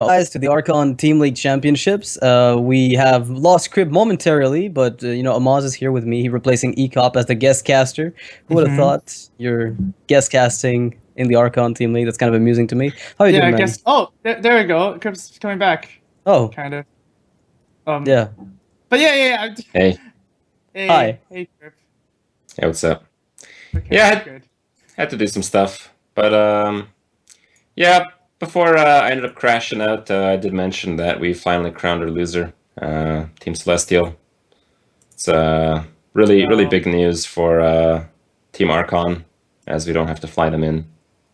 Guys, to the Archon Team League Championships. We have lost Crib momentarily, but Amaz is here with me. He replacing Ecop as the guest caster. Who would have Hmm. thought you're guest casting in the Archon Team League? That's kind of amusing to me. How you Yeah, doing, I man? guess. Oh, there we go. It comes coming back, Oh, kind of. Um, yeah. but yeah. Hey, Hi. Hey, Trip. hey, what's up? Okay, Yeah, I good. had to do some stuff, but yeah. Before I ended up crashing out, I did mention that we finally crowned our loser, Team Celestial. It's really Wow, big news for Team Archon, as we don't have to fly them in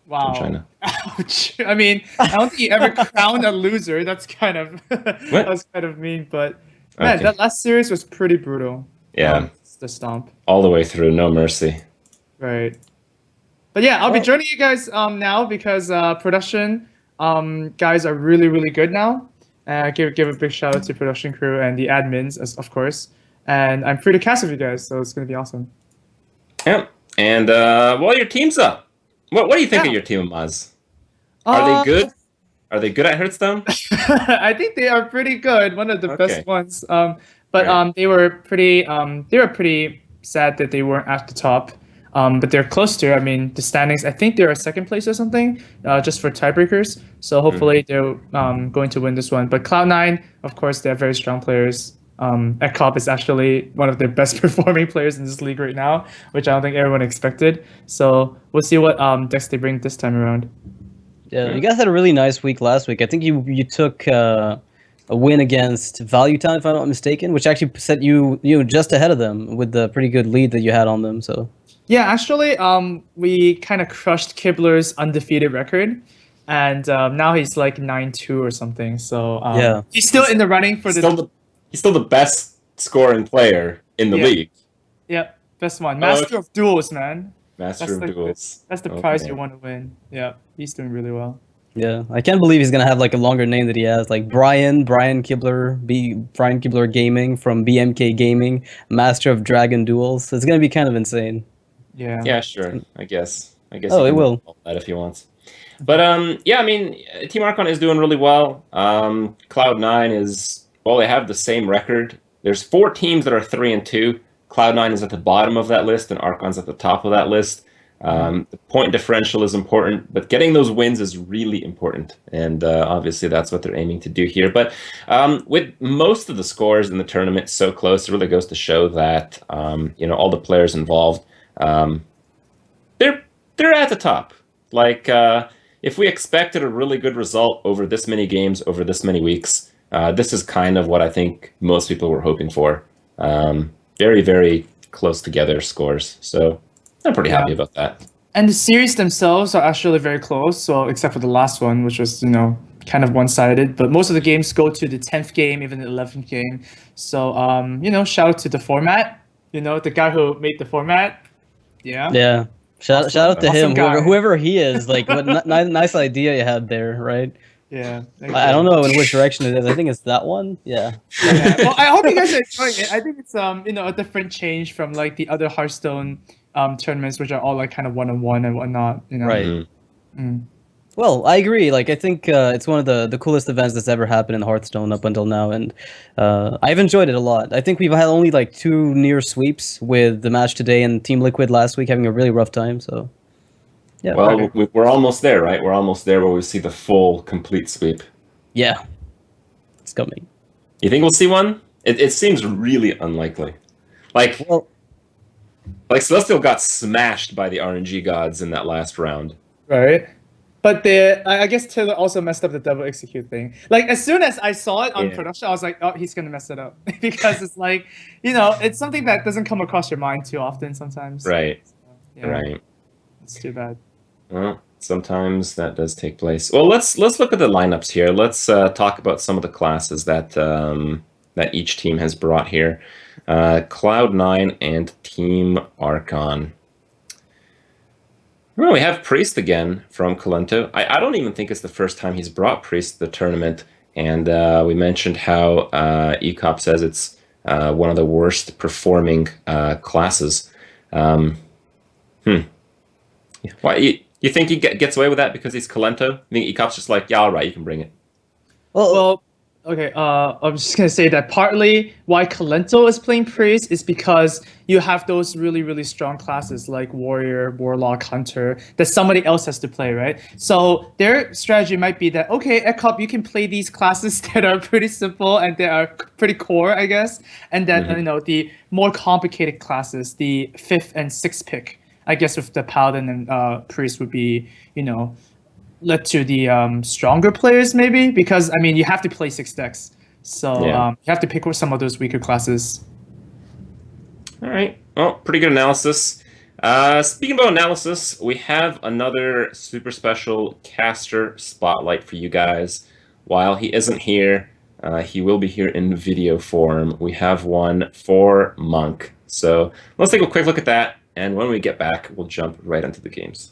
from wow. China. Ouch. I mean, I don't think you ever crowned a loser. That's kind of that What? was kind of mean, but man, Okay. that last series was pretty brutal. Yeah, The stomp, all the way through, no mercy. right? But yeah, I'll be Oh, joining you guys now because production guys are really good now. Give a big shout out to production crew and the admins, as of course. And I'm free to cast with you guys, so it's gonna be awesome. Yeah, and well, your team's up. What do you think Yeah. of your team, Maz? Are they Uh, good? Are they good at Hearthstone? I think they are pretty good. One of the Okay, best ones. But right. they were pretty sad that they weren't at the top. But they're close to. I mean, the standings. I think they're a second place or something, just for tiebreakers. So Mhm. hopefully they're going to win this one. But Cloud9, of course, they're very strong players. Ekop is actually one of the best performing players in this league right now, which I don't think everyone expected. So we'll see what decks they bring this time around. yeah. Yeah. You guys had a really nice week last week. I think you took a win against Value Town, if I'm not mistaken, which actually set you just ahead of them with the pretty good lead that you had on them. So Yeah, actually, we kind of crushed Kibler's undefeated record, and now he's like 9-2 or something. So yeah. he's still He's in the running for he's the still the he's still the best scoring player in the yeah league. yeah best one, Oh, Master of Duels, man. Master That's of like Duels. that's the prize you Okay. want to win. Yeah, he's doing really well. Yeah, I can't believe he's gonna have like a longer name that he has, like Brian Kibler, Brian Kibler Gaming from BMK Gaming, Master of Dragon Duels. It's gonna be kind of insane. Yeah. Yeah, sure. I guess. I guess Oh, you it can run will. all that if he wants. But yeah, I mean, Team Archon is doing really well. Cloud9 is well, they have the same record. There's four teams that are 3-2. Cloud9 is at the bottom of that list, and Archon's at the top of that list. Mhm. The point differential is important, but getting those wins is really important, and obviously that's what they're aiming to do here. But with most of the scores in the tournament so close, it really goes to show that all the players involved, um, they're at the top. Like if we expected a really good result over this many games, over this many weeks, this is kind of what I think most people were hoping for. Very close together scores. So I'm pretty Yeah. happy about that. And the series themselves are actually very close. So except for the last one, which was kind of one-sided, but most of the games go to the 10th game, even the 11th game. So shout out to the format. The guy who made the format. Yeah. Yeah. Shout out to Awesome him, guy. whoever he is. Like, what nice idea you had there, right? Yeah. Thank I don't you. know in which direction it is. I think it's that one. Yeah. Yeah. Well, I hope you guys are enjoying it. I think it's a different change from like the other Hearthstone tournaments, which are all like kind of one-on-one and whatnot. Right. Mhm. Mm. Well, I agree. Like, I think it's one of the coolest events that's ever happened in Hearthstone up until now, and I've enjoyed it a lot. I think we've had only like two near sweeps with the match today and Team Liquid last week having a really rough time. So yeah, Well, Right. we're almost there, right? We're almost there where we see the full, complete sweep. yeah, it's coming. You think we'll see one? It seems really unlikely. Like Well, Celestial got smashed by the RNG gods in that last round. Right. But I guess Taylor also messed up the double execute thing. Like as soon as I saw it on Yeah. production, I was like, oh, he's gonna mess it up because it's like, it's something that doesn't come across your mind too often sometimes. Right. Yeah, Right. it's too bad. Well, sometimes that does take place. Well, let's look at the lineups here. Let's talk about some of the classes that each team has brought here. Cloud9 and Team Archon. Well, we have Priest again from Colento. I don't even think it's the first time he's brought Priest to the tournament. And we mentioned how Ecop says it's one of the worst performing classes. Why you think he gets away with that because he's Colento? I think Ecop's just like, yeah, all right, you can bring it. Well, okay. I'm just gonna say that partly why Kalento is playing priest is because you have those really, really strong classes like warrior, warlock, hunter that somebody else has to play, right? So their strategy might be that okay, Ekop, you can play these classes that are pretty simple and they are pretty core, I guess, and that Mhm. the more complicated classes, the fifth and sixth pick, I guess, with the paladin and priest would be led to the stronger players maybe because I mean you have to play 6 decks, so Yeah. you have to pick some of those weaker classes. All right. Well, pretty good analysis. Speaking about analysis, we have another super special caster spotlight for you guys. While he isn't here, he will be here in video form. We have one for Monk. So let's take a quick look at that, and when we get back, we'll jump right into the games.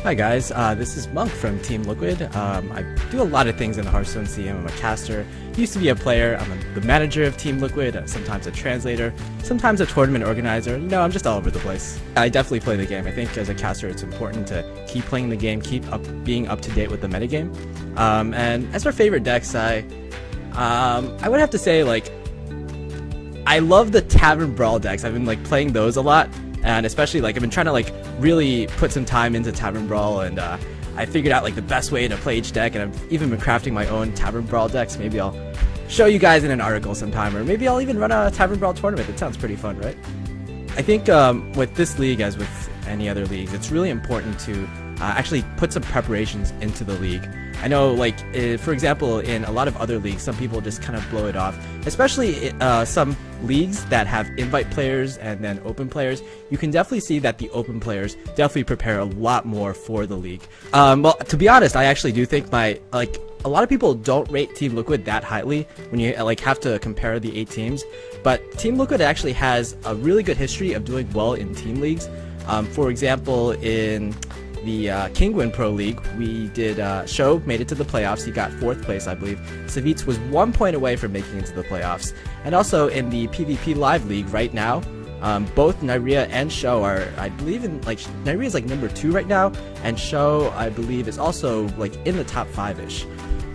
Hi guys, this is Monk from Team Liquid. I do a lot of things in the Hearthstone scene. I'm a caster, used to be a player, the manager of Team Liquid, sometimes a translator, sometimes a tournament organizer. You know, I'm just all over the place. I definitely play the game. I think as a caster it's important to keep playing the game, being up to date with the metagame. And as for favorite decks, I would have to say like I love the Tavern Brawl decks. I've been like playing those a lot. And especially like I've been trying to like really put some time into Tavern Brawl, and I figured out like the best way to play each deck, and I've even been crafting my own Tavern Brawl decks. Maybe I'll show you guys in an article sometime, or maybe I'll even run a Tavern Brawl tournament. That sounds pretty fun, right? I think with this league, as with any other leagues, it's really important to actually put some preparations into the league. I know, like, for example, in a lot of other leagues, some people just kind of blow it off, especially some leagues that have invite players and then open players. You can definitely see that the open players definitely prepare a lot more for the league. Well, to be honest, I actually do think a lot of people don't rate Team Liquid that highly when you like have to compare the 8 teams, but Team Liquid actually has a really good history of doing well in team leagues. For example, in the Kingwin Pro League, we did Show made it to the playoffs. He got 4th place, I believe. Savitz was 1 point away from making it to the playoffs. And also in the PvP Live League right now, both Nyria and Show are, I believe, in like Nyria is like number 2 right now, and Show, I believe, is also like in the top 5-ish.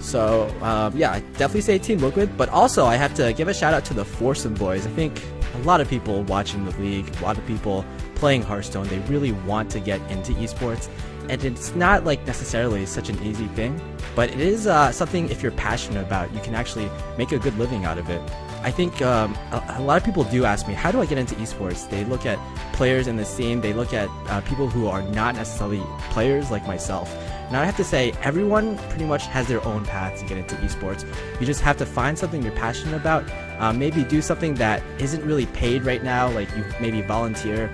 So yeah, I definitely say Team Liquid, but also I have to give a shout out to the Foursome boys. I think a lot of people watching the league, a lot of people playing Hearthstone, they really want to get into esports, and it's not like necessarily such an easy thing, but it is something if you're passionate about, you can actually make a good living out of it. I think a lot of people do ask me, how do I get into esports? They look at players in the scene, they look at people who are not necessarily players like myself. Now I have to say, everyone pretty much has their own path to get into esports. You just have to find something you're passionate about, maybe do something that isn't really paid right now, like you maybe volunteer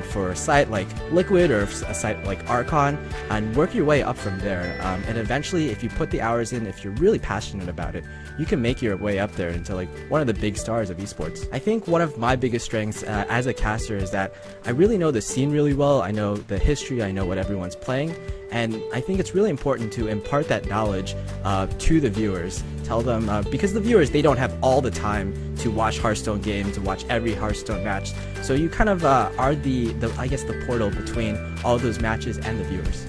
for a site like Liquid or a site like Archon, and work your way up from there. And eventually, if you put the hours in, if you're really passionate about it, you can make your way up there into like one of the big stars of esports. I think one of my biggest strengths as a caster is that I really know the scene really well. I know the history, I know what everyone's playing, and I think it's really important to impart that knowledge to the viewers. Tell them, because the viewers, they don't have all the time to watch Hearthstone games, to watch every Hearthstone match. So you kind of are the I guess the portal between all those matches and the viewers.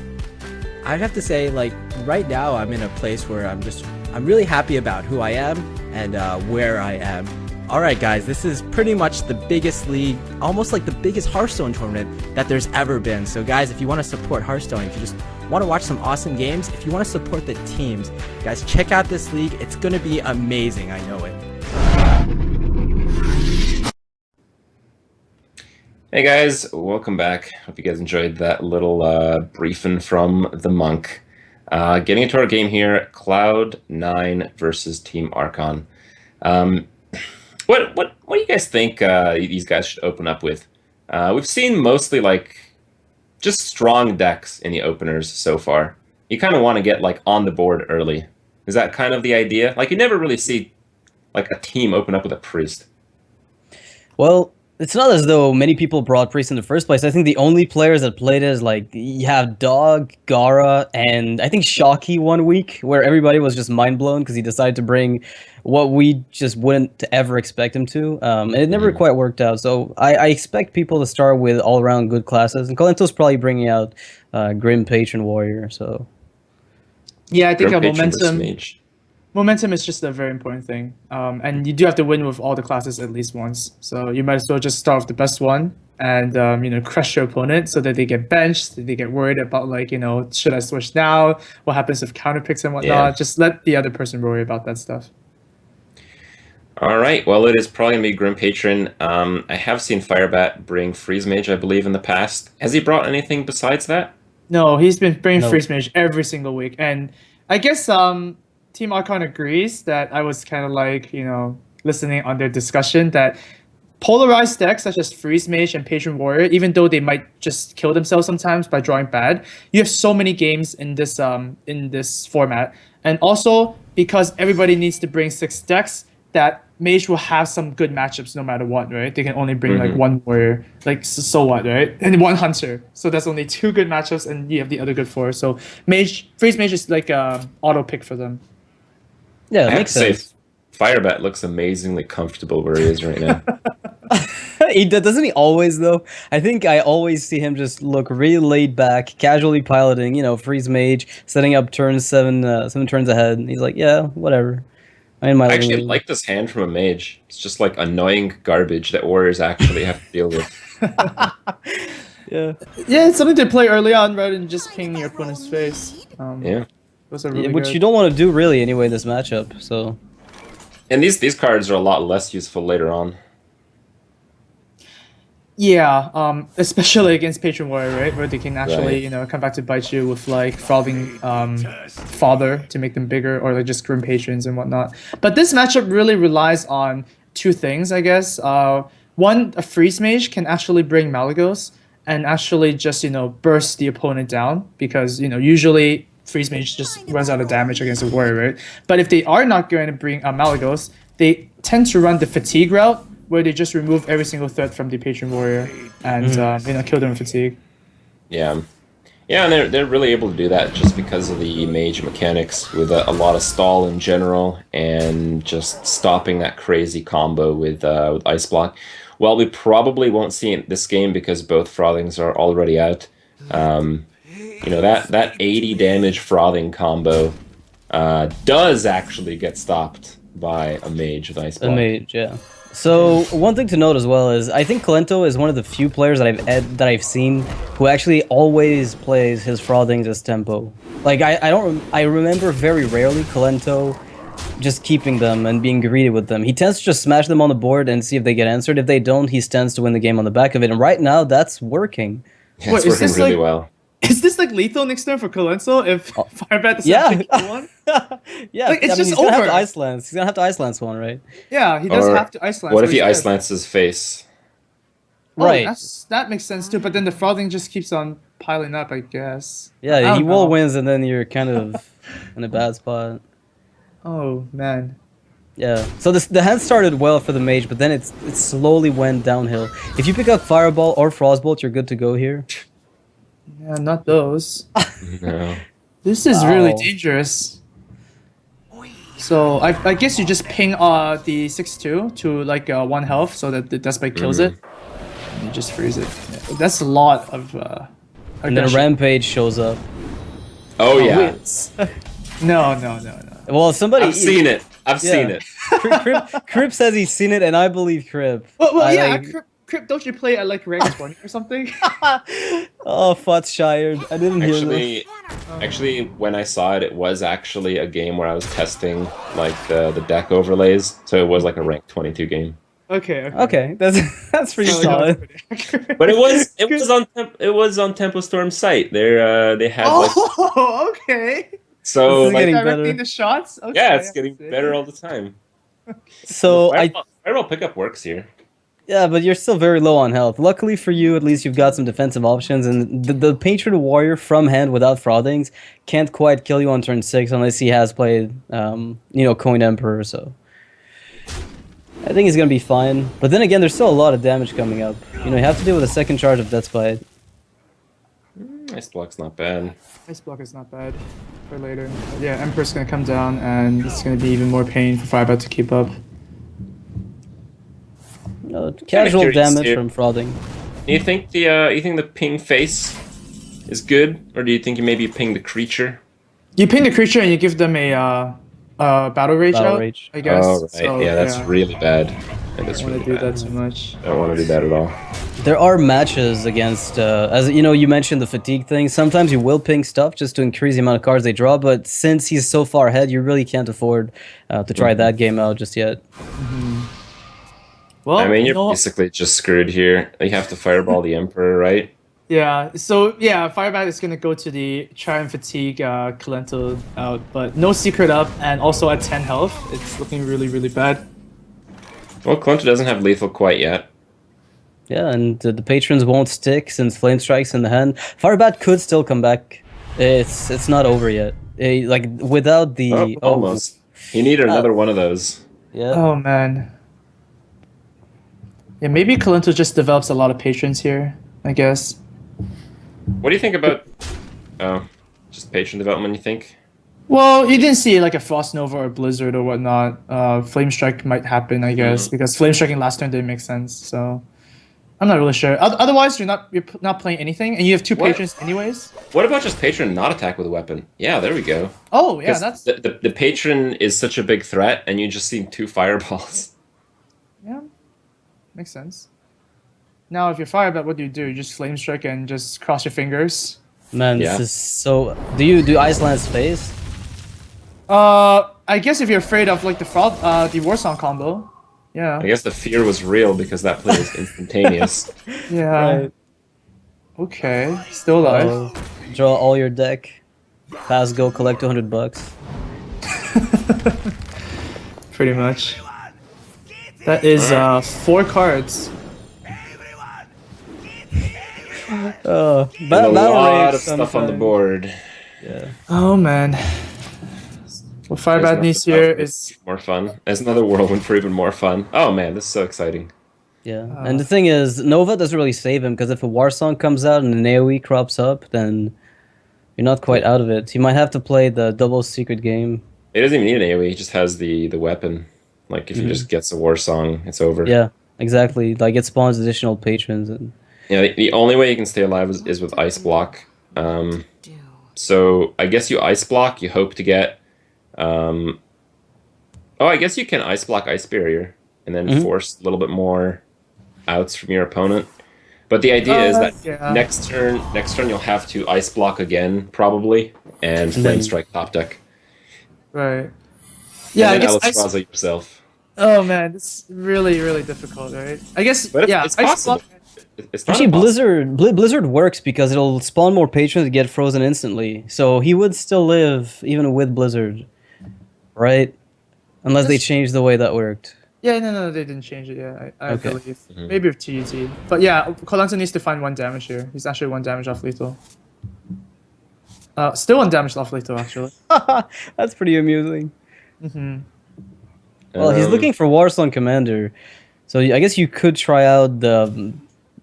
I'd have to say, like, right now I'm in a place where I'm really happy about who I am and where I am. Alright guys, this is pretty much the biggest league, almost like the biggest Hearthstone tournament that there's ever been. So guys, if you want to support Hearthstone, if you just want to watch some awesome games, if you want to support the teams, guys, check out this league. It's going to be amazing, I know it. Hey guys, welcome back. Hope you guys enjoyed that little briefing from the Monk. Getting into our game here, Cloud9 versus Team Archon. What do you guys think these guys should open up with? We've seen mostly like just strong decks in the openers so far. You kind of want to get like on the board early. Is that kind of the idea? Like you never really see like a team open up with a priest. Well, It's not as though many people brought Priest in the first place. I think the only players that played it is like you have Dog, Gara, and I think Shocky one week, where everybody was just mind blown because he decided to bring what we just wouldn't ever expect him to. And it never quite worked out. So I expect people to start with all around good classes, and Colento's probably bringing out Grim Patron Warrior. So Yeah, I think Grim Patron versus momentum. Mage. Momentum is just a very important thing, and you do have to win with all the classes at least once. So you might as well just start with the best one and crush your opponent so that they get benched, that they get worried about like should I switch now? What happens if counter picks and whatnot? Yeah. Just let the other person worry about that stuff. All right. Well, it is probably gonna be Grim Patron. I have seen Firebat bring Freeze Mage, I believe, in the past. Has he brought anything besides that? No, he's been bringing No. Freeze Mage every single week, and I guess Team Archon agrees that I was kind of like listening on their discussion that polarized decks such as Freeze Mage and Patron Warrior, even though they might just kill themselves sometimes by drawing bad, you have so many games in this format, and also because everybody needs to bring 6 decks, that Mage will have some good matchups no matter what, right? They can only bring like one Warrior, like so what, right? And one Hunter, so that's only 2 good matchups, and you have the other good 4. So Freeze Mage is like auto pick for them. yeah, I it have makes to say, sense. Firebat looks amazingly comfortable where he is right now. Doesn't he always though? I think I always see him just look really laid back, casually piloting, Freeze Mage, setting up turns 7 turns ahead. And he's like, yeah, whatever. I'm in my I living actually room. like this hand from a mage. It's just like annoying garbage that warriors actually have to deal with. Yeah. Yeah, it's something to play early on rather than just ping your opponent's face. Yeah. Those are Yeah, really which good. you don't want to do really anyway in this matchup. So And these cards are a lot less useful later on. Yeah, especially against Patron Warrior, right? Where they can actually, Right. come back to bite you with like frothing Father to make them bigger, or like just Grim Patrons and whatnot. But this matchup really relies on 2 things, I guess. One, a Freeze Mage can actually bring Malagos and actually just burst the opponent down, because usually Freeze Mage just runs out of damage against a Warrior, right? But if they are not going to bring Malagos, they tend to run the Fatigue route, where they just remove every single threat from the Patron Warrior and kill them with Fatigue. Yeah. Yeah, and they're really able to do that just because of the mage mechanics with a lot of stall in general and just stopping that crazy combo with Ice Block. Well, we probably won't see it this game because both Frothings are already out. That 80 damage Frothing combo does actually get stopped by a mage with Ice Block. a mage, yeah. So one thing to note as well is I think Colento is one of the few players that I've seen who actually always plays his Frothings as tempo. Like I remember very rarely Colento just keeping them and being greedy with them. He tends to just smash them on the board and see if they get answered. If they don't, he stands to win the game on the back of it. And right now, that's working. Yeah, Wait, it's is working this really like- well. Is this like lethal next turn for Colenso if Firebat doesn't Yeah. pick one? Yeah, Like, it's just he's gonna have over. to Ice Lance. He's gonna have to Ice Lance one, right? Yeah, he does Or have to Ice Lance. What if but he he's Ice dead. Lances face? Oh, Right. that makes sense too, but then the Frothing just keeps on piling up, I guess. I Yeah, he don't will know. wins, and then you're kind of in a bad spot. Oh, man. Yeah. So the hand started well for the mage, but then it slowly went downhill. If you pick up Fireball or Frostbolt, you're good to go here. Yeah, not those. No. This is really Wow. dangerous. So I guess you just ping the 6/2 to like 1 health so that the Deathbite kills it. And you just freeze it. Yeah, that's a lot of And then a aggression. Rampage shows up. Oh, yeah. wait. No. Well, somebody I've seen it. I've Yeah. seen it. Crip says he's seen it, and I believe Crip. Well, I, yeah, like- Crip, don't you play at like rank 20 or something? Oh, Futshired. I didn't hear this. Actually, when I saw it, it was actually a game where I was testing like the deck overlays, so it was like a rank 22 game. Okay. Okay, that's pretty So, solid. But it was on Tempo Storm's site. They had like Oh, okay. so This is like getting Directing better. the shots. Okay, yeah, it's I getting see. better all the time. So Fireball pickup works here. yeah, but you're still very low on health. Luckily for you, at least you've got some defensive options, and the Patron Warrior from hand without Frothings can't quite kill you on turn 6 unless he has played, Coin Emperor. So I think he's gonna be fine. But then again, there's still a lot of damage coming up. You know, you have to deal with a second charge of Death Spite. Ice block's not bad. Ice block is not bad for later. But yeah, Emperor's gonna come down, and it's gonna be even more pain for Firebat to keep up. No, casual curious damage here. from frauding. Do you think the ping face is good, or do you think you maybe ping the creature? You ping the creature and you give them a battle rage Battle out, rage. I guess. Oh right, So, yeah, that's really bad. That is I don't really want to do bad. that too much. I don't want to do that at all. There are matches against, as you know, you mentioned the fatigue thing. Sometimes you will ping stuff just to increase the amount of cards they draw, but since he's so far ahead, you really can't afford to try that game out just yet. Well, I mean, you you're know, basically just screwed here. You have to fireball the Emperor, right? yeah. So yeah, Firebat is gonna go to the try and fatigue Kalento out, but no secret up, and also at 10 health, it's looking really, really bad. Well, Clunta doesn't have lethal quite yet. Yeah, and the patrons won't stick since Flame Strike's in the hand. Firebat could still come back. It's not over yet. Like, without the... Oh, almost. He needed another one of those. Yeah. Oh man. Yeah, maybe Kalento just develops a lot of patrons here, I guess. What do you think about just patron development, you think? Well, you didn't see like a Frost Nova or Blizzard or whatnot. Flame Strike might happen, I guess, because Flame Striking last turn didn't make sense. So I'm not really sure. Otherwise, you're not playing anything, and you have two What? patrons anyways. What about just patron not attack with a weapon? Yeah, there we go. Oh yeah, 'Cause that's the patron is such a big threat, and you just see two fireballs. yeah, makes sense. Now, if you're Firebat, what do? You just Flame Strike and just cross your fingers. Man, Yeah. this is so... Do you do Iceland's Face? I guess if you're afraid of like the Warsong combo, yeah, I guess the fear was real because that play was instantaneous. yeah. Okay, still alive. Oh, draw all your deck. Pass go, collect $200. Pretty much. That is 4 cards. Oh, And a battle lot rage of stuff on the sometimes. board. Yeah. Oh man. What Firebat needs here is more fun. There's another whirlwind for even more fun. Oh man, this is so exciting. Yeah, and the thing is, Nova doesn't really save him, because if a War Song comes out and an AoE crops up, then you're not quite out of it. You might have to play the double secret game. It doesn't even need an AoE, it just has the weapon. Like, if he just gets a war song, it's over. Yeah, exactly. Like, it spawns additional patrons. And Yeah, the only way you can stay alive is with Ice Block. So, I guess you Ice Block, you hope to get... oh, I guess you can Ice Block Ice Barrier, and then force a little bit more outs from your opponent. But the idea is that yeah. next turn you'll have to Ice Block again, probably, and Flame Strike top deck. right. Yeah, I And then guess. Alice yourself. Oh man, it's really, really difficult, right? I guess. But it's, yeah, it's Ice possible. Block- It's not actually, impossible. Blizzard works because it'll spawn more patrons to get frozen instantly. So he would still live even with Blizzard, right? Unless they change the way that worked. Yeah, no, they didn't change it. Yeah, I Okay. believe maybe with TUT. But yeah, Kolanta needs to find 1 damage here. He's actually 1 damage off lethal. Still 1 damage off lethal actually. That's pretty amusing. Well, he's looking for Warsong Commander, so I guess you could try out the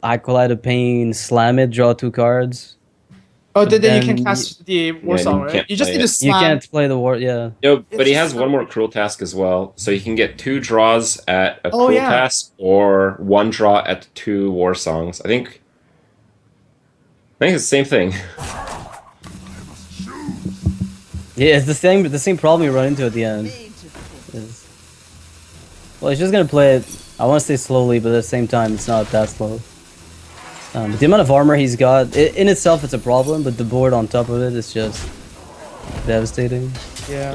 Acolyte of Pain, slam it, draw 2 cards. Oh, then you then can cast the War you Song, right? can't You just play need it. to slam. You can't play the war, yeah. No, but he It's has just one not- more cruel task as well. So you can get 2 draws at a Oh, cruel yeah. task, or 1 draw at 2 war songs. I think it's the same thing. Yeah, it's the same problem you run into at the end. Well, he's just gonna play it. I want to say slowly, but at the same time, it's not that slow. But the amount of armor he's got, in itself, it's a problem. But the board on top of it is just devastating. Yeah.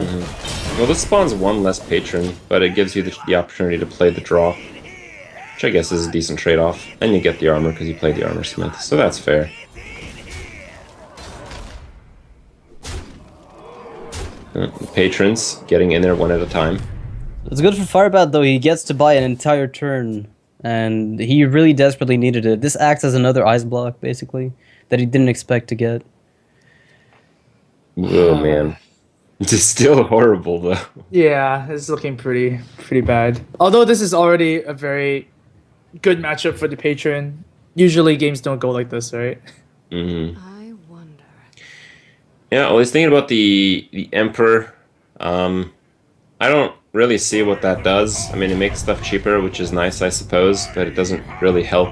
Well, this spawns 1 less patron, but it gives you the opportunity to play the draw, which I guess is a decent trade-off. And you get the armor because you play the armor smith, so that's fair. The patrons getting in there 1 at a time. It's good for Firebat though. He gets to buy an entire turn, and he really desperately needed it. This acts as another ice block, basically, that he didn't expect to get. Oh man. It's still horrible though. Yeah, it's looking pretty bad. Although this is already a very good matchup for the patron. Usually games don't go like this, right? Hmm. I wonder. Yeah, I was thinking about the Emperor. I don't really see what that does. I mean, it makes stuff cheaper, which is nice, I suppose, but it doesn't really help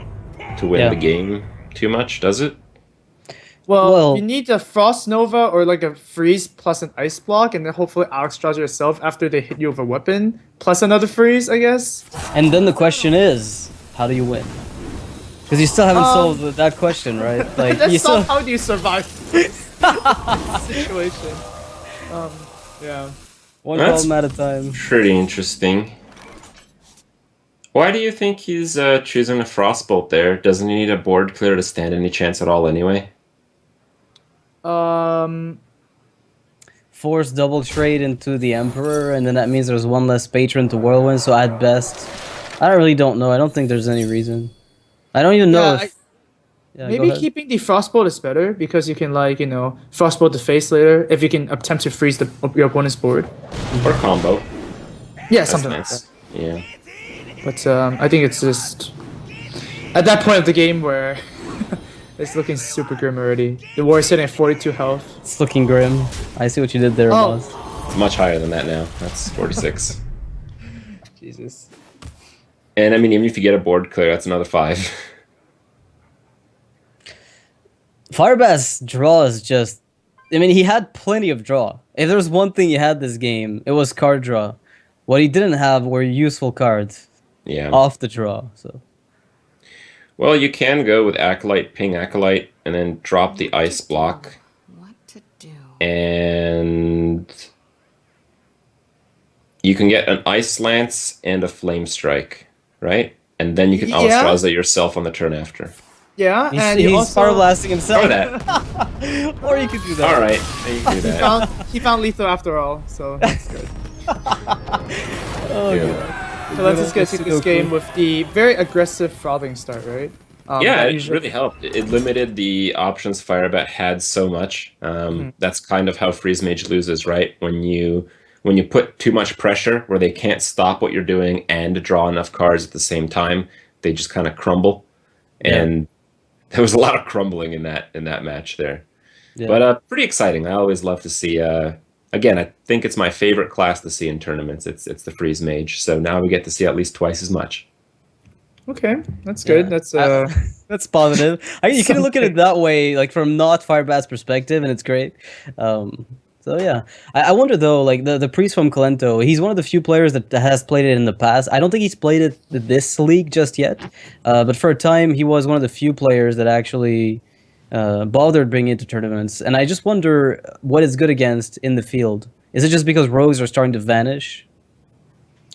to win Yeah. the game too much, does it? Well, you Well- need a Frost Nova or like a freeze plus an ice block, and then hopefully Alex draws yourself after they hit you with a weapon, plus another freeze, I guess. And then the question is, how do you win? Because you still haven't solved that question, right? Like That's you still. not how do you survive this situation. Yeah. One That's- problem at a time. Pretty interesting. Why do you think he's choosing a Frostbolt there? Doesn't he need a board clear to stand any chance at all anyway? Force double trade into the Emperor, and then that means there's one less patron to Whirlwind, so at best, I really don't know. I don't think there's any reason. I don't even know Yeah, if... Yeah, go Maybe ahead. keeping the Frostbolt is better because you can like, Frostbolt the face later if you can attempt to freeze your opponent's board. Or combo? Yeah, That's something nice. like Yeah. that. But I think it's just at that point of the game where it's looking super grim already. The war's sitting at 42 health. It's looking grim. I see what you did there, Oh. Moz. It's much higher than that now. That's 46. Jesus. And I mean, even if you get a board clear, that's another 5. Firebass draw is just... I mean, he had plenty of draw. If there's one thing he had this game, it was card draw. What he didn't have were useful cards Yeah. off the draw, so... Well, you can go with Acolyte, ping Acolyte, and then drop the ice block. What to do? And you can get an Ice Lance and a Flame Strike, right? And then you can Yeah. Alexstrasza yourself on the turn after. Yeah, and He's you fire also blasting himself. Or that. Or you could do that. All right, you can do that. he found lethal after all, so that's good. Oh, Yeah. God. So let's just get to this Sudoku. game with the very aggressive frothing start, right? Yeah, that it usually- really helped. It limited the options Firebat had so much. That's kind of how Freeze Mage loses, right? When you put too much pressure where they can't stop what you're doing and draw enough cards at the same time, they just kind of crumble. And there was a lot of crumbling in that match there. Yeah. But pretty exciting. I always love to see. Again, I think it's my favorite class to see in tournaments. It's the Freeze Mage. So now we get to see at least twice as much. Okay, that's good. Yeah. That's That's positive. You can look at it that way, like from not Firebat's perspective, and it's great. So yeah, I wonder though, like the priest from Colento, he's one of the few players that has played it in the past. I don't think he's played it this league just yet, but for a time he was one of the few players that actually bothered bringing it to tournaments. And I just wonder what it's good against in the field. Is it just because rogues are starting to vanish?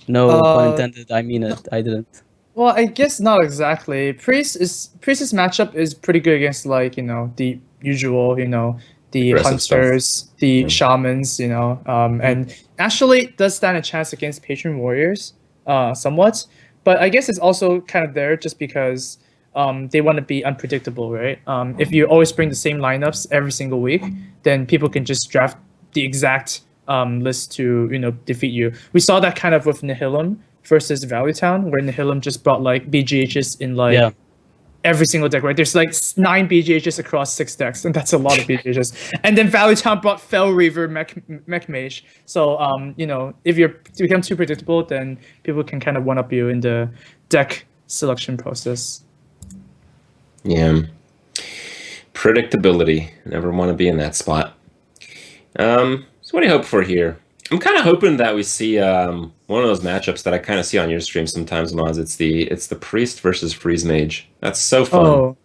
No pun intended. I mean it. I didn't. well, I guess not exactly. Priest's matchup is pretty good against like the usual the Aggressive stuff. hunters, the shamans, and actually does stand a chance against patron warriors, somewhat. But I guess it's also kind of there just because they want to be unpredictable, right? If you always bring the same lineups every single week, then people can just draft the exact list to defeat you. We saw that kind of with Nihilum versus Valley Town, where Nihilum just brought like BGHs in like Yeah. every single deck, right? There's like 9 BGHs across 6 decks, and that's a lot of BGHs. And then Valley Town brought Fel Reaver Mech Mage. So if you become too predictable, then people can kind of one up you in the deck selection process. Yeah. Predictability. Never want to be in that spot. So what do you hope for here? I'm kind of hoping that we see one of those matchups that I kind of see on your stream sometimes, Moz. It's the Priest versus Freeze Mage. That's so fun.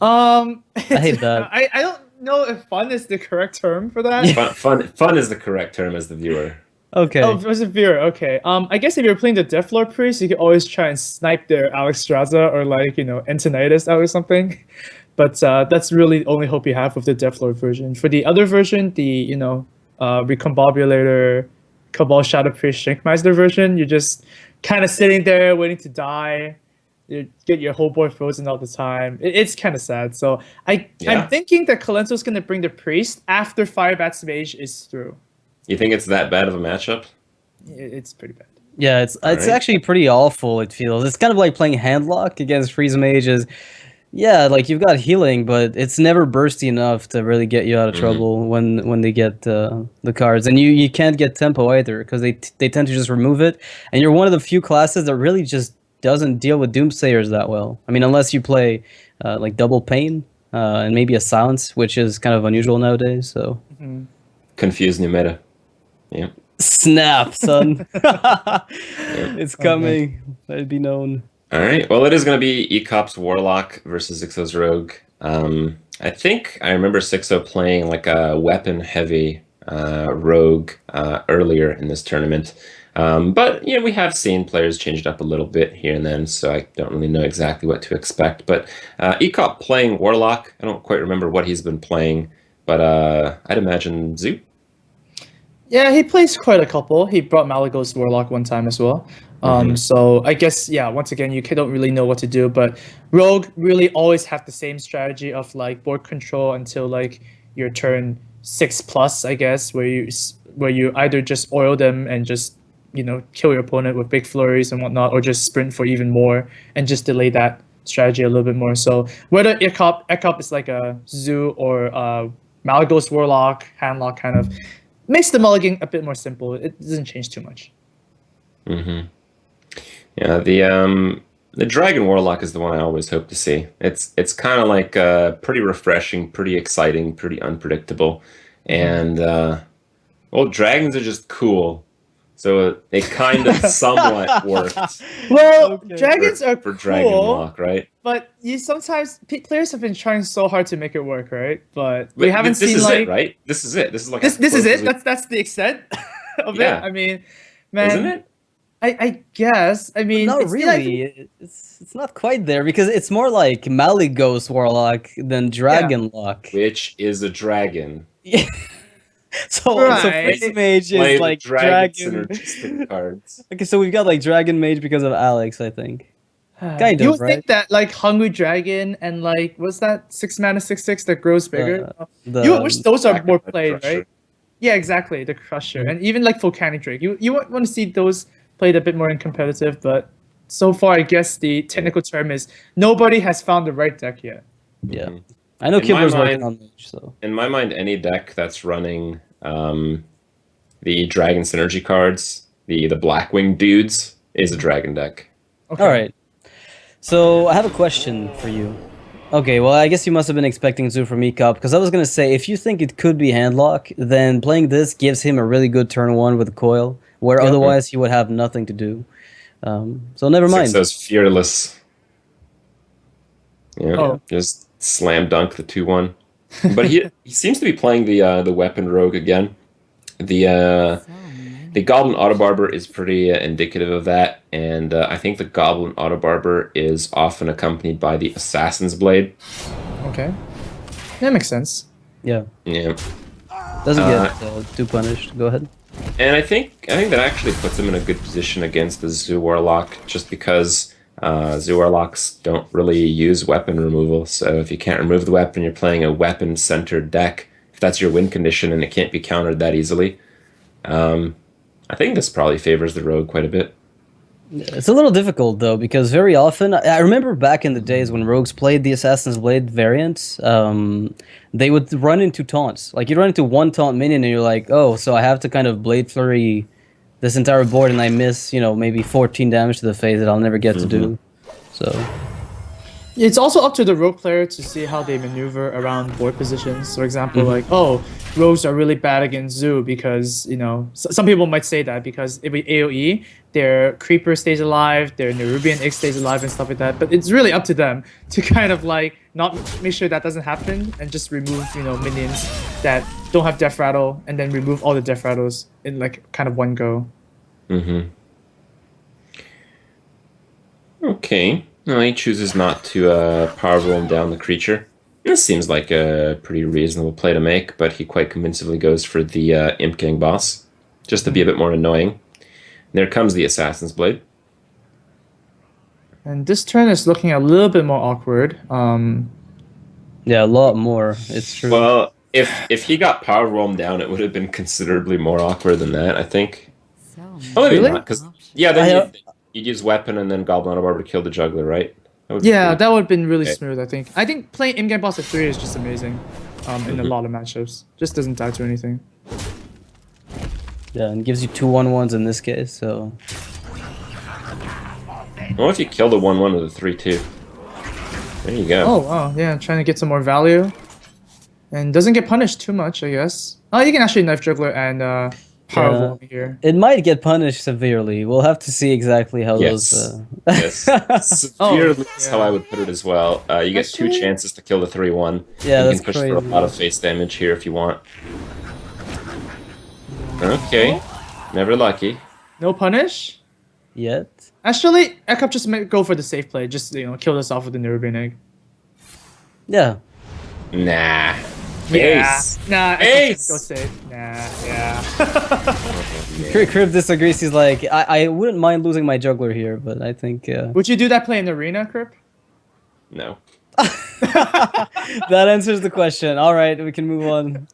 I hate that. I don't know if fun is the correct term for that. Fun is the correct term as the viewer. Okay. Oh, persevere. Okay. I guess if you're playing the Deathlord Priest, you can always try and snipe their Alexstrasza or like Antonidas out or something. But that's really the only hope you have with the Deathlord version. For the other version, the Recombobulator, Cabal Shadow Priest, Shankmeister version, you're just kind of sitting there waiting to die. You get your whole board frozen all the time. It's kind of sad. So Yeah. I'm thinking that Colento's gonna bring the Priest after Firebat's Mage is through. You think it's that bad of a matchup? It's pretty bad. Yeah, it's Alright. actually pretty awful, it feels. It's kind of like playing Handlock against Freeze Mages. Yeah, like you've got healing, but it's never bursty enough to really get you out of trouble when they get the cards. And you can't get tempo either because they tend to just remove it. And you're one of the few classes that really just doesn't deal with Doomsayers that well. I mean, unless you play like double pain and maybe a silence, which is kind of unusual nowadays. So Confused new meta. Yeah. snap, son, it's coming. Let it be known. All right. Well, it is going to be Ecop's Warlock versus Ixo's Rogue. I think I remember Sixo playing like a weapon-heavy Rogue earlier in this tournament. But we have seen players change it up a little bit here and then, so I don't really know exactly what to expect. But Ecop playing Warlock, I don't quite remember what he's been playing, but I'd imagine Zoo. Yeah, he plays quite a couple. He brought Malagos Warlock one time as well. So I guess, yeah, once again, you don't really know what to do, but Rogue really always have the same strategy of like board control until like your turn 6+, I guess, where you either just oil them and just kill your opponent with big flurries and whatnot, or just sprint for even more and just delay that strategy a little bit more. So whether Ecop is like a Zoo or Malagos Warlock, Handlock kind of, makes the mulligan a bit more simple. It doesn't change too much. Yeah, the Dragon Warlock is the one I always hope to see. It's kind of like pretty refreshing, pretty exciting, pretty unpredictable, and well, dragons are just cool, so they kind of somewhat worked. Well, dragons are for cool, Dragon Lock, right? but you sometimes players have been trying so hard to make it work, right? But we haven't this seen is like it, right? This is it. This is like this as is close it. as we- That's the extent of Yeah. it. I mean, man, Isn't it? I guess. I mean, Not it's really. It's not quite there because it's more like Malagos Warlock than Dragon Lock. Which is a dragon. So Right. Freeze Mage Play is the like dragon Dragon. synergistic cards. Okay, so we've got like Dragon Mage because of Alex, I think. Kind you of, would right? think that like Hungry Dragon and like what's that 6-mana 6/6 that grows bigger? The- You would wish those are more Dragon played, Crusher. right? Yeah, exactly. The Crusher and even like Volcanic Drake. You want to see those played a bit more in competitive, but so far I guess the technical term is nobody has found the right deck yet. Yeah. I know In my Kibler's working mind- on Mage, so. In my mind, any deck that's running the Dragon Synergy cards, the Blackwing dudes, is a Dragon deck. Okay. All right. So I have a question for you. Okay, well, I guess you must have been expecting Zoo from Ecop, because I was going to say, if you think it could be Handlock, then playing this gives him a really good turn 1 with Coil, where otherwise he would have nothing to do. So never mind. Sixo's fearless. Yeah, Oh. just slam dunk the 2/1. But he seems to be playing the weapon rogue again. The Goblin Autobarber is pretty indicative of that, and I think the Goblin Autobarber is often accompanied by the Assassin's Blade. Okay. That makes sense. Yeah. Yeah, Doesn't get too punished. Go ahead. and I think that actually puts him in a good position against the Zoo Warlock, just because Zoo Warlocks don't really use weapon removal. So if you can't remove the weapon, you're playing a weapon-centered deck. If that's your win condition and it can't be countered that easily, I think this probably favors the Rogue quite a bit. It's a little difficult, though, because very often, I remember back in the days when Rogues played the Assassin's Blade variant, they would run into taunts. Like, you'd run into one taunt minion and you're like, oh, so I have to kind of Blade Flurry this entire board and I miss, maybe 14 damage to the face that I'll never get to do. So, It's also up to the rogue player to see how they maneuver around board positions. For example, like, oh, rogues are really bad against Zoo because, some people might say that because if we AoE, their Creeper stays alive, their Nerubian X stays alive and stuff like that. But it's really up to them to kind of like not make sure that doesn't happen and just remove, minions that don't have Death Rattle and then remove all the Death Rattles in like kind of one go. Okay. No, he chooses not to power roll down the creature. This seems like a pretty reasonable play to make, but he quite convincingly goes for the Imp King boss, just to be a bit more annoying. There comes the Assassin's Blade. And this turn is looking a little bit more awkward. yeah, a lot more. It's true. Well, if he got power roamed down, it would have been considerably more awkward than that, I think. So Oh, maybe Really? not, because yeah, then you'd use weapon and then Goblin Barber to kill the juggler, right? That would be Yeah, pretty- that would have been really Okay. smooth, I think. I think playing in-game boss at 3 is just amazing in a lot of matchups. Just doesn't die to anything. Yeah, and gives you 2/1/1s in this case. So What if you kill the 1/1 with a 3/2? There you go. Oh, wow, yeah, trying to get some more value. And doesn't get punished too much, I guess. Oh, you can actually knife juggler and power Yeah. vault here. it might get punished severely. We'll have to see exactly how Yes. those. Yes. Severely is how yeah. I would put it as well. You get 2 Actually- chances to kill the 3/1. Yeah, you that's can push for a crazy. lot of face damage here if you want. Okay. Never lucky. No punish? Yet. Actually, Ekop just might go for the safe play. Just, kill this off with the Nerubian egg. Yeah. Nah. Yeah. Ace. Nah, Ekop Ace! just go safe. Nah, yeah. Crib disagrees. He's like, I wouldn't mind losing my juggler here, but I think Would you do that play in the arena, Crip? No. that answers the question. All right, we can move on.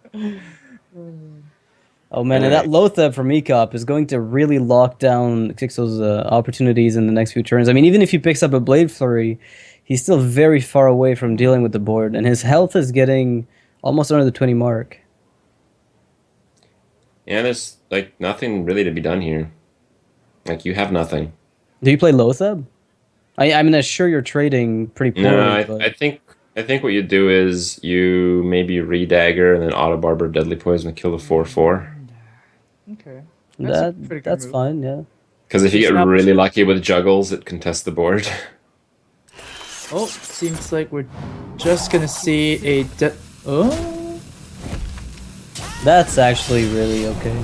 Oh man, and that Lotheb from Ekop is going to really lock down Xixo's opportunities in the next few turns. I mean, even if he picks up a Blade Flurry, he's still very far away from dealing with the board, and his health is getting almost under the 20 mark. Yeah, there's like nothing really to be done here. Like you have nothing. Do you play Lotheb? I mean, I'm sure you're trading pretty poorly. No, but I think what you do is you maybe redagger and then auto barber deadly poison and kill the 4/4. Okay. That's a pretty good that's move. fine. Yeah. Because if you get Snap. really lucky with juggles, it contests the board. Oh, seems like we're just gonna see a Oh, That's actually really okay.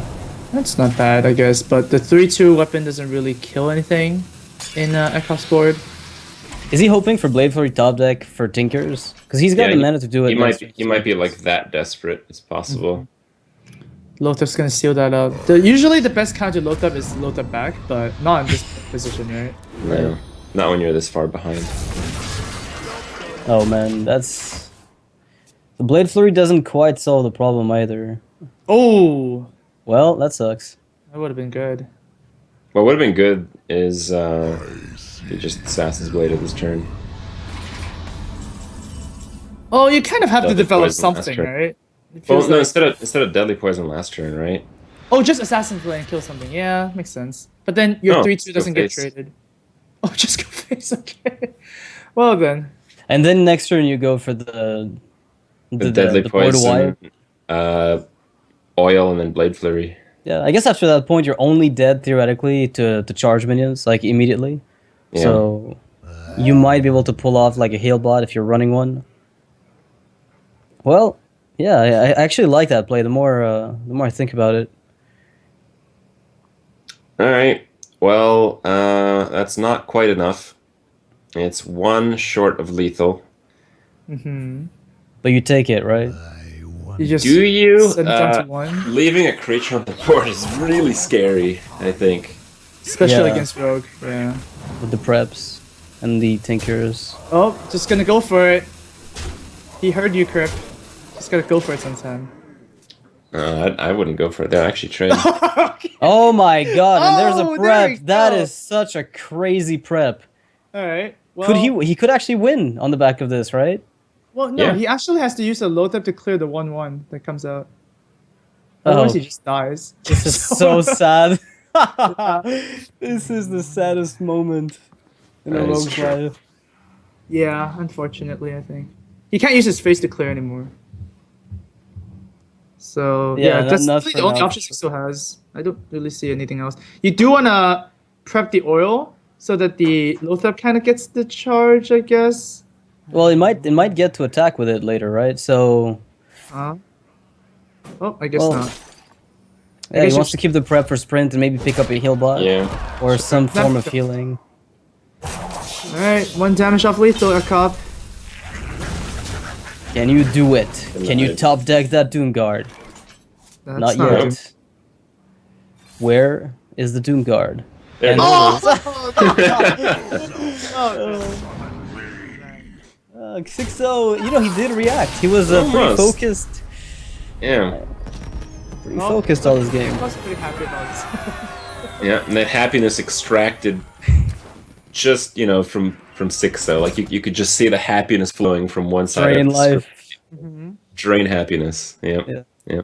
that's not bad, I guess. But the 3/2 weapon doesn't really kill anything in Ekop's board. Is he hoping for Blade Flurry top deck for Tinkers? Because he's got Yeah, the mana to do it. He might be like that desperate. It's possible. Lothep's gonna seal that up. Usually the best counter Lothep is Lothep back, but not in this position, right? No, not when you're this far behind. Oh man, that's... The Blade Flurry doesn't quite solve the problem either. Oh, Well, that sucks. that would have been good. What would have been good is you just Assassin's Blade this turn. Oh, you kind of have to Deadly develop Poison last something, turn. right? It Well, feels no, like- instead of deadly poison last turn, right? Oh, just Assassin's Blade and kill something. Yeah, makes sense. But then your No, 3/2 go doesn't get face. traded. Oh, just go face. Okay. Well then. And then next turn you go for the Deadly the board wire. poison, oil, and then blade flurry. Yeah, I guess after that point you're only dead theoretically to charge minions like immediately. Yeah. So you might be able to pull off like a heal bot if you're running one. Well, yeah, I actually like that play. The more I think about it. All right. Well, that's not quite enough. It's one short of lethal. Mm-hmm. But you take it, right? You just Do you? send it down to one, Leaving a creature on the board is really scary, I think. especially Yeah. against Rogue. Yeah. With the preps and the tinkers. Oh, just gonna go for it. He heard you, Crip. Just gotta go for it sometime. I wouldn't go for it. They'll actually trade. Oh my god, and there's Oh, a there prep. you That go. is such a crazy prep. All right. Well, Could he could actually win on the back of this, right? Well, no. Yeah. He actually has to use a Lothep to clear the 1/1 that comes out. Otherwise, he just dies. This is so sad. This is the saddest moment in a That is rogue's true. life. Yeah, unfortunately, I think he can't use his face to clear anymore. So Yeah, yeah, not- that's not really for the only now. options he still has. I don't really see anything else. You do wanna prep the oil so that the Lothep kind of gets the charge, I guess. Well, it might get to attack with it later, right? So Oh, I guess Well, not. yeah, he guess wants to keep the prep for sprint and maybe pick up a heal bot Yeah. or some form of healing. All right, 1 damage off lethal, Ekop. Can you do it? Can you Denied. top deck that Doom Guard? That's Not not yet. Where is the Doom Guard? There it And- is. Xixo, he did react. He was pretty Almost. focused. Yeah. Pretty focused all this game. I was pretty happy about this. Yeah, and that happiness extracted just, from 6-0. Like you could just see the happiness flowing from one side Drain of the screen. life. Drain happiness. Yeah. Yeah. Yeah.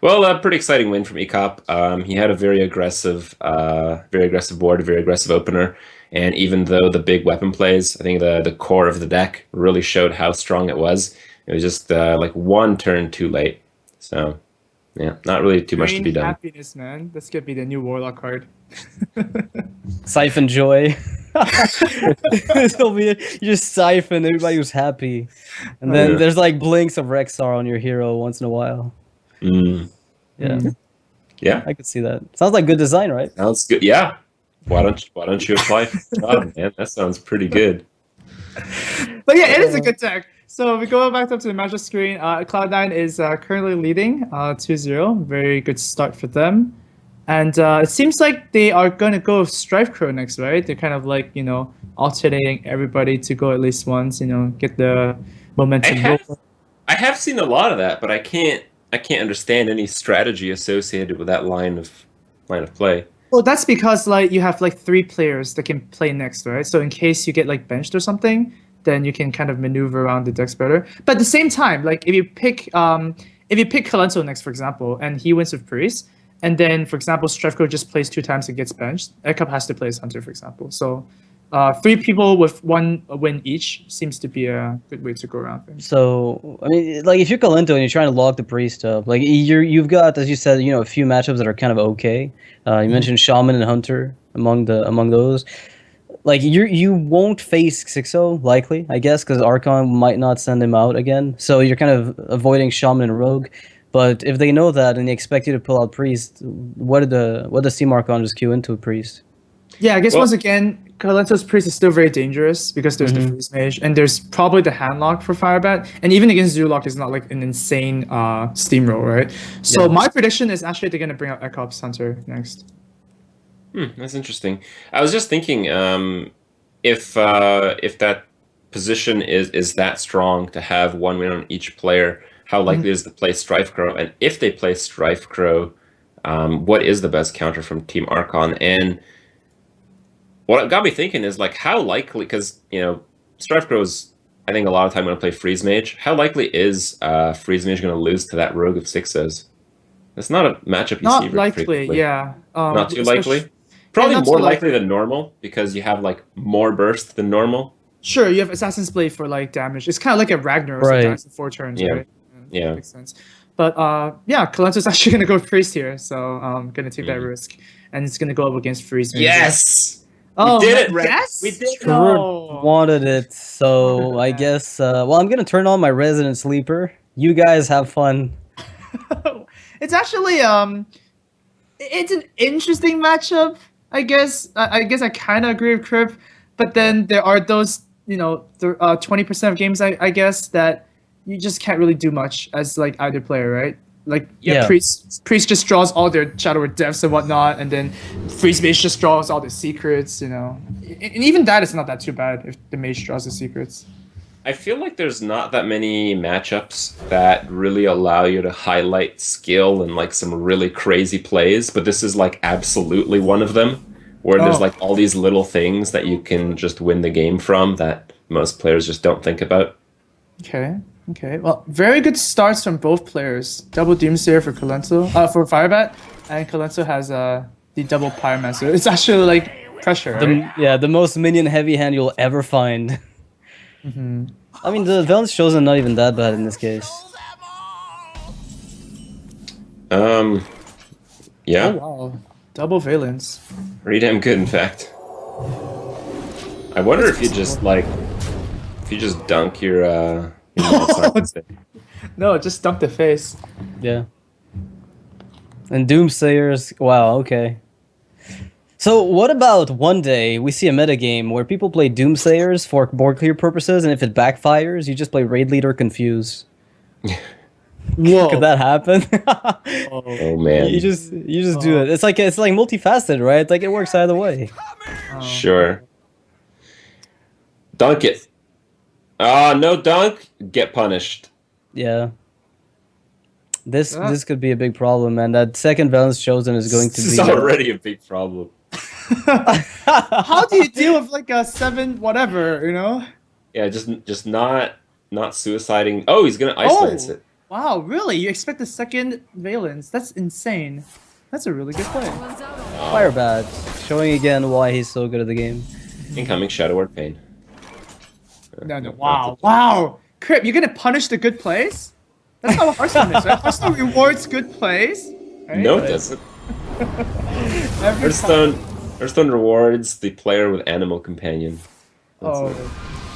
Well, a pretty exciting win from ECOP. He had a very aggressive board, a very aggressive opener, and even though the big weapon plays, I think the core of the deck really showed how strong it was. It was just like one turn too late. So, yeah, not really too much to be done. Happiness, man. This could be the new Warlock card. Siphon joy. This'll be it. You just siphon, everybody was happy. And then Yeah. there's like blinks of Rexar on your hero once in a while. Mm. Yeah. Yeah, I could see that. Sounds like good design, right? sounds good. Yeah. Why don't you apply for the job, man? That sounds pretty good. But yeah, it is a good deck. So we go back up to the matchup screen. Cloud9 is currently leading 2-0. Very good start for them. And it seems like they are going to go Strife Crow next, right? They're kind of like, alternating everybody to go at least once, get the momentum rolling. I have seen a lot of that, but I can't understand any strategy associated with that line of play. Well, that's because you have 3 players that can play next, right? So in case you get benched or something, then you can kind of maneuver around the decks better. But at the same time, if you pick Kalento next, for example, and he wins with Priest, and then for example Strefko just plays 2 times and gets benched, Ekop has to play as Hunter, for example. So 3 people with 1 win each seems to be a good way to go around things. So I mean, if you're Kalento and you're trying to log the priest up, you've got, as you said, a few matchups that are kind of okay. You mentioned Shaman and Hunter among those. You won't face 6-0 likely, I guess, because Archon might not send him out again. So you're kind of avoiding Shaman and Rogue. But if they know that and they expect you to pull out Priest, what does Team Archon just queue into a Priest? Yeah, I guess once again, Kalento's Priest is still very dangerous because there's the Freeze Mage, and there's probably the Handlock for Firebat, and even against Zoolock, it's not an insane steamroll, right? So my prediction is actually they're going to bring out Ekop's Hunter next. That's interesting. I was just thinking, if that position is that strong to have 1 win on each player, how likely is to play Strife Crow? And if they play Strife Crow, what is the best counter from Team Archon? And what got me thinking is how likely, because Strife Crow is, I think, a lot of time going to play Freeze Mage. How likely is Freeze Mage going to lose to that Rogue of 6s? That's not a matchup you see very likely, frequently. yeah. Not too likely. Probably more likely than normal because you have more burst than normal. Sure, you have Assassin's Blade for damage. It's kind of like a Ragnar, right? Sometimes in 4 turns, right? Yeah, makes sense. But Kalento's actually gonna go Priest here, so I'm gonna take that risk, and it's gonna go up against Freeze Mage. Yes. Oh, we did it, Rex. yes? We did it. Skrud wanted it, so I guess. Well, I'm gonna turn on my Resident Sleeper. You guys have fun. It's actually it's an interesting matchup. I guess I kind of agree with Crip, but then there are those 20% of games I guess that you just can't really do much as either player, right? Priest just draws all their Shadow Word Depths and whatnot, and then Freeze Mage just draws all the secrets, and even that is not that too bad if the Mage draws the secrets. I feel like there's not that many matchups that really allow you to highlight skill and some really crazy plays, but this is absolutely one of them, where there's all these little things that you can just win the game from that most players just don't think about. Okay. Well, very good starts from both players. Double Doomsayer for Kalento, for Firebat, and Kalento has the double Pyromancer. It's actually pressure, right? The most minion heavy hand you'll ever find. I mean, the Valence Chosen not even that bad in this case. Yeah. Oh wow, double Valence. Pretty damn good, in fact. I wonder if you just dunk your No, just dunk the face. Yeah. And Doomsayers, wow, okay. So what about one day we see a metagame where people play Doomsayers for board clear purposes, and if it backfires, you just play Raid Leader Confuse. Whoa. Could that happen? Oh man. You just do it. It's multifaceted, right? It works either way. Sure. Dunk it. No dunk, get punished. Yeah. This could be a big problem, and that second balance chosen is going to This be is already a big problem. How do you deal with like a 7 whatever, you know? Yeah, just not suiciding. Oh, he's gonna ice lance it. Wow, really? You expect the second Valence? That's insane. That's a really good play. Fire Bat, showing again why he's so good at the game. Incoming Shadow Ward Pain. No. Wow. Crip, you're gonna punish the good plays? That's not what Hearthstone is, right? Hearthstone rewards good plays. Right? No, it doesn't. Hearthstone rewards the player with Animal Companion. That's Oh, it.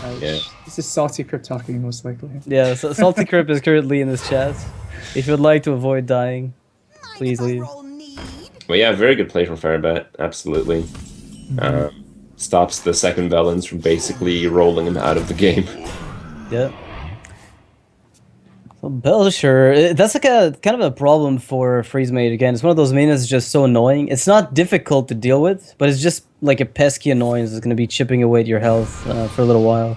ouch. Yeah. This is Salty Crip talking, most likely. Yeah, so Salty Crip is currently in this chat. If you'd like to avoid dying, please leave. Well, yeah, very good play from Firebat. Absolutely. Stops the second Velens from basically rolling him out of the game. Yeah. So Belcher, that's like a kind of a problem for Freeze Mage again. It's one of those minions that's just so annoying. It's not difficult to deal with, but it's just like a pesky annoyance that's going to be chipping away at your health for a little while.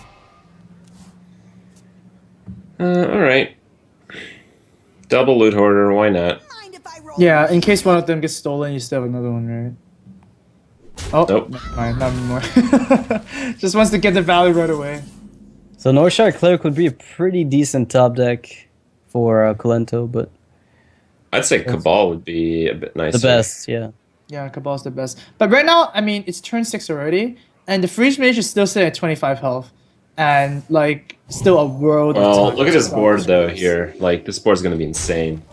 Alright. Double Loot Hoarder, why not? Yeah, in case one of them gets stolen, you still have another one, right? Oh, Nope. never mind, not anymore. Just wants to get the value right away. So Northshire Cleric would be a pretty decent top deck for Colento, but I'd say Cabal would be a bit nicer. the best, yeah. Yeah, Cabal's the best. But right now, I mean, it's turn 6 already, and the Freeze Mage is still sitting at 25 health. And, like, still a world of Well, time look at to this solve board this though race. here. Like, this board's gonna be insane.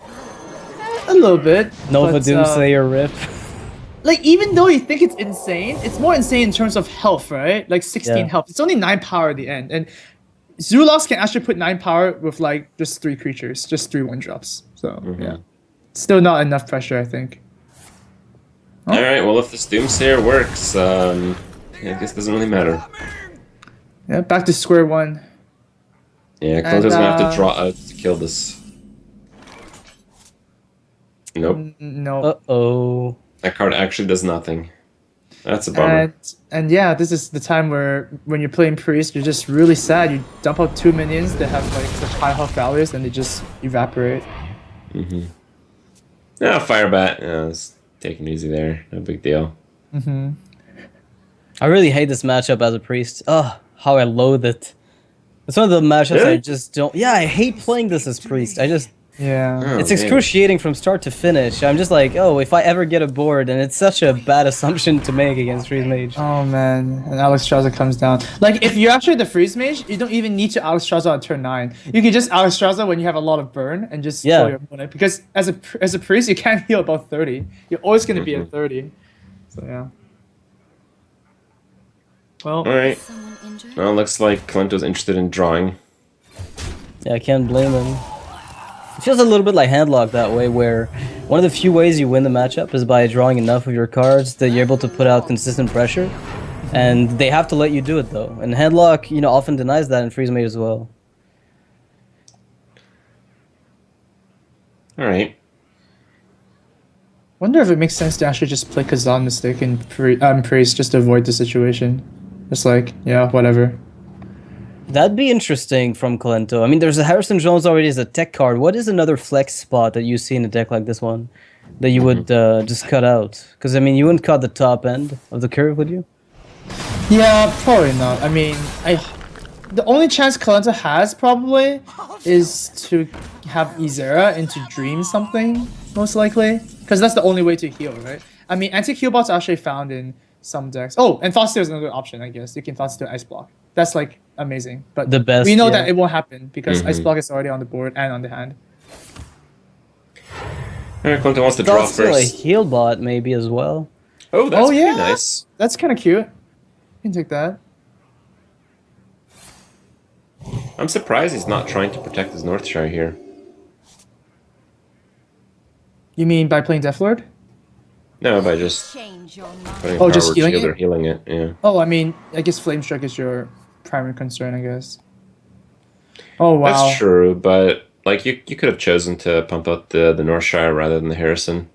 A little bit. Nova but, Doomslayer Rip. like, even though you think it's insane, it's more insane in terms of health, right? Like 16 Yeah. health. It's only 9 power at the end. And Zulox can actually put 9 power with, like, just 3 creatures. Just 3 1-drops. So, yeah. Still not enough pressure, I think. Alright, well, if this Doomsayer works, I guess it doesn't really matter. Yeah, back to square one. Yeah, Colento's gonna have And, to draw out to kill this. Nope. No. Uh-oh. That card actually does nothing. That's a bummer. And yeah, this is the time where when you're playing priest, you're just really sad. You dump out 2 minions that have like such high health values, and they just evaporate. Yeah, Firebat. Yeah, it's taking it easy there. No big deal. I really hate this matchup as a priest. Oh, how I loathe it. It's one of the matchups I Really? just don't... Yeah, I hate playing this as priest. I just... Yeah. Oh, It's man. excruciating from start to finish. I'm just like, oh, if I ever get a board, and it's such a bad assumption to make against Freeze Mage. Oh man, and Alex Strauza comes down. Like if you're actually the freeze mage, you don't even need to Alex Strauza on turn 9. You can just Alex Strauza when you have a lot of burn and just Yeah. kill your opponent. Because as a priest, you can't heal above 30. You're always gonna be at 30. So yeah. Well, Alright. Someone injured? Well, looks like Colento's interested in drawing. Yeah, I can't blame him. It feels a little bit like Handlock that way, where one of the few ways you win the matchup is by drawing enough of your cards that you're able to put out consistent pressure. And they have to let you do it, though. And Handlock, you know, often denies that in Freeze Mage as well. Alright. wonder if it makes sense to actually just play Kazan Mistaken Priest just to avoid the situation. Just like, yeah, whatever. That'd be interesting from Colento. I mean, there's a Harrison Jones already as a tech card. What is another flex spot that you see in a deck like this one that you would just cut out? Because, I mean, you wouldn't cut the top end of the curve, would you? Yeah, probably not. I mean, the only chance Colento has probably is to have Izera into Dream something, most likely. Because that's the only way to heal, right? I mean, anti-heal bots are actually found in some decks. Oh, and Thought Steal is another option, I guess. You can Thought Steal Ice Block. That's like amazing. But The best, we know yeah. that it won't happen because Ice Block is already on the board and on the hand. Alright, Colento wants to draw That's still a first. heal bot, maybe, as well. Oh, that's pretty yeah? nice. That's kind of cute. You can take that. I'm surprised he's not trying to protect his Northshire here. You mean by playing Deathlord? No, by just Change your mind. putting Oh, just Power healing Shield it? or healing it, yeah. Oh, I mean, I guess Flame Strike is your primary concern, I guess. Oh, wow. That's true, but like you could have chosen to pump out the Northshire rather than the Harrison.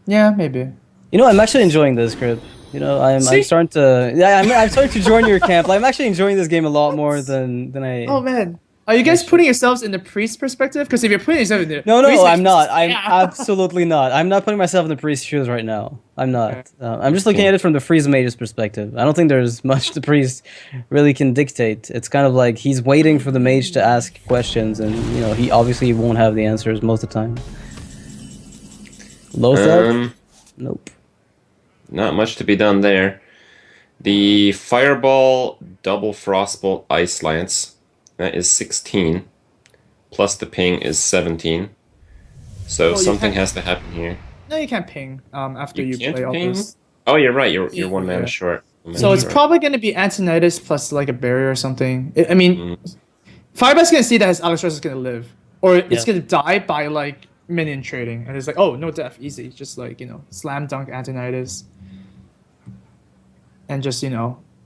Yeah, maybe. You know, I'm actually enjoying this, Crib. You know, I'm starting to... Yeah, I'm starting to join your camp. Like, I'm actually enjoying this game a lot more than I... Oh, man. Are you guys putting yourselves in the priest perspective? Because if you're putting yourself in the No, priest I'm not. I'm yeah. absolutely not. I'm not putting myself in the priest's shoes right now. I'm not. Okay. I'm just looking at it from the freeze mage's perspective. I don't think there's much the priest really can dictate. It's kind of like he's waiting for the mage to ask questions, and he obviously won't have the answers most of the time. Lothar? Nope. Not much to be done there. The Fireball, Double Frostbolt, Ice Lance, that is 16. Plus the ping is 17. So Well, you something can't- has to happen here. No, you can't ping after you can't play all ping? this. Oh, you're right. You're one mana Yeah. short. So it's probably going to be Antonidas plus like a barrier or something. I mean, Fireball's going to see that his Alexstrasza is going to live. Or it's Yeah. going to die by like minion trading. And it's like, oh, no death, easy. Just like, slam dunk Antonidas. And just,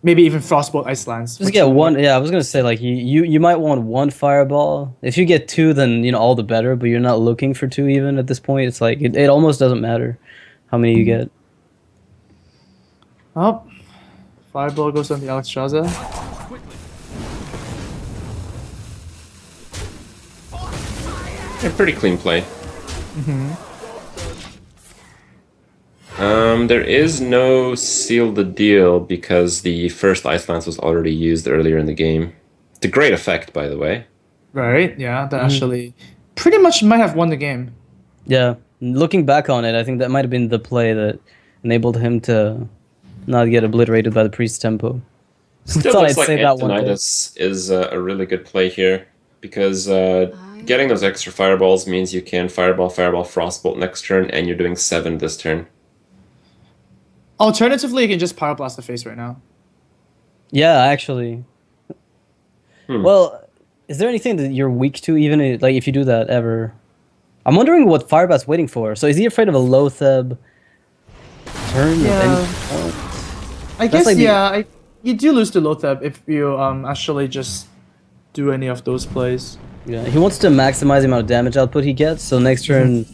maybe even Frostbolt Ice Lance. Just get one. Yeah, I was gonna say like you might want one fireball. If you get two, then all the better. But you're not looking for two even at this point. It's like it almost doesn't matter how many you get. Oh, Fireball goes on the Alexstrasza. Yeah, pretty clean play. There is no seal the deal because the first Ice Lance was already used earlier in the game. It's a great effect, by the way. Right, yeah, that actually pretty much might have won the game. Yeah, looking back on it, I think that might have been the play that enabled him to not get obliterated by the priest tempo. Still Thought looks I'd like say that one day. Antonidas is a really good play here because getting those extra fireballs means you can fireball, frostbolt next turn, and you're doing 7 this turn. Alternatively, you can just Power Blast the face right now. Yeah, actually. Well, is there anything that you're weak to, even like if you do that ever? I'm wondering what Firebat's waiting for. So is he afraid of a Lotheb turn? Yeah. I guess, like you do lose to Lotheb if you actually just do any of those plays. Yeah, he wants to maximize the amount of damage output he gets. So next turn,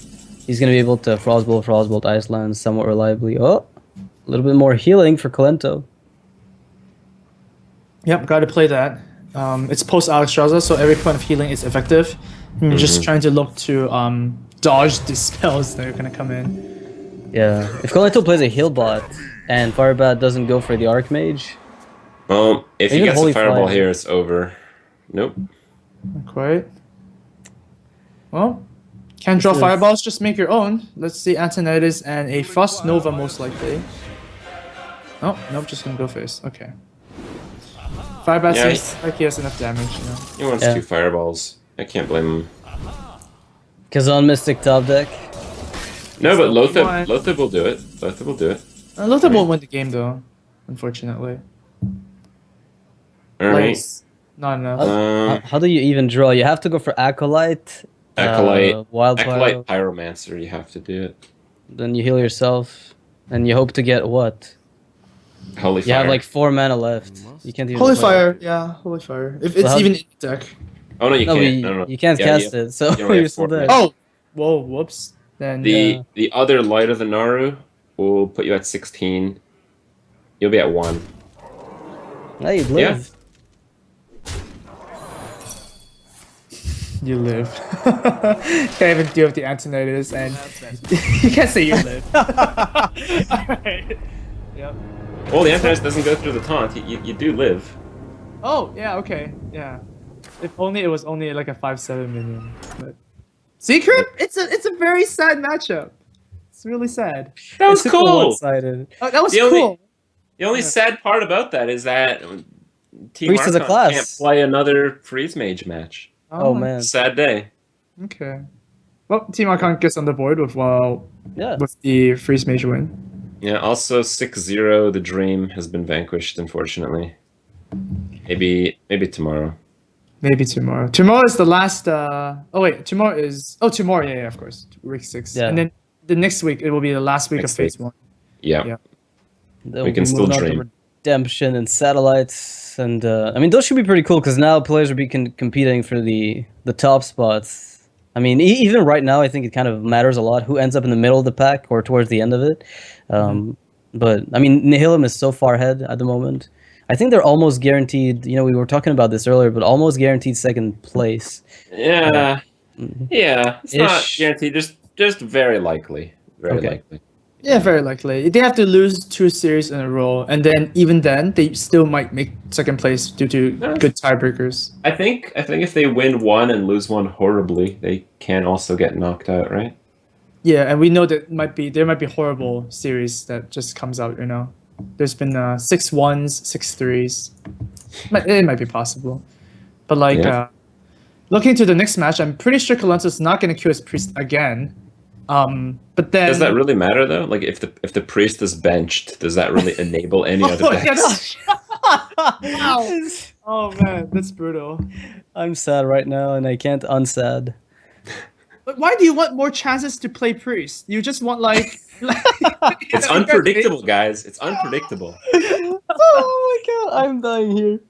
he's gonna be able to Frostbolt, Ice Lance somewhat reliably. Oh, a little bit more healing for Kalento. Yep, got to play that. It's post Alexstrasza, so every point of healing is effective. You're just trying to look to dodge the spells that are gonna come in. Yeah, if Kalento plays a heal bot and Firebat doesn't go for the Archmage, Well, if he Even gets Holy a fireball Fire. here, it's over. Nope. Not quite. Well, can't draw is- fireballs, just make your own. Let's see Antonidas and a Frost Nova most likely. Oh, nope, just gonna go face. Okay. Firebat Yeah, seems like he has enough damage, He wants Yeah. 2 fireballs. I can't blame him. Kazan Mystic top deck. No, but Why? Lothar will do it. Lothar will do it. Lothar won't win the game though, unfortunately. All Like, right. it's not enough. How do you even draw? You have to go for Acolyte, Acolyte, Wild Acolyte Pyro, Pyromancer, you have to do it. then you heal yourself, and you hope to get what? Holy You Fire. have like 4 mana left. You can't even Holy play Fire, yeah, Holy Fire. If it's how- even in the deck. Oh, no, you No, can't. but No, no. you can't Yeah, cast you- it, so you only you're have still 4 dead. mana. Oh, whoa, whoops. Then The other Light of the Naru will put you at 16. You'll be at 1. Hey, you live. you live. Can't even deal with the Antonidas, and you can't say you live. Alright. Yep. Well, the Antagonist doesn't go through the taunt. You do live. Oh, yeah, okay, yeah. If only it was only like a 5/7 minion. But Secret? It's a very sad matchup. It's really sad. That was It's super cool. one-sided. Oh, that was The only- cool. The only sad part about that is that Team Priest is a Archon class. can't play another Freeze Mage match. Oh man. Sad day. Okay. Well, Team Archon gets on the board with Yeah. with the Freeze Mage win. Yeah, also 6-0, the Dream has been vanquished, unfortunately. Maybe tomorrow. Maybe tomorrow. Tomorrow is the last. Oh wait, tomorrow is. Oh, tomorrow. Yeah, of course. Week 6. Yeah. And then the next week it will be the last week Next of Phase week. 1. Yeah. Yeah. Then We can we'll still move on to dream. Redemption and Satellites, and I mean those should be pretty cool because now players will be competing for the top spots. I mean, even right now, I think it kind of matters a lot who ends up in the middle of the pack or towards the end of it. But I mean, Nihilum is so far ahead at the moment. I think they're almost guaranteed. You know, we were talking about this earlier, but almost guaranteed second place. Yeah, yeah. It's not Ish. guaranteed. Just very likely. Very Okay. likely. Yeah, very likely. They have to lose 2 series in a row, and then even then, they still might make second place due to No. good tiebreakers. I think if they win one and lose one horribly, they can also get knocked out, right? Yeah, and we know that there might be horrible series that just comes out. You know, there's been 6-1s, 6-3s. It might be possible, but like Yeah. looking to the next match, I'm pretty sure Colento's not going to queue as Priest again. But then Does that really matter though? Like if the priest is benched, does that really enable any other Oh, yeah, decks? Wow. Oh man, that's brutal. I'm sad right now, and I can't unsad. But why do you want more chances to play Priest? You just want like It's unpredictable, guys. It's unpredictable. Oh my god, I'm dying here.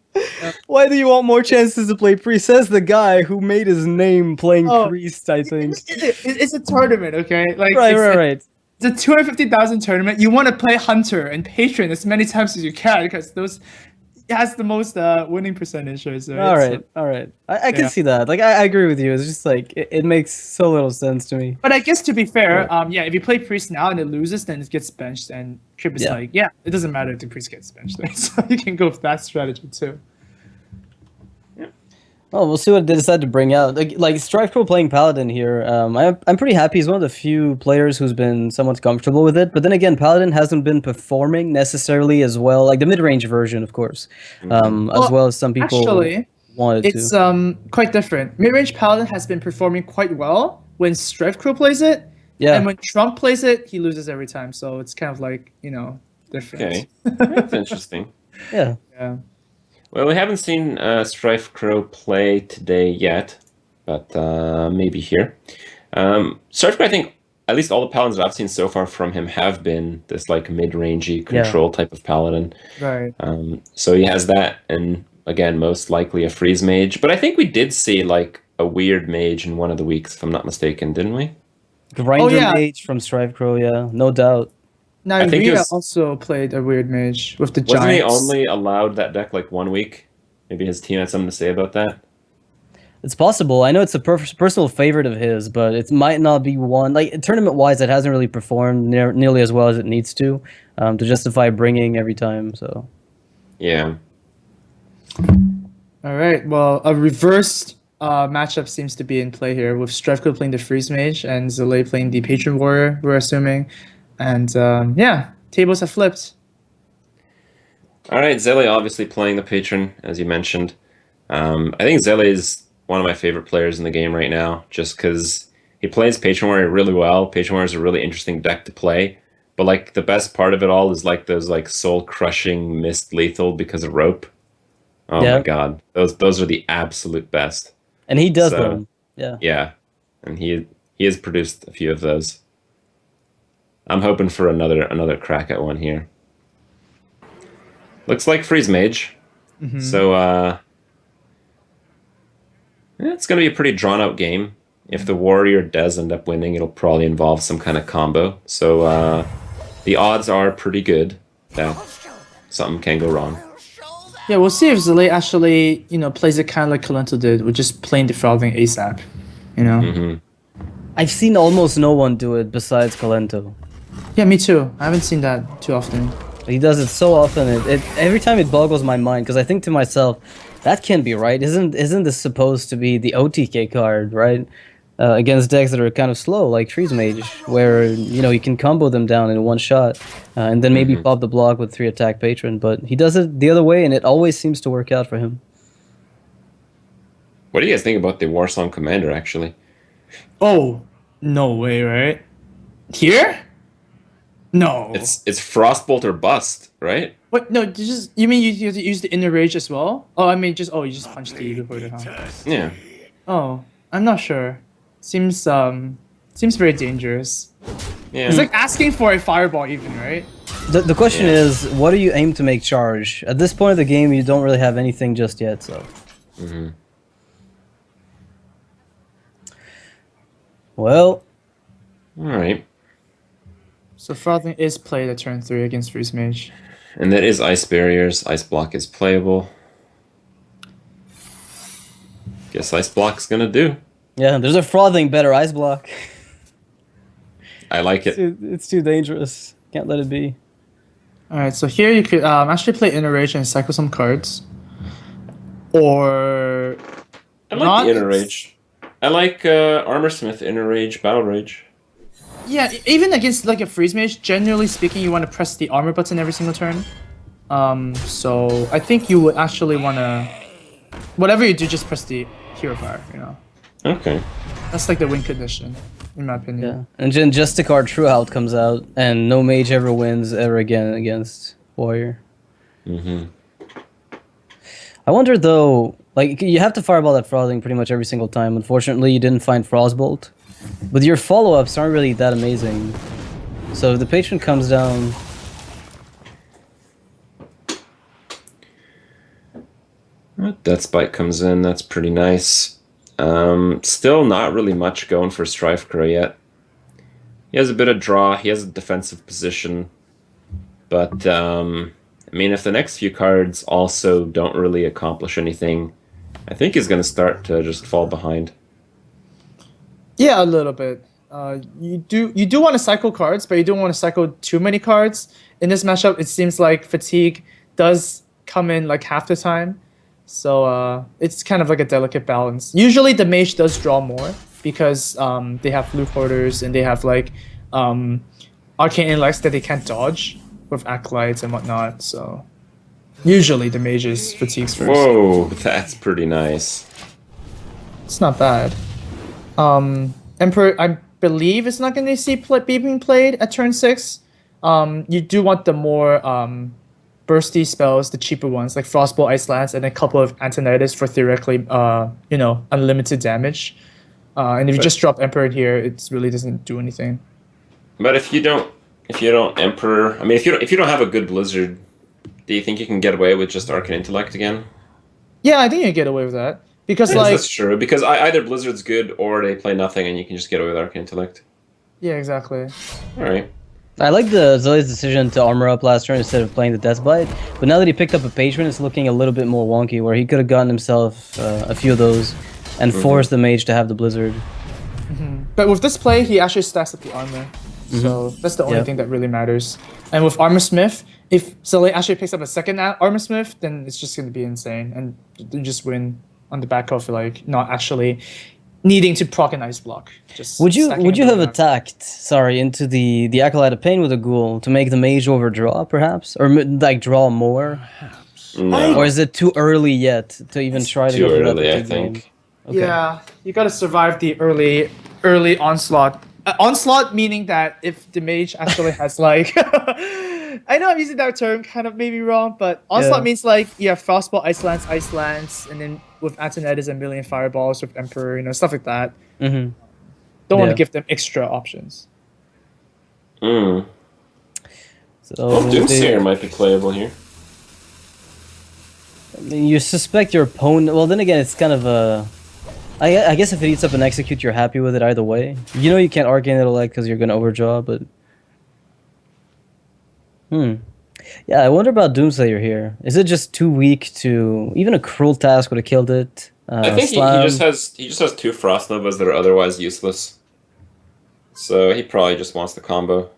Why do you want more chances to play Priest? Says the guy who made his name playing Oh. Priest, I think. It's a tournament, okay? Like Right, it's right. It's a 250,000 tournament. You want to play Hunter and Patron as many times as you can because those it has the most winning percentage. Right? So All it's, right, all right. I can yeah. see that. Like, I agree with you. It's just like, it makes so little sense to me. But I guess to be fair, Yeah. if you play Priest now and it loses, then it gets benched. And Trip is Yeah. like, yeah, it doesn't matter if the Priest gets benched. Right? So you can go with that strategy too. Oh, we'll see what they decide to bring out. Like Strife Pro playing Paladin here. I'm pretty happy. He's one of the few players who's been somewhat comfortable with it. But then again, Paladin hasn't been performing necessarily as well. Like the mid-range version, of course, as well as some people Actually, wanted it's to. quite different. Mid-range Paladin has been performing quite well when Strife Crow plays it, Yeah. and when Trump plays it, he loses every time. So it's kind of like different. Okay, that's interesting. Yeah. Yeah. Well, we haven't seen Strife Crow play today yet, but maybe here. Strife Crow, I think, at least all the paladins that I've seen so far from him have been this like mid-rangey control type of paladin. Right. So he has that, and again, most likely a freeze mage. But I think we did see like a weird mage in one of the weeks, if I'm not mistaken, didn't we? Grinder yeah. Mage from Strife Crow, yeah, no doubt. Now I think it Rhea was- also played a weird mage with the Wasn't he giants. only allowed that deck like 1 week? Maybe his team had something to say about that. It's possible. I know it's a personal favorite of his, but it might not be one. Like tournament-wise, it hasn't really performed nearly as well as it needs to justify bringing every time. So Yeah. All right. Well, a reversed matchup seems to be in play here with Strefko playing the freeze mage and Zalay playing the patron warrior. We're assuming, and yeah, tables have flipped. All right, Zele obviously playing the patron, as you mentioned. I think Zele is one of my favorite players in the game right now, just because he plays patron warrior really well. Patron warrior is a really interesting deck to play, but like the best part of it all is like those like soul crushing mist lethal because of rope. Oh Yeah. my god, those are the absolute best. and he does So- them. Yeah. Yeah, and he has produced a few of those. I'm hoping for another crack at one here. Looks like freeze mage. So yeah, it's going to be a pretty drawn out game. If the warrior does end up winning, it'll probably involve some kind of combo. So the odds are pretty good that something can go wrong. Yeah, we'll see if Zalay actually plays it kind of like Kalento did, with just plain defrauding ASAP. I've seen almost no one do it besides Kalento. Yeah, me too. I haven't seen that too often. He does it so often. Every time it boggles my mind because I think to myself, that can't be right. Isn't this supposed to be the OTK card, right? Against decks that are kind of slow, like Freeze Mage, where you can combo them down in one shot, and then maybe pop the block with 3 attack patron. But he does it the other way, and it always seems to work out for him. What do you guys think about the Warsong Commander, actually? Oh, no way, right? Here? No. It's Frostbolt or bust, right? What? No, you mean you have to use the inner rage as well? Oh, I mean you just punch the recorder, huh? Yeah. Oh, I'm not sure. Seems very dangerous. Yeah. It's like asking for a fireball even, right? The question Yeah. is, what do you aim to make charge? At this point of the game, you don't really have anything just yet, so. Well, All right. So Frothing is played at turn 3 against Freeze Mage. And that is ice barriers. Ice block is playable. Guess ice block's gonna do. Yeah, there's a frothing better ice block. I like it. It's too dangerous. Can't let it be. All right, so here you could actually play Inner Rage and cycle some cards, or I like the Inner Rage. I like Armor Smith, Inner Rage, Battle Rage. Yeah, even against like a freeze mage, generally speaking, you want to press the armor button every single turn. So I think you would actually want to, whatever you do, just press the hero bar. You know, Okay. that's like the win condition, in my opinion. Yeah, and then Justicar True Out comes out, and no mage ever wins ever again against Warrior. Mm-hmm. I wonder though, like you have to fireball that frothing pretty much every single time. Unfortunately, you didn't find Frostbolt, but your follow-ups aren't really that amazing. So if the patron comes down, Death Spike comes in. That's pretty nice. Still not really much going for Strife Crow yet. He has a bit of draw. He has a defensive position. But, I mean, if the next few cards also don't really accomplish anything, I think he's going to start to just fall behind. Yeah, a little bit. You do want to cycle cards, but you don't want to cycle too many cards. In this matchup, it seems like fatigue does come in like half the time. So it's kind of like a delicate balance. Usually the mage does draw more because they have blue quarters and they have like arcane intellects that they can't dodge with acolytes and whatnot. So usually the mages fatigues first. Whoa, that's pretty nice. It's not bad. Emperor, I believe it's not going to see being played at turn 6. You do want the more bursty spells, the cheaper ones, like Frostbolt, Ice Lance, and a couple of Antonidas for theoretically, unlimited damage. And if you just drop Emperor here, it really doesn't do anything. But if you don't Emperor, I mean, if you don't have a good Blizzard, do you think you can get away with just Arcane Intellect again? Yeah, I think you get away with that because Yes, like that's true. Because either Blizzard's good or they play nothing, and you can just get away with Arcane Intellect. yeah, exactly. All right. I like the Zoe's decision to armor up last turn instead of playing the Death Bite, but now that he picked up a patron, it's looking a little bit more wonky, where he could have gotten himself a few of those and forced the mage to have the Blizzard. But with this play, he actually stacks up the armor. So that's the only Yep. thing that really matters. And with Armor Smith, if Sully actually picks up a second Armor Smith, then it's just going to be insane. And you just win on the back of like not actually needing to proc an ice block. Just Would you stacking have everything up. attacked, into the Acolyte of Pain with a ghoul to make the mage overdraw, perhaps? Or like draw more? No. Or is it too early yet to even try to Too go for that early, I particular think. game? Okay. Yeah, you got to survive the early onslaught. Onslaught meaning that if the mage actually has like, I know I'm using that term kind of maybe wrong, but onslaught Yeah. means like you have Frostbolt, Ice Lance, and then with Antonidas a million fireballs with Emperor, stuff like that. Mm-hmm. Don't want Yeah. to give them extra options. Mm. So Well, Doomsayer might be playable here. I mean, you suspect your opponent. Well, then again, it's kind of a. I guess if it eats up and execute, you're happy with it either way. You know you can't Arcane Intellect because you're gonna overdraw, but. Yeah, I wonder about Doomsayer here. Is it just too weak to even a Cruel Task would have killed it? I think he Slam. just has 2 Frost Novas that are otherwise useless. So he probably just wants the combo.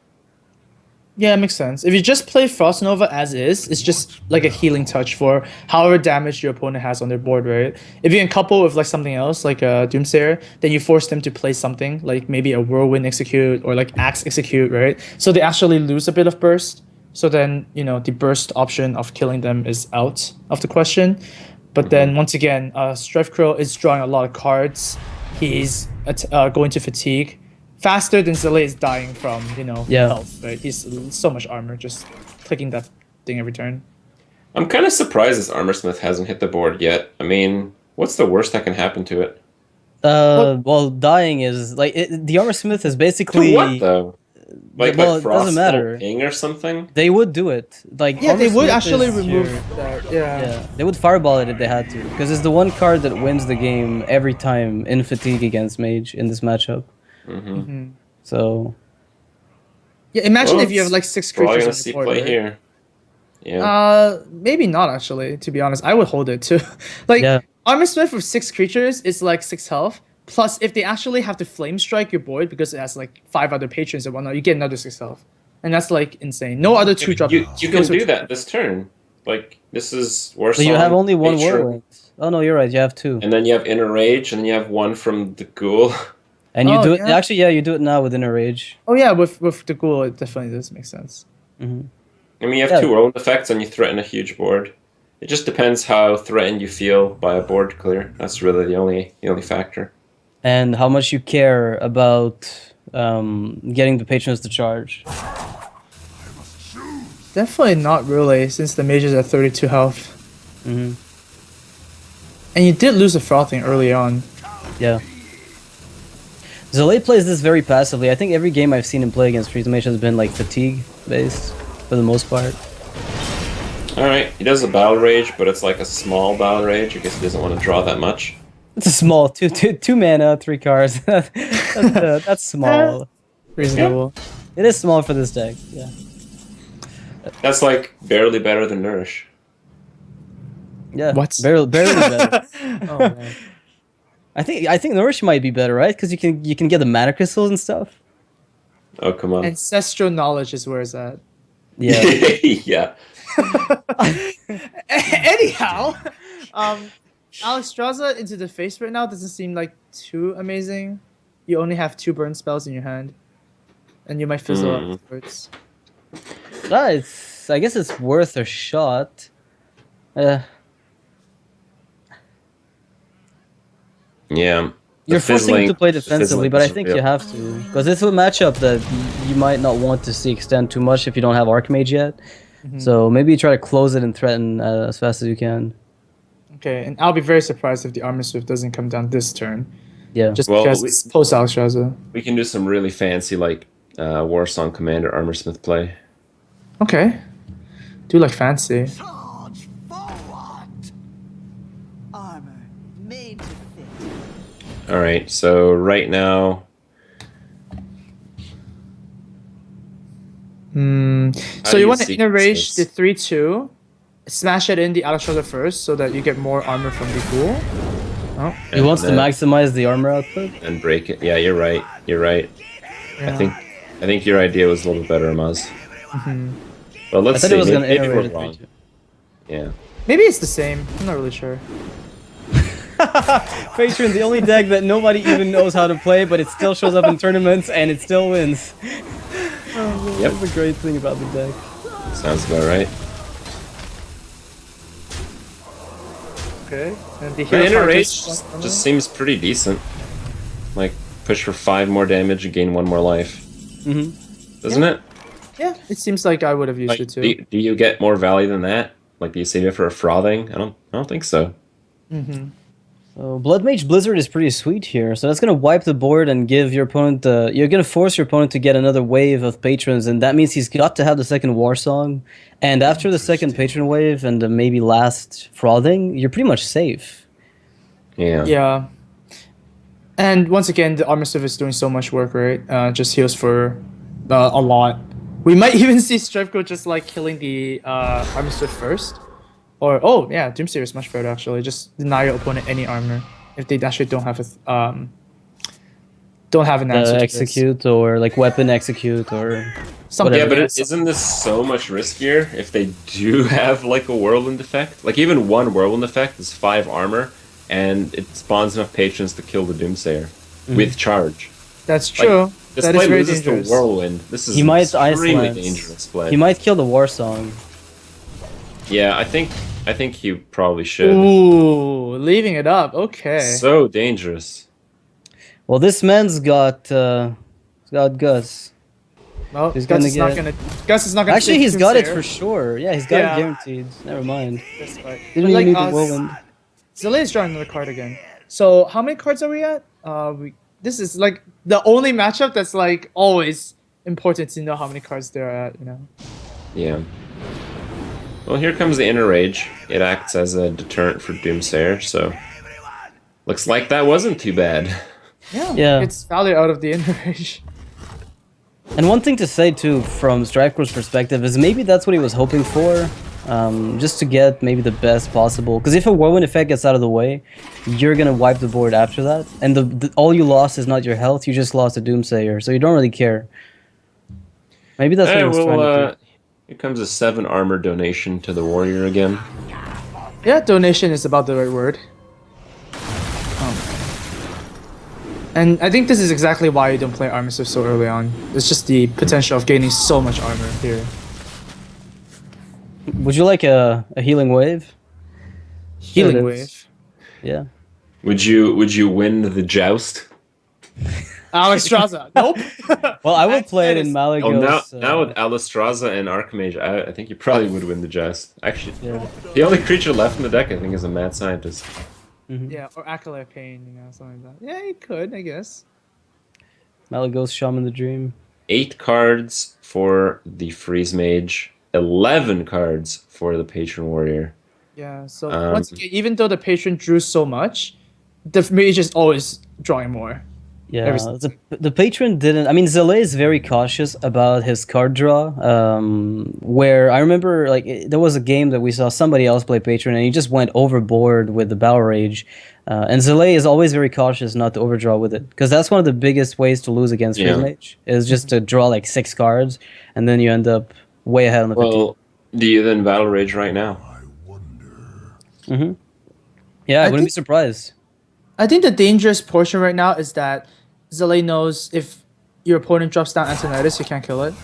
Yeah, it makes sense. If you just play Frost Nova as is, it's just like a healing touch for however damage your opponent has on their board, right? If you can couple with like something else, like a Doomsayer, then you force them to play something like maybe a Whirlwind Execute or like Axe Execute, right? So they actually lose a bit of burst. So then, the burst option of killing them is out of the question. But then once again, Strife Crow is drawing a lot of cards. He's going to fatigue faster than Zele is dying from, Yeah. health, right? He's so much armor, just clicking that thing every turn. I'm kind of surprised this Armor Smith hasn't hit the board yet. I mean, what's the worst that can happen to it? Well, dying is like the Armor Smith is basically. To what though? Like Well, it Frost doesn't matter. Ping or something? They would do it. Like Yeah, they Armor would Smith actually is remove your- that. Yeah, they would fireball it if they had to, because it's the one card that wins the game every time in fatigue against Mage in this matchup. So Yeah, imagine Well, if you have like 6 We're all creatures gonna on see your board, play right? here. Yeah. Maybe not actually. To be honest, I would hold it too. Like Yeah. Armor Smith for 6 creatures is like 6 health. Plus, if they actually have to flame strike your board because it has like 5 other patrons and whatnot, you get another 6 health, and that's like insane. No other 2-drop. You can do that this turn. Like this is worse. But you have only one whirlwind. Oh no, you're right. You have 2. And then you have Inner Rage, and then you have 1 from the Ghoul. And you Oh, do it. yeah. Actually, yeah, you do it now with Inner Rage. Oh yeah, with the ghoul, it definitely does make sense. I mean, you have Yeah. 2 whirlwind effects, and you threaten a huge board. It just depends how threatened you feel by a board clear. That's really the only factor. And how much you care about getting the patrons to charge. Definitely not really, since the mages are 32 health. Hmm. And you did lose the frothing early on. Yeah. Zolay plays this very passively. I think every game I've seen him play against Freeze Mage has been like fatigue based for the most part. Alright, he does a Battle Rage, but it's like a small Battle Rage. I guess he doesn't want to draw that much. It's a small two mana, 3 cards. That's small. Reasonable. It is small for this deck. Yeah. That's like barely better than Nourish. Yeah. What? Barely better. Oh man. I think Nourish might be better, right? Because you can get the mana crystals and stuff. Oh, come on. Ancestral knowledge is where it's at. Yeah. Yeah. Anyhow, Alexstrasza into the face right now doesn't seem like too amazing. You only have 2 burn spells in your hand, and you might fizzle out afterwards. I guess it's worth a shot. Yeah. You're The forcing him fizzling- to play the defensively, fizzling but I is think real. you have to. Because it's a matchup that you might not want to see extend too much if you don't have Archmage yet. So maybe you try to close it and threaten as fast as you can. Okay, and I'll be very surprised if the Armor Swift doesn't come down this turn, Yeah. just Well, because we- it's post Alexstrasza. We can do some really fancy, like, Warsong Commander Armor Smith play. Okay, do like fancy. Charge forward! Armor made to fit. Alright, so right now... So do you you want to see inner rage the this? 3/2, smash it in the Alexstrasza first so that you get more armor from the ghoul. Oh, He wants to then- maximize the armor output. And break it. Yeah, you're right. You're right. yeah. I think your idea was a little better, Amaz. But I let's thought see. it was gonna maybe iterate we're it wrong. 3-2. Yeah. Maybe it's the same. I'm not really sure. Patron, the only deck that nobody even knows how to play, but it still shows up in tournaments and it still wins. Yep. That's the great thing about the deck. Sounds about right. Okay. And the But hero Inner card Rage just- just seems pretty decent. Like, push for 5 more damage and gain 1 more life. Mm-hmm. Doesn't it? Yeah, it seems like I would have used Like, it too. do you get more value than that? Like, do you save it for a frothing? I don't think so. So Blood Mage Blizzard is pretty sweet here. So that's gonna wipe the board and give your opponent. You're gonna force your opponent to get another wave of patrons, and that means he's got to have the second War Song. And after the second patron wave and the maybe last frothing, you're pretty much safe. Yeah. Yeah. And once again, the armor stuff is doing so much work, right? Just heals for a lot. We might even see Strevko just like killing the armor stuff first. Or oh yeah, Doomsayer is much better actually. Just deny your opponent any armor if they actually don't have an answer to this. Execute or like weapon execute or Something. Yeah, but Yeah, isn't this so much riskier if they do have like a Whirlwind effect? Like even 1 Whirlwind effect is 5 armor, and it spawns enough patrons to kill the Doomsayer with charge. That's true. This That play is very loses dangerous. to Whirlwind. This is He might extremely Ice dangerous Lance. play. He might kill the War Song. Yeah, I think he probably should. Ooh, leaving it up. Okay. So dangerous. Well, this man's got Gus. Well, He's Gus gonna is not get- gonna. Gus is not gonna. Actually, take he's got it Doomsayer. for sure. Yeah, he's got Yeah. it guaranteed. Never mind. That's right. Didn't But, even need like, the Whirlwind. Zilay is drawing another card again. So how many cards are we at? This is like the only matchup that's like always important to know how many cards there are at. You know. Yeah. Well, here comes the Inner Rage. It acts as a deterrent for Doomsayer, so looks like that wasn't too bad. Yeah. It's value out of the inner range. And one thing to say too, from Strikecore's perspective, is maybe that's what he was hoping for. just to get maybe the best possible. Because if a whirlwind effect gets out of the way, you're gonna wipe the board after that, and all you lost is not your health. You just lost a Doomsayer, so you don't really care. Maybe that's what he was trying to do. Here comes a 7 armor donation to the warrior again. Yeah, donation is about the right word. And I think this is exactly why you don't play Armistice so early on. It's just the potential of gaining so much armor here. Would you like a healing wave? Healing Sure it is. wave. Yeah. Would you win the joust? Alistraza. Nope. Well, I will play it in Malagos. Malagos. Now with Alistraza and Archmage, I think you probably would win the joust. Actually, Yeah. the only creature left in the deck, I think, is a Mad Scientist. Yeah, or Acolyte Pain, something like that. Yeah, you could, I guess. Malagos Shaman the Dream. 8 cards for the Freeze Mage, 11 cards for the Patron Warrior. Yeah, so once again, even though the patron drew so much, the mage is always drawing more. Yeah, Every- the patron didn't. I mean, Zele is very cautious about his card draw. Where I remember, like, there was a game that we saw somebody else play patron, and he just went overboard with the Battle Rage. And Zele is always very cautious not to overdraw with it, because that's one of the biggest ways to lose against Freeze Mage is just to draw like 6 cards, and then you end up way ahead on the 15. Well, do you then Battle Rage right now? Yeah, I I wouldn't be think- surprised. I think the dangerous portion right now is that Zele knows if your opponent drops down Antonitis, you can't kill it.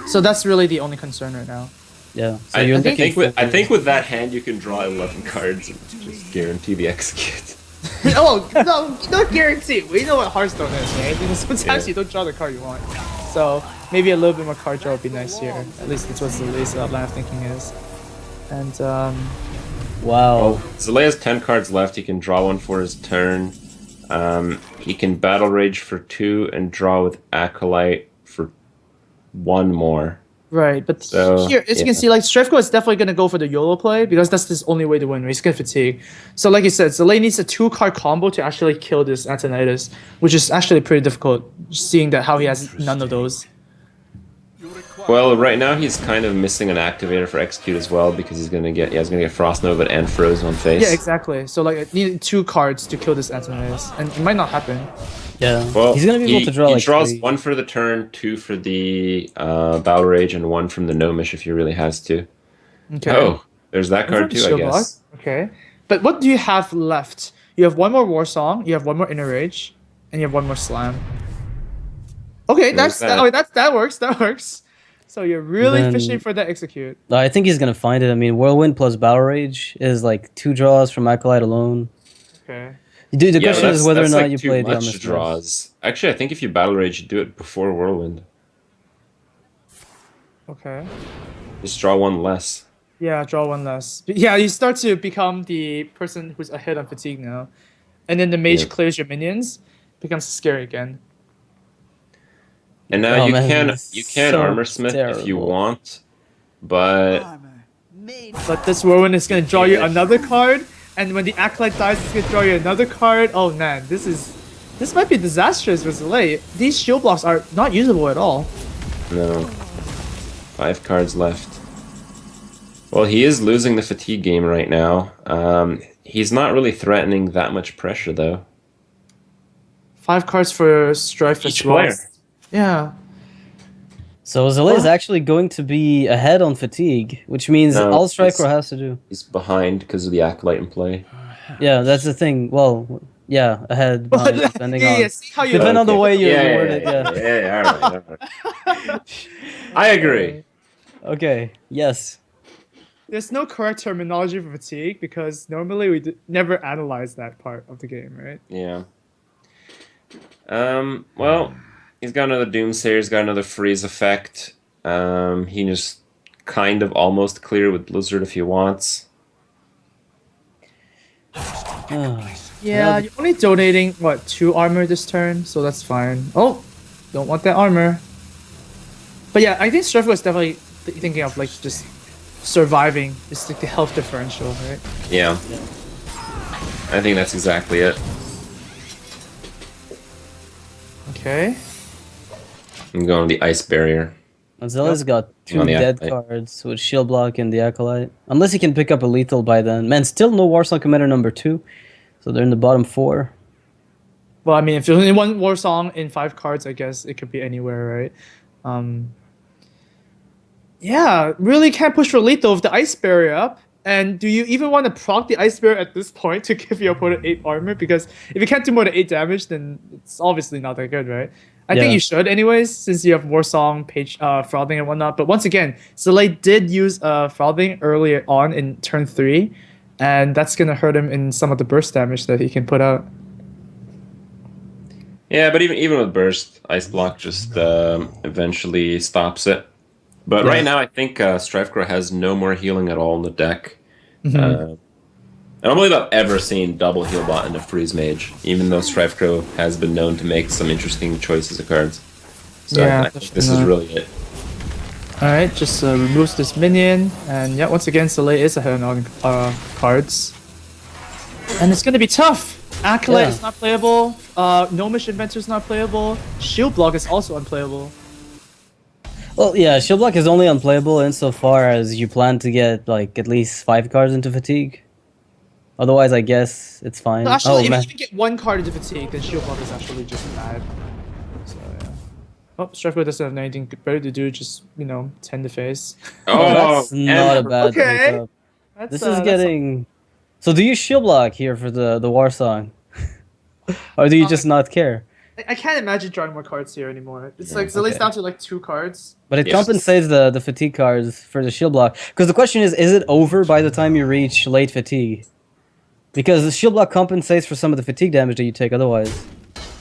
So that's really the only concern right now. Yeah. So I you're think looking for- with that hand you can draw 11 cards and just guarantee the execute. Oh, no, don't guarantee. We know what Hearthstone is, right? Because sometimes Yeah. you don't draw the card you want. So maybe a little bit more card draw would be nice here. At least that's what Zele's line of thinking is. And, Wow. Well, Zele has 10 cards left. He can draw one for his turn. He can Battle Rage for 2 and draw with Acolyte for 1 more. right, but So, here, as you can yeah. see, like, Strefko is definitely going to go for the YOLO play because that's his only way to win. He's going to fatigue. So, like you said, Zele needs a 2-card combo to actually kill this Antonitis, which is actually pretty difficult, seeing that how he has none of those. Well, right now he's kind of missing an activator for execute as well because he's gonna get Frost Nova and Frozen on face. Yeah, exactly. So, like, I need 2 cards to kill this Antonitis, and it might not happen. Yeah. Well, He's gonna be able to draw he like draws 3. 1 for the turn, 2 for the Battle Rage, and 1 from the Gnomish if he really has to. Okay. Oh, there's that card too, I Shield block. guess. Okay. But what do you have left? You have 1 more War Song, you have 1 more Inner Rage, and you have 1 more Slam. Okay, Where's that? that works. That works. So you're really Then- fishing for that execute. I think he's gonna find it. I mean, Whirlwind plus Battle Rage is like 2 draws from Acolyte alone. Okay. Dude, the Yeah, question is whether or that's not like you too play the much Armistice. draws. Actually, I think if you Battle Rage, you do it before Whirlwind. Okay. Just draw 1 less. Yeah, draw 1 less. Yeah, you start to become the person who's ahead on fatigue now. And then the mage Yeah. clears your minions, becomes scary again. And now Oh, you man, can that's Armor Armorsmith if you terrible. want, but Armor made But this Whirlwind is gonna draw you another card, and when the Acolyte dies, it's gonna draw you another card. Oh man, this might be disastrous for Zele. These shield blocks are not usable at all. no. 5 cards left. Well, he is losing the fatigue game right now. He's not really threatening that much pressure though. 5 cards for Strife Each as well. player. Yeah. So Zele is Well- actually going to be ahead on fatigue, which means No, all Striker it's- has to do. He's behind because of the Acolyte in play. Yeah, that's the thing. Well, yeah, ahead, behind, depending on. yeah, see how you Depending on the Okay. way you yeah, word it. Yeah. all right. I agree. Okay. Yes. There's no correct terminology for fatigue because normally we never analyze that part of the game, right? Yeah. Well, he's got another Doomsayer, he's got another freeze effect. He just kind of almost clear with Blizzard if he wants. Ah, Yeah, you're only donating, what, 2 armor this turn, so that's fine. Oh, don't want that armor. But yeah, I think Strife was definitely thinking of, like, just surviving. It's like the health differential, right? Yeah. I think that's exactly it. Okay. I'm going with the Ice Barrier. Zela's got 2 On the dead Acolyte. cards with Shield Block and the Acolyte. Unless he can pick up a lethal by then. Man, still no Warsong Commander number 2. So they're in the bottom 4. Well, I mean, if there's only one war song in 5 cards, I guess it could be anywhere, right? Yeah, really can't push for lethal with the Ice Barrier up. And do you even want to proc the Ice Barrier at this point to give your opponent 8 armor? Because if you can't do more than 8 damage, then it's obviously not that good, right? I think Yeah. you should anyways, since you have Warsong, page Frothing and whatnot. But once again, Soleil did use Frothing earlier on in turn 3, and that's gonna hurt him in some of the burst damage that he can put out. Yeah, but even with burst, ice block just eventually stops it. But Yeah. right now, I think Strifecrow has no more healing at all in the deck. I don't believe I've ever seen double heal bot into Freeze Mage, even though Strifecrow has been known to make some interesting choices of cards. So Yeah, I think this is really it. Alright, just removes this minion, and yeah, once again, Soleil is ahead on cards. And it's gonna be tough! Acolyte Yeah. is not playable, Gnomish Inventor is not playable, Shield Block is also unplayable. Well, yeah, Shield Block is only unplayable insofar as you plan to get like at least 5 cards into Fatigue. Otherwise, I guess it's fine. No, actually, Oh if man, you get 1 card into Fatigue, then Shield Block is actually just bad. So yeah. Oh, Strifecrow doesn't have anything better to do, just, you know, tend the face. that's not a bad Okay. pickup. That's, This is getting. So do you Shield Block here for the War Song, or do you just not care? I can't imagine drawing more cards here anymore. It's like okay. Soleil's down to like 2 cards. But it Yes. compensates the Fatigue cards for the Shield Block. Because the question is it over by the time you reach late Fatigue? Because the Shield Block compensates for some of the Fatigue damage that you take otherwise.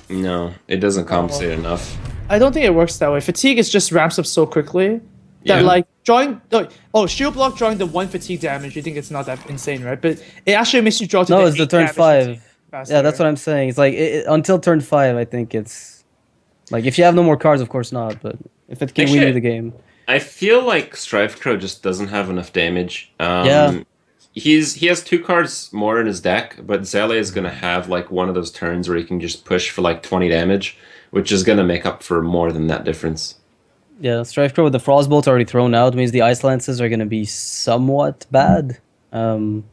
No, it doesn't compensate enough. I don't think it works that way. Fatigue is just ramps up so quickly that Yeah. like drawing Shield Block drawing the 1 Fatigue damage, you think it's not that insane, right? But it actually makes you draw to No, the it's the 8 turn damage 5. Fatigue faster. Yeah, that's what I'm saying. It's like until turn 5, I think it's like if you have no more cards, of course not. But if it can win you Actually, the game, I feel like Strifecrow just doesn't have enough damage. Yeah. He has 2 cards more in his deck, but Zele is gonna have like one of those turns where he can just push for like 20 damage, which is gonna make up for more than that difference. yeah, Strifecrow with the Frostbolt already thrown out means the Ice Lances are going to be somewhat bad. Well,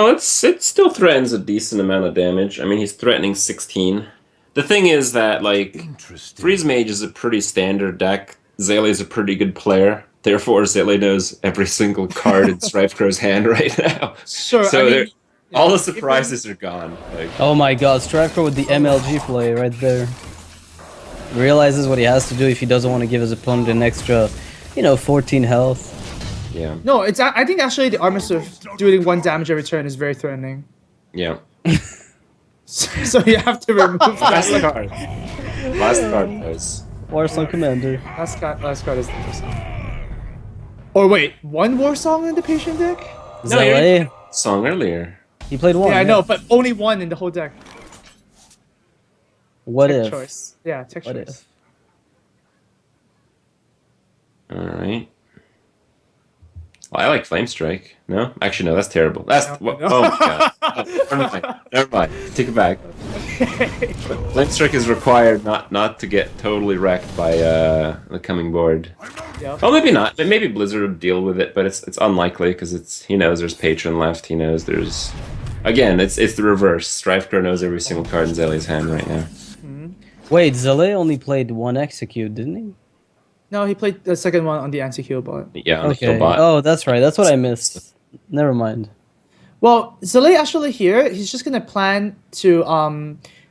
it still threatens a decent amount of damage. I mean, he's threatening 16. The thing is that like Freeze Mage is a pretty standard deck. Zele is a pretty good player. Therefore, Zele knows every single card in Strifecrow's hand right now. Sure, So I mean, all the surprises are gone. Like, Oh my god, Strifecrow with the MLG play right there. Realizes what he has to do if he doesn't want to give his opponent an extra, 14 health. yeah, No, I think actually the Armistice doing 1 damage every turn is very threatening. yeah. So you have to remove Last that. card. Last card was. Warsong Commander. Last card is the first one. Or wait, 1 War Song in the patient deck? No, Zele, Song earlier. he played 1. Yeah, I know, but only 1 in the whole deck. What Tech if? choice. Yeah, tech What choice. All right. Well, I like Flame Strike. No, actually, no. That's terrible. That's No. oh my god. Never mind. Never mind. Take it back. But Flame Strike is required not to get totally wrecked by the coming board. Yep. Oh, maybe not. Maybe Blizzard would deal with it, but it's unlikely because he knows there's Patron left. He knows there's. Again, it's the reverse. Strifecrow knows every single card in Zele's hand right now. Wait, Zele only played 1 Execute, didn't he? No, he played the second one on the anti-heal bot. Yeah, on the Okay. kill bot. Oh, that's right. That's what I missed. Never mind. Well, Zele actually here, he's just gonna plan to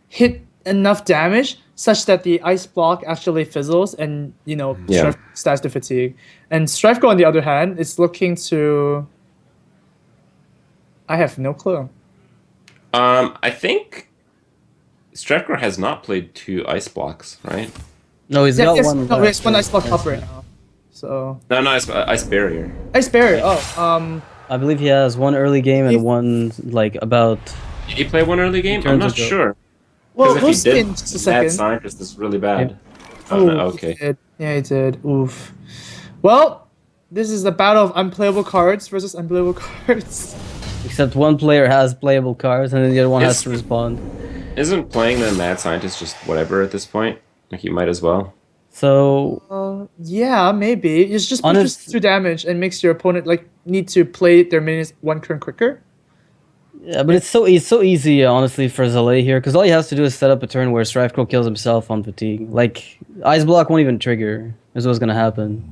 hit enough damage such that the ice block actually fizzles and Yeah. Strife starts to fatigue. And Strifecrow on the other hand is looking to. I have no clue. I think Strifecrow has not played 2 ice blocks, right? No, he's got Yes, one. no, left. it's 1 ice block up right now. So No, ice barrier. ice barrier. Oh, I believe he has 1 early game and If- 1 like about. Did he play 1 early game? I'm Turns not ago. sure. well, 'Cause if we'll he see did, in just a Mad second. Scientist is really bad. Oh, Ooh, no, he okay. did. Yeah, he did. Oof. Well, this is the battle of unplayable cards versus unplayable cards. Except one player has playable cards and then the other one has Is- to respond. Isn't playing the Mad Scientist just whatever at this point? Like, you might as well. So Yeah, maybe. It's just pushes Honest- 2 damage and makes your opponent like need to play their minions 1 turn quicker. yeah, but it's so easy, honestly, for Zalay here, because all he has to do is set up a turn where Strife Crow kills himself on fatigue. Like, Ice Block won't even trigger, is what's gonna happen.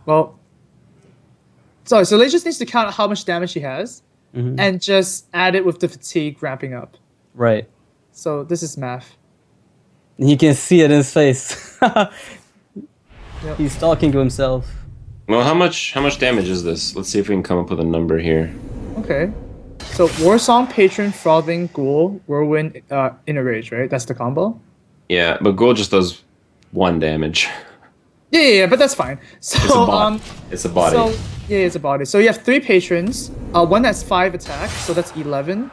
Well, so Lei just needs to count how much damage he has Mhm. and just add it with the fatigue ramping up. Right. So this is math. You can see it in his face. Yep. He's talking to himself. Well, how much damage is this? Let's see if we can come up with a number here. Okay. So Warsong, Patron, Frothing, Ghoul, Whirlwind, Inner Rage, right? That's the combo? Yeah, but Ghoul just does 1 damage. Yeah, but that's fine. So It's a bot. It's a body. So yeah, it's a body. So you have 3 patrons. One that's 5 attack, so that's 11.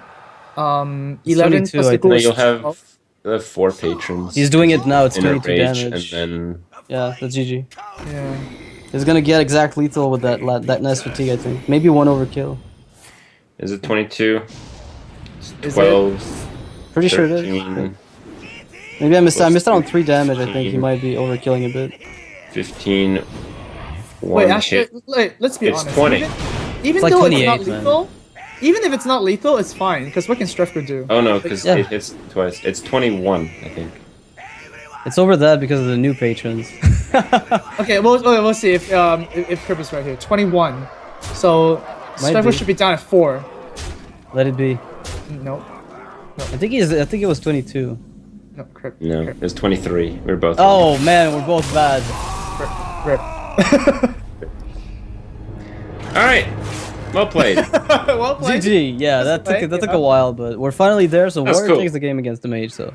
11 22, plus I the think. ghoul No, is you'll 12. have 4 patrons. He's doing it now, it's Inner 22 Rage, damage. and then Yeah, that's GG. Yeah. He's gonna get exact lethal with that nice fatigue, I think. Maybe 1 overkill. is it 22? Is it? 12, Pretty sure it is. 13, Maybe I missed out on 3 damage, I think. 15. He might be overkilling a bit. 15. Wait, One actually, hit. let's be It's honest. 20. Even like though 28, it's not man. lethal, even if it's not lethal, it's fine. Because what can Strefko do? Oh no, because Yeah. it hits twice. It's 21, I think. It's over that because of the new patrons. Okay, we'll see if Kirby's right here. 21. So Might Strefko be. should be down at 4. Let it be. Nope. I think it was 22. No, Crip. No, Crip. it's 23. We're both. Oh man, we're both bad. Rip. All right. Well played. Well played. GG. Yeah, that That's took okay, a yeah. while, but we're finally there. So That's Warrior cool. takes the game against the Mage. So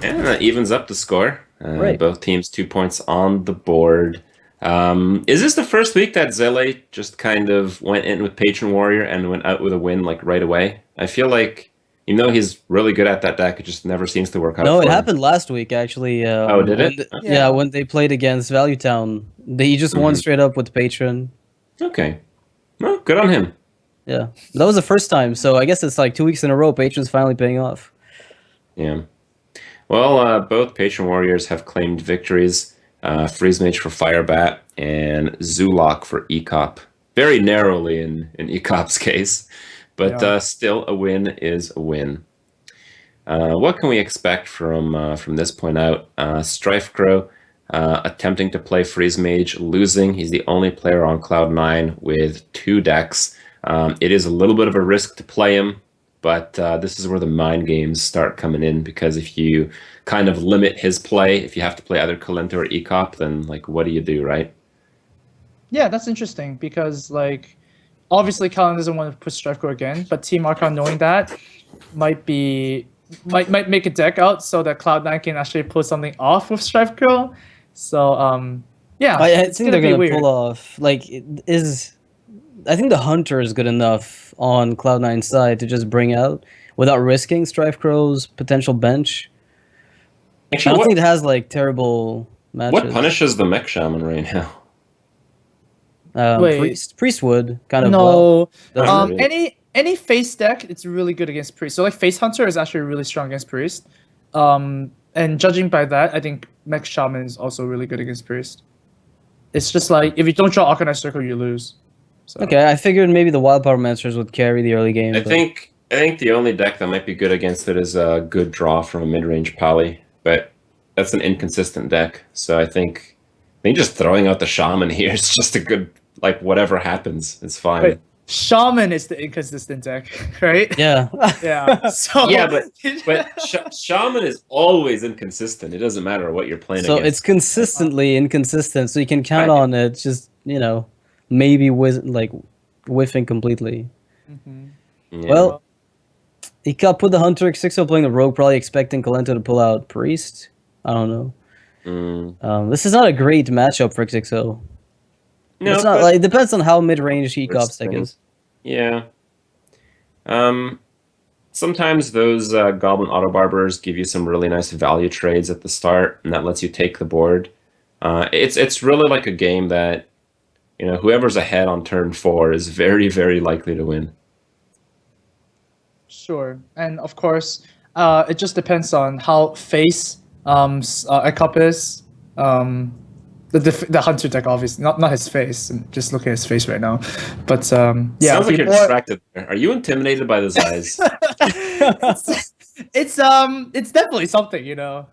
And that evens up the score. Right. Both teams 2 points on the board. Is this the first week that Zele just kind of went in with Patron Warrior and went out with a win like right away? I feel like, even though he's really good at that deck, it just never seems to work out. no, for it him. happened last week actually. Oh, did when it? the- Yeah. yeah, when they played against Value Town, he just won Mhm. straight up with Patron. Okay. Well, good on him. Yeah, that was the first time. So I guess it's like 2 weeks in a row. Patron's finally paying off. Yeah. Well, both Patron Warriors have claimed victories. Freeze Mage for Firebat and Zulok for Ecop. Very narrowly in Ecop's case, but Yeah. still a win is a win. What can we expect from this point out? Strife Crow attempting to play Freeze Mage, losing. He's the only player on Cloud9 with 2 decks. It is a little bit of a risk to play him, but this is where the mind games start coming in, because if you kind of limit his play, if you have to play either Kalenta or Ecop, then like what do you do, right? Yeah, that's interesting because like obviously Callan doesn't want to put Strefko again, but Team Archon knowing that might make a deck out so that Cloud9 can actually pull something off with Strefko. So yeah, I it's think they're be gonna weird. pull off. Like, I think the Hunter is good enough on Cloud9's side to just bring out without risking Strife Crow's potential bench. I Actually, don't think it has like terrible matches. what punishes the Mech Shaman right now? Wait. Priest would kind of well. No, Doesn't really? any face deck, it's really good against Priest. So like Face Hunter is actually really strong against Priest. And judging by that, I think Mech Shaman is also really good against Priest. It's just like if you don't draw Arcanine Circle, you lose. So. Okay, I figured maybe the Wild Power Monsters would carry the early game. I but- think the only deck that might be good against it is a good draw from a mid-range Pally, but that's an inconsistent deck. So I think just throwing out the Shaman here is just a good, like, whatever happens, it's fine. Wait, Shaman is the inconsistent deck, right? Yeah. Yeah. So Yeah, but Shaman is always inconsistent. It doesn't matter what you're playing So against. it's consistently inconsistent, so you can count Right. on it. Just maybe whiffing completely. Yeah. Well, he got put the Hunter 6-0 playing the Rogue, probably expecting Kalento to pull out Priest. I don't know. This is not a great matchup for 6-0. no, It's not but- like it depends on how mid-range he cops deck thing. is. Yeah. Sometimes those Goblin Auto Barbers give you some really nice value trades at the start, and that lets you take the board. It's really like a game that, whoever's ahead on turn 4 is very, very likely to win. Sure, and of course, it just depends on how face a cup is. The hunter deck, obviously, not his face. I'm just looking at his face right now, but yeah. Sounds like you're more- distracted there. Are you intimidated by those eyes? it's definitely something, you know.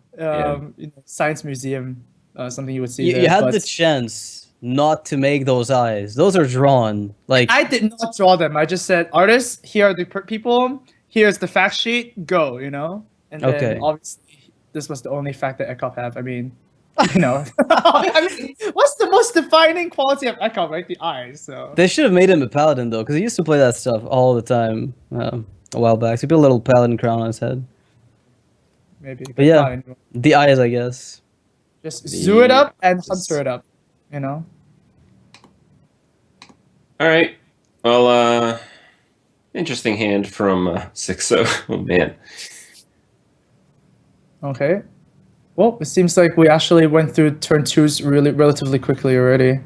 Science museum, something you would see. You had the chance not to make those eyes. Those are drawn. Like I did not draw them. I just said, artists, here are the people. Here's the fact sheet. Go, you know. And then Okay. obviously this was the only fact that Ekop have. I mean, you know, I mean, what's the most defining quality of Ekop, right? The eyes. So they should have made him a paladin though, because he used to play that stuff all the time a while back. So he put a little paladin crown on his head. maybe. But yeah, not anymore. the eyes, I guess. Just zoo it up and hunter it up. You know. All right. Well, interesting hand from 6-0. Oh man. Okay. Well, it seems like we actually went through turn 2s relatively quickly already.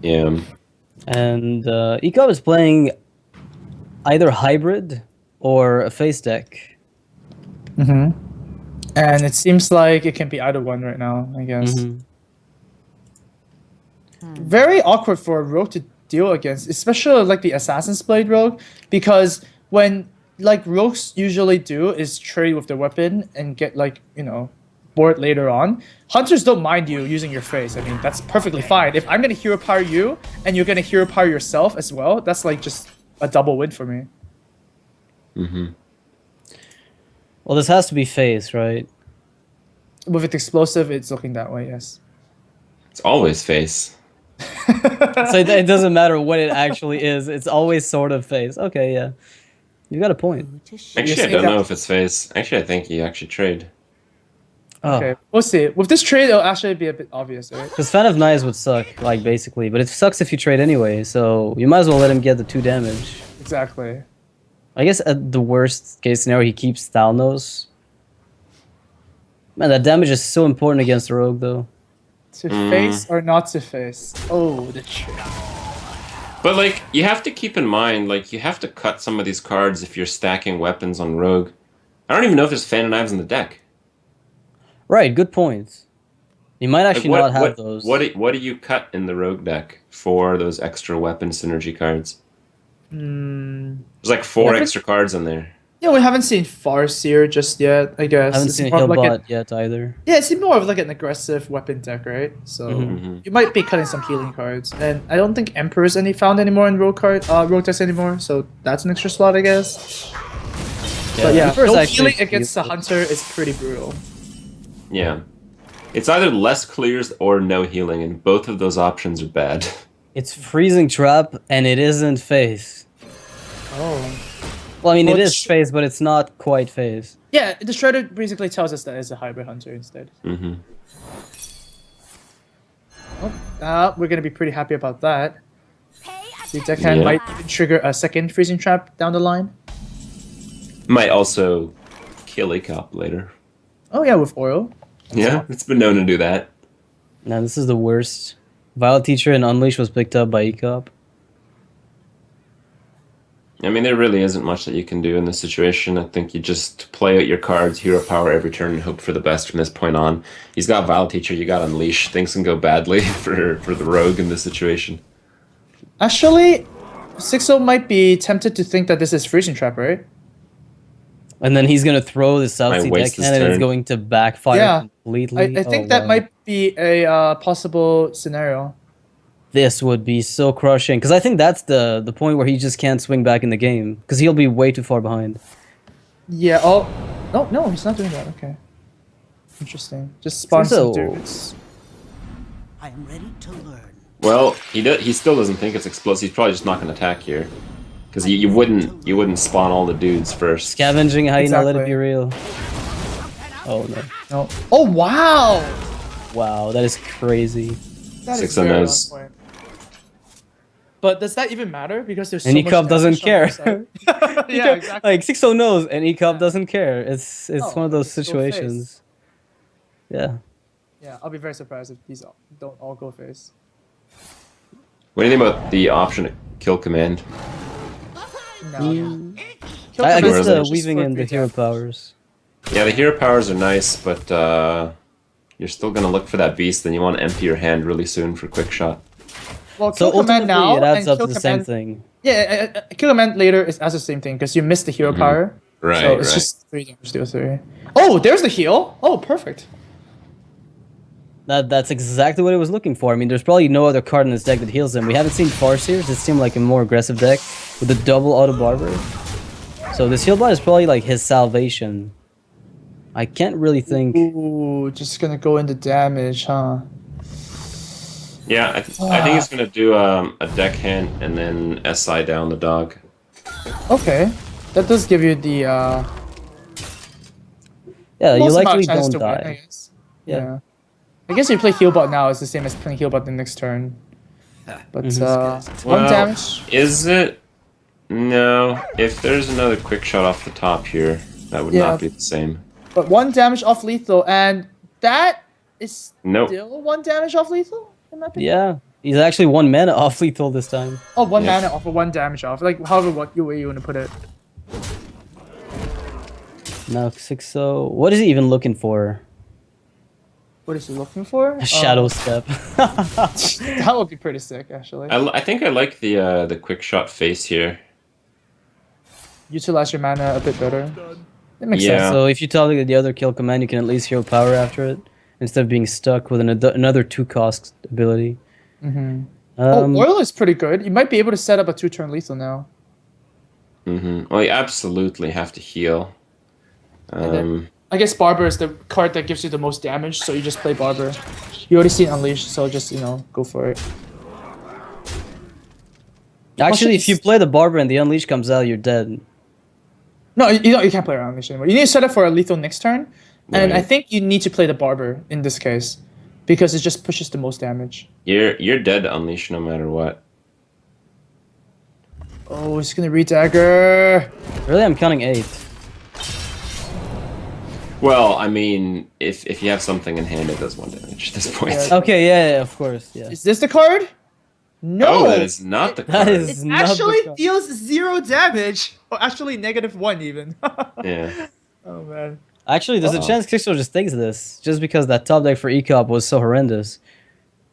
Yeah. And Ekop is playing either hybrid or a face deck. Mm-hmm. And it seems like it can be either one right now, I guess. Mhm. Very awkward for a rogue to deal against, especially like the Assassin's Blade rogue, because when like rogues usually do is trade with their weapon and get like, you know, board later on. Hunters don't mind you using your face. I mean, that's perfectly fine. If I'm gonna hero power you and you're gonna hero power yourself as well, that's like just a double win for me. Mm-hmm. Well, this has to be face, right? With it explosive, it's looking that way, yes. It's always face. So it doesn't matter what it actually is. It's always sort of face. Okay, yeah. You got a point. Actually, I saying don't that- know if it's face. Actually, I think you actually trade. Oh. Okay, we'll see. With this trade, it'll actually be a bit obvious, right? Because Fan of Knives would suck, like, basically. But it sucks if you trade anyway, so you might as well let him get the 2 damage. Exactly. I guess at the worst case scenario, he keeps Thalnos. Man, that damage is so important against the rogue, though. To face or not to face? Oh, the trade. But like, you have to keep in mind, like, you have to cut some of these cards if you're stacking weapons on rogue. I don't even know if there's fan of knives in the deck. Right, good point. You might Like, actually not have those. What do you cut in the rogue deck for those extra weapon synergy cards? There's like 4 Weapon- extra cards in there. Yeah, we haven't seen Farseer just yet, I guess. I haven't It's seen a more of Healbot yet either. Yeah, it's more of like an aggressive weapon deck, right? So Mhm. you might be cutting some healing cards. And I don't think Emperor's found anymore in rogue decks anymore, so that's an extra slot, I guess. But yeah, Emperor's no actually healing against the cute. hunter is pretty brutal. Yeah. It's either less clears or no healing, and both of those options are bad. It's Freezing Trap, and it isn't face. Oh. Well, I mean, Well, it is face, but it's not quite face. Yeah, the Shredder basically tells us that it's a hybrid hunter instead. Mm-hmm. We're gonna be pretty happy about that. The deckhand Yeah. might even trigger a second freezing trap down the line. Might also kill Ekop later. Oh yeah, with oil. Yeah, it's been known to do that. Now, this is the worst. Vile Teacher and Unleash was picked up by Ekop. I mean, there really isn't much that you can do in this situation. I think you just play out your cards, hero power every turn, and hope for the best from this point on. He's got Vile Teacher, you got Unleash. Things can go badly for the rogue in this situation. Actually, 6-0 might be tempted to think that this is freezing trap, right? And then he's going to throw the South Might Sea waste deckhand, his and it's turn. going to backfire Yeah. completely. I think Oh, that wow. might be a possible scenario. This would be so crushing. Because I think that's the point where he just can't swing back in the game. Because he'll be way too far behind. Yeah. Oh, no, he's not doing that. Okay. Interesting. Just spawn some 6-0. dudes. I am ready to learn. Well, he still doesn't think it's explosive. He's probably just not going to attack here. Because you wouldn't spawn all the dudes first. Scavenging hyena, let it Exactly. be real. Oh, no. No. Oh wow. Wow, that is crazy. That is 6-0 very on knows. point. But does that even matter? Because there's so And much Ekop doesn't damage on care. the other side. Yeah, exactly. Like 6-0 knows, and Ekop doesn't care. It's Oh, one of those it's go face. situations. Yeah. Yeah, I'll be very surprised if these don't all go face. What do you think about the option to kill command? No. Kill I command guess is just weaving for in the free hero tap. powers. Yeah, the hero powers are nice, but you're still gonna look for that beast, then you want to empty your hand really soon for quick shot. Well, So kill command ultimately, now it adds and up kill to the same command. thing. Yeah, kill command later is as the same thing because you missed the hero power. Right, So it's right. just 3 damage deal 3. Oh, there's the heal. Oh, perfect. That's exactly what it was looking for. I mean, there's probably no other card in this deck that heals him. We haven't seen Farseers. It seemed like a more aggressive deck with the double auto barber. So this heal bot is probably like his salvation. I can't really think. Ooh, just gonna go into damage, huh? Yeah, I think he's gonna do a deckhand and then SI down the dog. Okay, that does give you the Yeah, you most amount likely of chance don't to win, I die. guess. Yeah. Yeah. I guess if you play Healbot now, it's the same as playing Healbot the next turn. But one Well, damage. is it? No. If there's another quick shot off the top here, that would Yeah. not be the same. But 1 damage off lethal, and that is Nope. still 1 damage off lethal, in my opinion. Yeah, he's actually 1 mana off lethal this time. Oh, 1 Yeah. mana off or 1 damage off. Like, however way you want to put it. Now 6-0. What is he even looking for? What is he looking for? A shadow step. That would be pretty sick, actually. I think I like the quick shot face here. Utilize your mana a bit better. It makes Yeah. sense. So if you target the other kill command, you can at least hero power after it instead of being stuck with another 2-cost ability. Mm-hmm. Um, Oil is pretty good. You might be able to set up a 2-turn lethal now. Well, you absolutely have to heal. I guess Barber is the card that gives you the most damage, so you just play Barber. You already seen Unleash, so just, go for it. Actually, if you play the barber and the unleash comes out, you're dead. No, you can't play around Unleash anymore. You need to set up for a lethal next turn, and I Right. think you need to play the Barber in this case, because it just pushes the most damage. You're dead to unleash no matter what. Oh, he's gonna re-dagger. Really, I'm counting 8. Well, I mean, if you have something in hand, it does 1 damage at this point. Yeah. Okay, yeah, of course, yeah. Is this the card? No. Oh, that is not the That card. is It not the actually card. deals 0 damage. Or actually -1 even. Yeah. Oh man. Actually, there's a chance Kixo just takes this, just because that top deck for ECOP was so horrendous.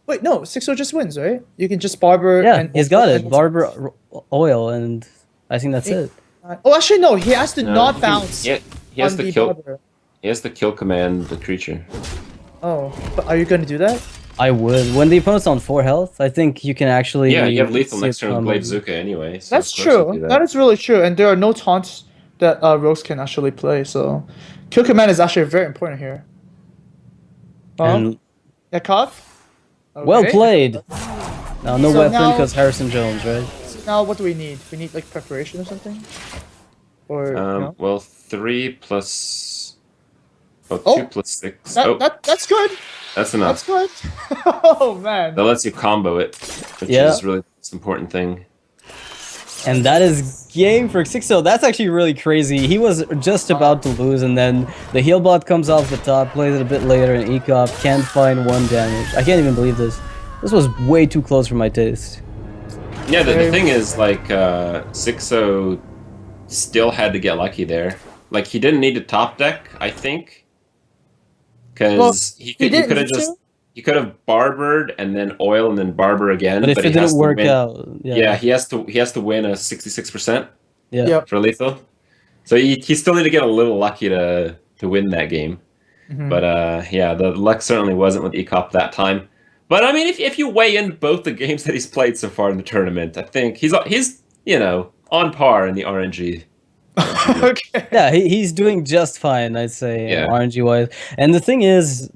Wait, no, 6-0 just wins, right? You can just Barber Yeah, and he's got it. and- Barber, oil, and I think that's it. Oh, actually no, he has to No, not he- bounce He has on the the kill. Barber. He has the kill command the creature. Oh, but are you gonna do that? I would. When the opponent's on 4 health, I think you can actually... Yeah, you have lethal see next it turn with Blade coming. Zuka anyway. So That's of course you true. do That is really true, and there are no taunts that rogues can actually play. So, kill command is actually very important here. And Yeah, cop. well played! Now, no So weapon now- because Harrison Jones, right? So now, what do we need? We need like preparation or something, or no? Well, 3 plus. Oh, Oh, 2 plus 6. That's good. That's enough. That's good. Oh man. That lets you combo it, which Yeah. is really the most important thing. And that is game for 6-0. That's actually really crazy. He was just about to lose, and then the heal bot comes off the top, plays it a bit later, and ECOP can't find 1 damage. I can't even believe this. This was way too close for my taste. Yeah, the thing is, like, 6-0 still had to get lucky there. Like, he didn't need to top deck, I think. Because he could have just... He could have barbered and then oil and then barber again. But if it he has didn't to work win. out... Yeah, he has to win a 66% Yeah. Yep. for lethal. So he still need to get a little lucky to win that game. Mhm. But yeah, the luck certainly wasn't with ECOP that time. But I mean, if you weigh in both the games that he's played so far in the tournament, I think he's on par in the RNG. Okay. Yeah, he's doing just fine, I'd say, Yeah. RNG wise. And the thing is,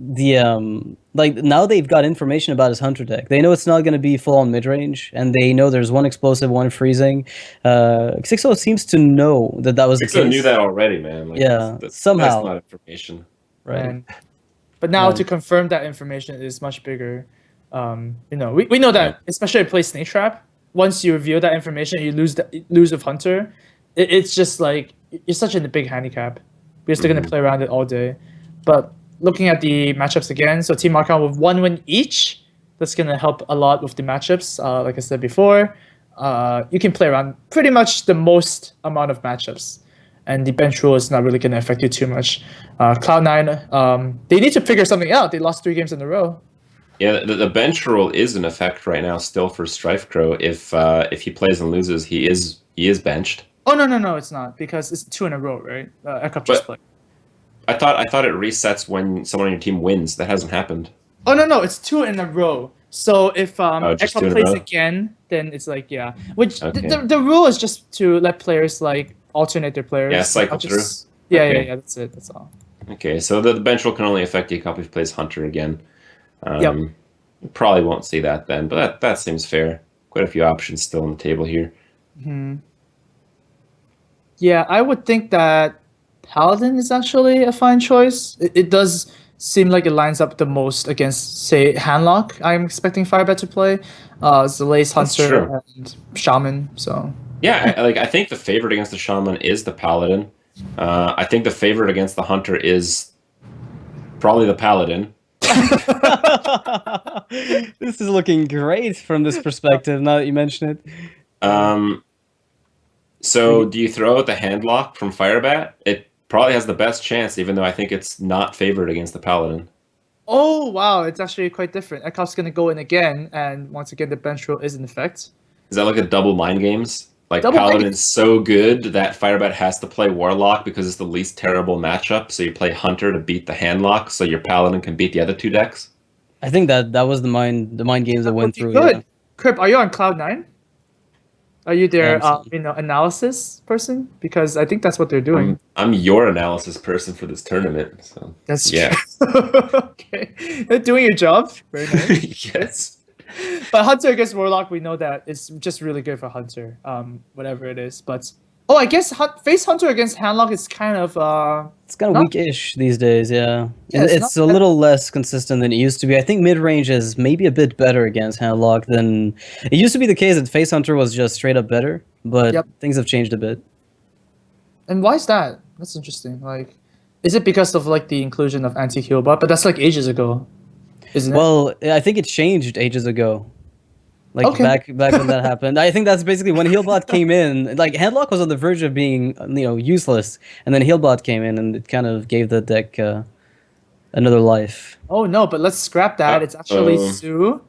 like now they've got information about his hunter deck. They know it's not going to be full on mid range, and they know there's 1 explosive, 1 freezing. 6-0 seems to know that was the 6-0 case. knew that already, man. Like, Yeah, that's somehow. not information. Right. And- but now Right. to confirm that information is much bigger. We know that, especially if you play Snake Trap. Once you reveal that information, you lose with Hunter. It's just like you're such in a big handicap. We're still gonna play around it all day. But looking at the matchups again, so Team Archon with 1 win each, that's gonna help a lot with the matchups. Like I said before, you can play around pretty much the most amount of matchups. and the bench rule is not really going to affect you too much. Cloud9, they need to figure something out. They lost 3 games in a row. Yeah, the bench rule is in effect right now still for StrifeCrow. If he plays and loses, he is benched. Oh no, it's not, because it's 2 in a row, right? Ekup just played. I thought it resets when someone on your team wins. That hasn't happened. Oh no, it's 2 in a row. So if just 2 Ekup in a plays row? again, then it's like, yeah. Which Okay. the rule is just to let players like alternate their players. Yeah, cycle Not just- through. Yeah, Okay. yeah, that's it. That's all. Okay, so the bench rule can only affect Ekup if he plays Hunter again. Yep. Probably won't see that then, but that seems fair. Quite a few options still on the table here. Yeah, I would think that Paladin is actually a fine choice. It does seem like it lines up the most against, say, Handlock. I'm expecting Firebat to play. Zalace, Hunter, true. and Shaman. So Yeah, I think the favorite against the Shaman is the Paladin. I think the favorite against the Hunter is probably the Paladin. This is looking great from this perspective, now that you mention it. So do you throw out the Handlock from Firebat? It probably has the best chance, even though I think it's not favored against the Paladin. oh wow, it's actually quite different. Ekop's gonna go in again, and once again the bench rule is in effect. Is that like a double mind games? Like Double mind Paladin's so good that Firebat has to play Warlock because it's the least terrible matchup. So you play Hunter to beat the Handlock, so your Paladin can beat the other 2 decks. I think that was the mind games that went through. Good. Yeah. Crip, are you on Cloud9? Are you their Absolutely. analysis person? Because I think that's what they're doing. I'm your analysis person for this tournament. So That's yeah. true. Okay, they're doing your job. Very nice. Yes. But Hunter against Warlock, we know that it's just really good for Hunter. Whatever it is, but I guess face Hunter against Handlock is kind of It's kind of Not- weak-ish these days, yeah. Yeah, it's It's not a that- little less consistent than it used to be. I think mid-range is maybe a bit better against Handlock than... It used to be the case that Face Hunter was just straight up better, but Yep. things have changed a bit. And why is that? That's interesting. Like, is it because of like the inclusion of anti-heal-bot? But that's like ages ago, isn't it? Well, I think it changed ages ago. Like Okay. back when that happened. I think that's basically when Healbot came in. Like Handlock was on the verge of being, useless, and then Healbot came in, and it kind of gave the deck another life. Oh no, but let's scrap that. It's actually Zoo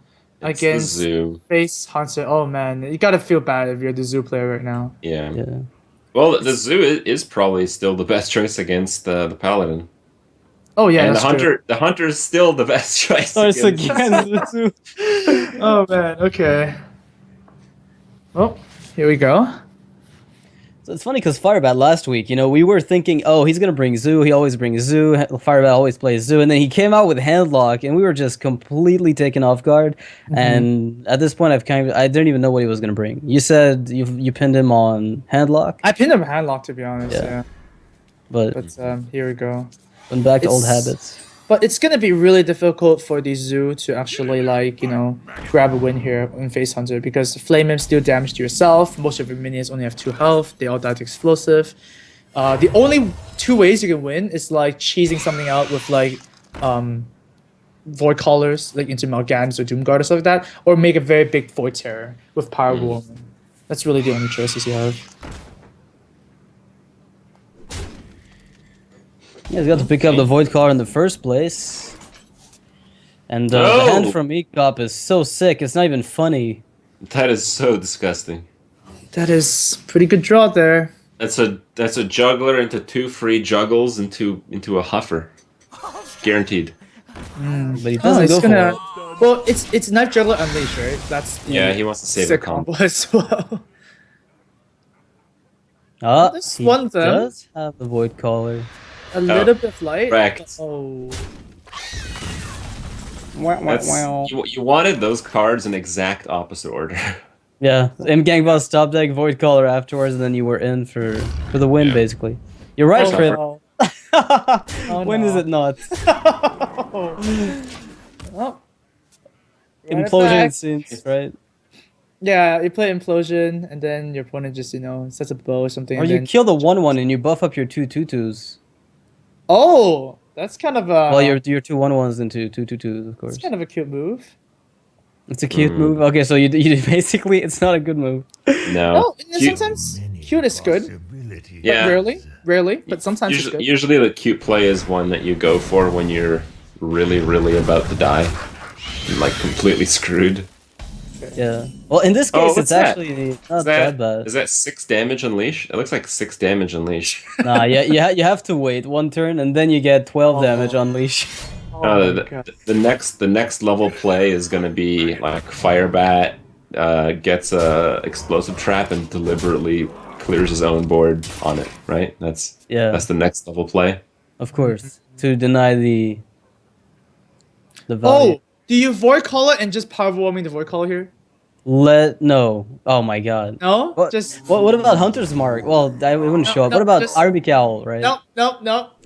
It's the against Zoo. Face Hunter. Oh man, you gotta feel bad if you're the Zoo player right now. Yeah. Yeah. Well, the Zoo is probably still the best choice against the Paladin. Oh yeah, And that's true. the Hunter is still the best choice. Oh, it's against- again the Zoo. Oh man, okay. Well, here we go. So it's funny because Firebat last week, we were thinking, oh, he's gonna bring Zoo. He always brings Zoo. Firebat always plays Zoo, and then he came out with Handlock, and we were just completely taken off guard. And at this point, I didn't even know what he was gonna bring. You said you pinned him on Handlock, I pinned him Handlock to be honest. Yeah. Yeah. but But here we go. went back to old It's- habits. But it's gonna be really difficult for the Zoo to actually grab a win here in Face Hunter because Flame Imps deal damage to yourself. Most of your minions only have 2 health. They all die to explosive. The only 2 ways you can win is like cheesing something out with Void Callers like into Mal'Gans or Doomguard or stuff like that, or make a very big Void Terror with Power Woman. That's really the only choices you have. Yeah, he's got to pick up the Void Caller in the first place. And the hand from Ecop is so sick, it's not even funny. That is so disgusting. That is pretty good draw there. That's a juggler into 2 free juggles into a huffer. Guaranteed. But he Oh, doesn't it's go gonna. for it. Well, it's Knife Juggler Unleash, right? That's the Yeah, he wants to save the sick combo. combo as well. Ah, This he one them. does have the Void Caller. A little bit of light. correct. Oh. You wanted those cards in exact opposite order. Yeah, M Gangbust's top deck, Void Caller afterwards, and then you were in for the win, Yeah. basically. You're right, Oh, Crip. no. When is no. it not? Oh. Implosion back. scenes, right? Yeah, you play Implosion, and then your opponent just, sets a bow or something. Or and you then... kill the 1/1 and you buff up your 2/2/2s. Oh! That's kind of a... Well, your 2/1/1s into 2/2/2s, of course. That's kind of a cute move. It's a cute move. Okay, so you basically, it's not a good move. No. No, Cute- sometimes cute is good. Yeah. Rarely, but sometimes it's good. Usually the cute play is one that you go for when you're really about to die. You're, like, completely screwed. Yeah. Well, in this case, what's it's that? actually not that bad. Is that 6 damage unleash? It looks like 6 damage unleash. Nah, yeah, you have to wait one turn, and then you get 12 damage unleash. The next level play is gonna be like Firebat gets a explosive trap and deliberately clears his own board on it, right? That's the next level play. Of course, to deny the value. Oh, do you void color and just power warming the void color here? No. Oh my god. No, what about Hunter's Mark? Well, it wouldn't show up. no, What about just- Army Cowl, right? No.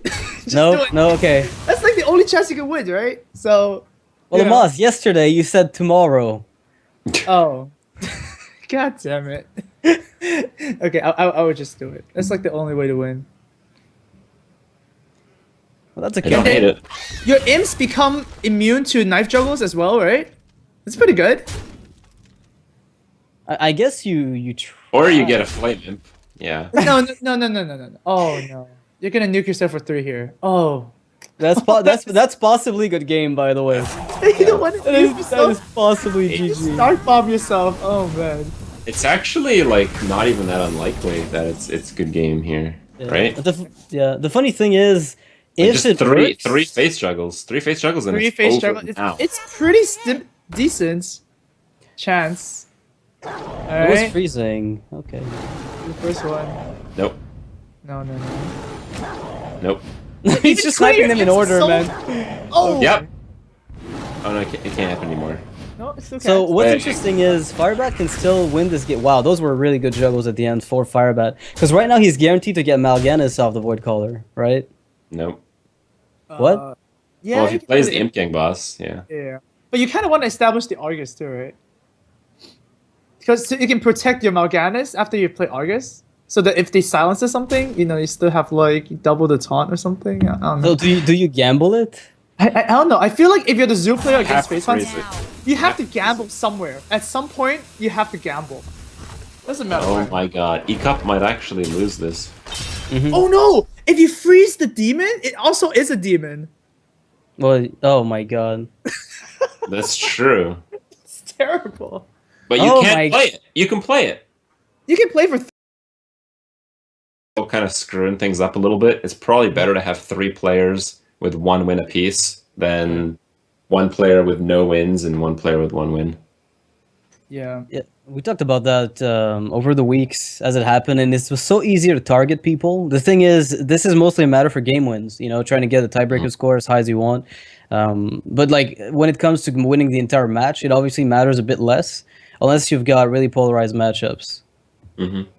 Just do No, it. no, okay. That's like the only chance you can win, right? So. Well, you know. Amos, yesterday you said tomorrow. Oh. God damn it. Okay, I would just do it. That's like the only way to win. Well, that's I don't okay. hate it. Your imps become immune to knife juggles as well, right? That's pretty good. I guess you Or you get a flame imp. Yeah. No. Oh no. You're gonna nuke yourself for 3 here. Oh. that's possibly a good game, by the way. You don't want to nuke That is yourself. possibly You GG. start bomb yourself. Oh man. It's actually like not even that unlikely that it's a good game here, right? The funny thing is, Like, if just it three works, face juggles, and 3 it's face over struggle. now. It's pretty decent chance. it was Alright. freezing. Okay. The first one. Nope, No. nope. He's just sniping them in order, so- man. Oh. Yep. Oh no, it can't happen anymore. No, it's okay. So what's Wait. interesting is Firebat can still win this game. Wow, those were really good juggles at the end for Firebat. Because right now he's guaranteed to get Mal'Ganis off the Void Caller, right? Nope. What? Yeah. Well, if he you can plays do the it. Imp Gang boss, yeah. Yeah. But you kind of want to establish the Argus too, right? Because you can protect your Mal'Ganis after you play Argus. So that if they silence or something, you still have like double the taunt or something. I don't know. So do you gamble it? I don't know. I feel like if you're the Zoo player Have against to Face Hunters, freeze it. you have to gamble somewhere. At some point, you have to gamble. Doesn't matter. Oh where. my god, E-Cup might actually lose this. Oh no! If you freeze the demon, it also is a demon. Well, oh my god. That's true. It's terrible. But you Oh can't my- play it. You can play it. You can play for. Kind of screwing things up a little bit. It's probably better to have 3 players with 1 win apiece than 1 player with no wins and 1 player with 1 win. Yeah. Yeah, we talked about that over the weeks as it happened, and it was so easier to target people. The thing is, this is mostly a matter for game wins, trying to get a tiebreaker score as high as you want. But like when it comes to winning the entire match, it obviously matters a bit less, unless you've got really polarized matchups.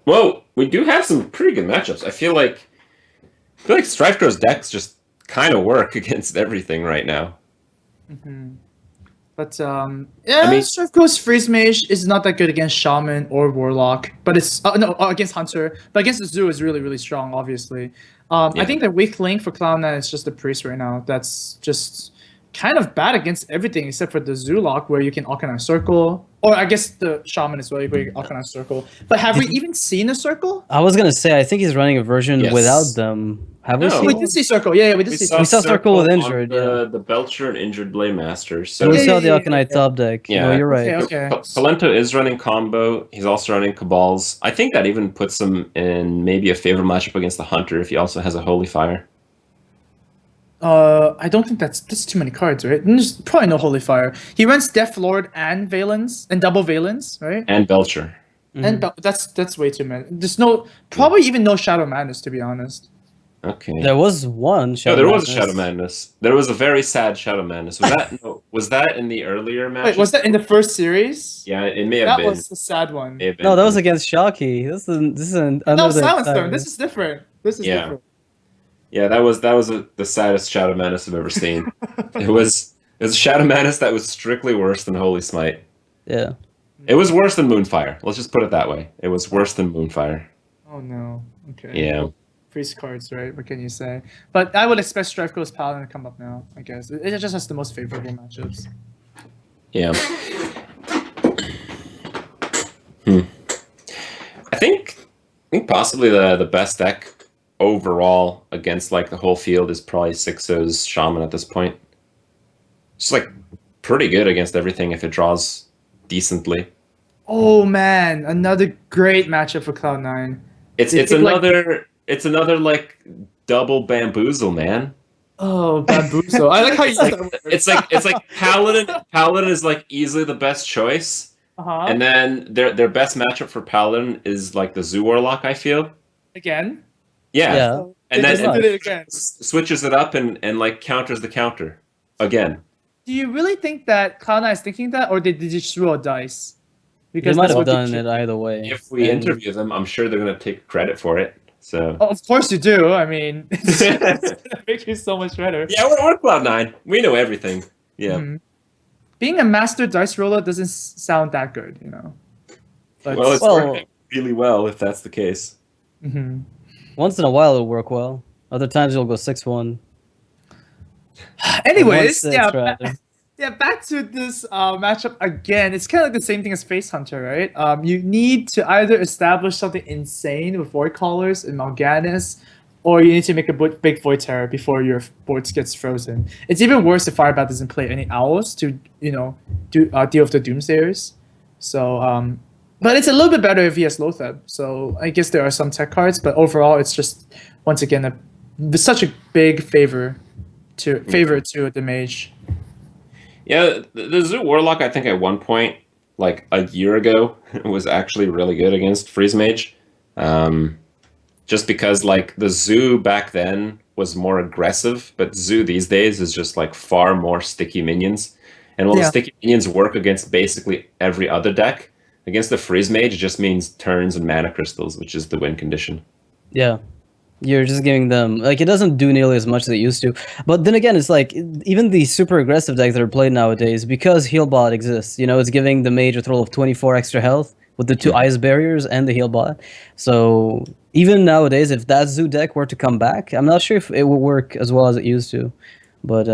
Well, we do have some pretty good matchups. I feel like Strifecrow's decks just kind of work against everything right now. But yeah, I mean- Strifecrow's Freeze Mage is not that good against Shaman or Warlock, but it's against Hunter. But against the Zoo is really strong, obviously. I Yeah. think the weak link for Cloud9 is just the Priest right now. That's just kind of bad against everything except for the Zoo lock where you can Arcanine Circle, or I guess the Shaman as well where you can Arcanine Circle. But have we even seen a Circle? I was gonna say, I think he's running a version Yes. without them. Have we No. seen We one? did see Circle. Yeah, we did see We saw Circle with on Injured, the Belcher and Injured Blade Master. So And we Yeah, saw yeah, the yeah, Arcanite yeah. top deck. Yeah. No, you're right. Okay. Palento is running combo. He's also running Cabals. I think that even puts him in maybe a favorable matchup against the Hunter if he also has a Holy Fire. I don't think that's too many cards, right? There's probably no Holy Fire. He runs Death Lord and Valence and double Valence, right? And Belcher. And that's way too many. There's probably even no Shadow Madness, to be honest. Okay. There was one. No, Shadow there was a Madness. Shadow Madness. There was a very sad Shadow Madness. Was that in the earlier match? Wait, was that in the first series? Yeah, it may have That been. was the sad one. May have been. No, that was against Shocky. This is No, another Silence time. Stone. This is different. This is Yeah. different. Yeah, that was the saddest Shadow Madness I've ever seen. it was a Shadow Madness that was strictly worse than Holy Smite. Yeah. It was worse than Moonfire. Let's just put it that way. It was worse than Moonfire. Oh no. Okay. Yeah. Priest cards, right? What can you say? But I would expect Strifecrow's Paladin to come up now, I guess. It just has the most favorable matchups. Yeah. I think think possibly the best deck overall against like the whole field is probably Sixo's Shaman at this point. It's like pretty good against everything if it draws decently. Oh man, another great matchup for Cloud9. It's They it's pick, like- another like double bamboozle, man. Oh, bamboozle. I like how you use that word. It's like Paladin is like easily the best choice. Uh-huh. And then their best matchup for Paladin is like the Zoo Warlock, I feel. Again. Yeah. Yeah. And They then just did it again. switches it up and like counters the counter again. Do you really think that Cloud9 is thinking that, or did they just roll a dice? They Because might that's have what they done should- it either way. If we And- interview them, I'm sure they're gonna take credit for it. So Oh, of course you do. I mean, it's gonna make you so much better. yeah, we're Cloud9. We know everything. Yeah. Mhm. Being a master dice roller doesn't sound that good, you know. But, Well, it's Well- working really well if that's the case. Mhm. Once in a while it'll work well. Other times you'll go 6-1. Anyways, 1-6 yeah, rather. yeah. Back to this matchup again. It's kind of like the same thing as Face Hunter, right? You need to either establish something insane with Void Callers and Mal'Ganis, or you need to make a big Void Terror before your board gets frozen. It's even worse if Firebat doesn't play any Owls to, deal with the Doomsayers. So, but it's a little bit better if he has Lotheb. So I guess there are some tech cards, but overall, it's just once again such a big favor to the mage. Yeah, the Zoo Warlock, I think at one point, like a year ago, was actually really good against Freeze Mage. Just because like the Zoo back then was more aggressive, but Zoo these days is just like far more sticky minions. And while the Yeah. sticky minions work against basically every other deck, against the Freeze Mage, it just means turns and mana crystals, which is the win condition. Yeah. You're just giving them, like, it doesn't do nearly as much as it used to. But then again, it's like, even the super aggressive decks that are played nowadays, because Healbot exists, it's giving the mage a total of 24 extra health with the two ice barriers and the Healbot. So even nowadays, if that Zoo deck were to come back, I'm not sure if it would work as well as it used to. But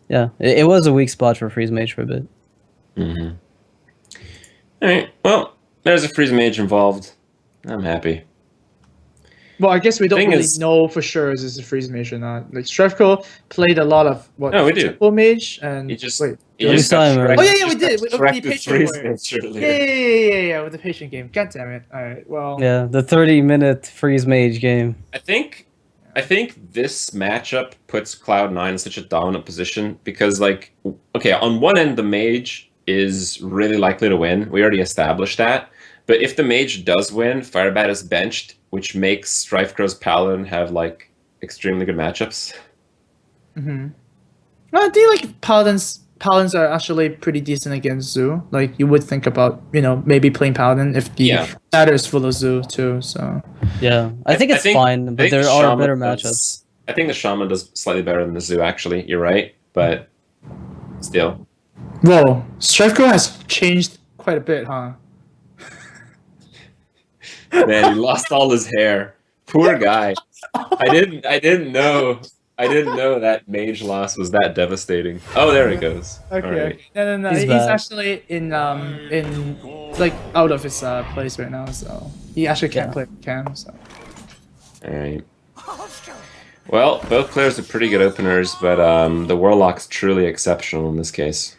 yeah, it was a weak spot for Freeze Mage for a bit. Mm-hmm. All right, well, there's a Freeze Mage involved. I'm happy. Well, I guess we don't Thing really is- know for sure is this a freeze mage or not. Like Strefko played a lot of No, we do. triple mage and He just wait. he We just saw got him Shrek- already. Oh, yeah, we just did. got With the Shrek patient Freeze warrior. Mage earlier. Yeah, with the patient game. God damn it. All right. Well. Yeah, the 30-minute Freeze Mage game. I think this matchup puts Cloud9 in such a dominant position because, like, okay, on one end the mage is really likely to win. We already established that. But if the mage does win, Firebat is benched, which makes Strifecrow's Paladin have like extremely good matchups. Mm-hmm. Well, I think like paladins are actually pretty decent against Zoo. Like you would think about maybe playing paladin if the Yeah. batter is full of Zoo too. So Yeah, I think it's fine, I but think there the are Shaman better does- matchups. I think the Shaman does slightly better than the Zoo, actually. You're right, but still. whoa, Strefko has changed quite a bit, huh? Man, he lost all his hair. Poor guy. I didn't know that mage loss was that devastating. Oh, there he goes. Okay. All right. No. He's He's back. actually in like out of his place right now, so he actually can't Yeah. play cam. So All right. Well, both players are pretty good openers, but the Warlock's truly exceptional in this case.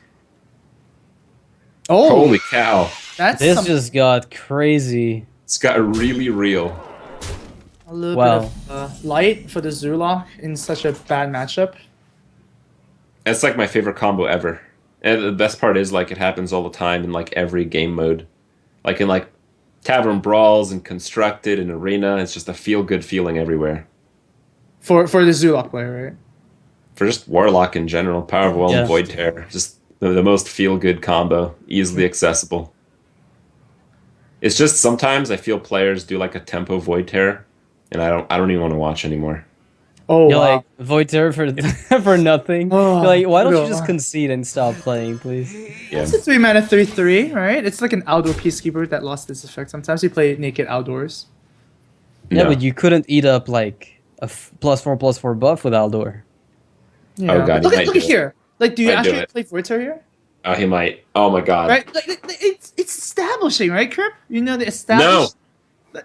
oh, Holy cow. that's This just got crazy. It's got really real. a little Wow. bit of light for the Zulok in such a bad matchup. It's like my favorite combo ever. And the best part is like it happens all the time in like every game mode. Like in like Tavern Brawls and Constructed and Arena, it's just a feel-good feeling everywhere. For the Zulok player, right? For just Warlock in general, Power of Will Yeah. and Void Terror, just the most feel-good combo, easily accessible. It's just sometimes I feel players do like a tempo Void Terror, and I don't even want to watch anymore. Oh, You're wow. like, Void Terror for, for nothing? Oh, You're like, why don't you no. just concede and stop playing, please? Yeah. It's a 3-mana 3/3, right? It's like an outdoor peacekeeper that lost this effect. Sometimes you play naked outdoors. Yeah, No. but you couldn't eat up, like, a +4/+4 buff with Aldor. Yeah. Oh, God, Look you at might do it. here. Like, do you Might do actually it. play Void Terror here? Oh, he might. Oh my god. Right? Like, it's establishing, right, Crip? You know the established.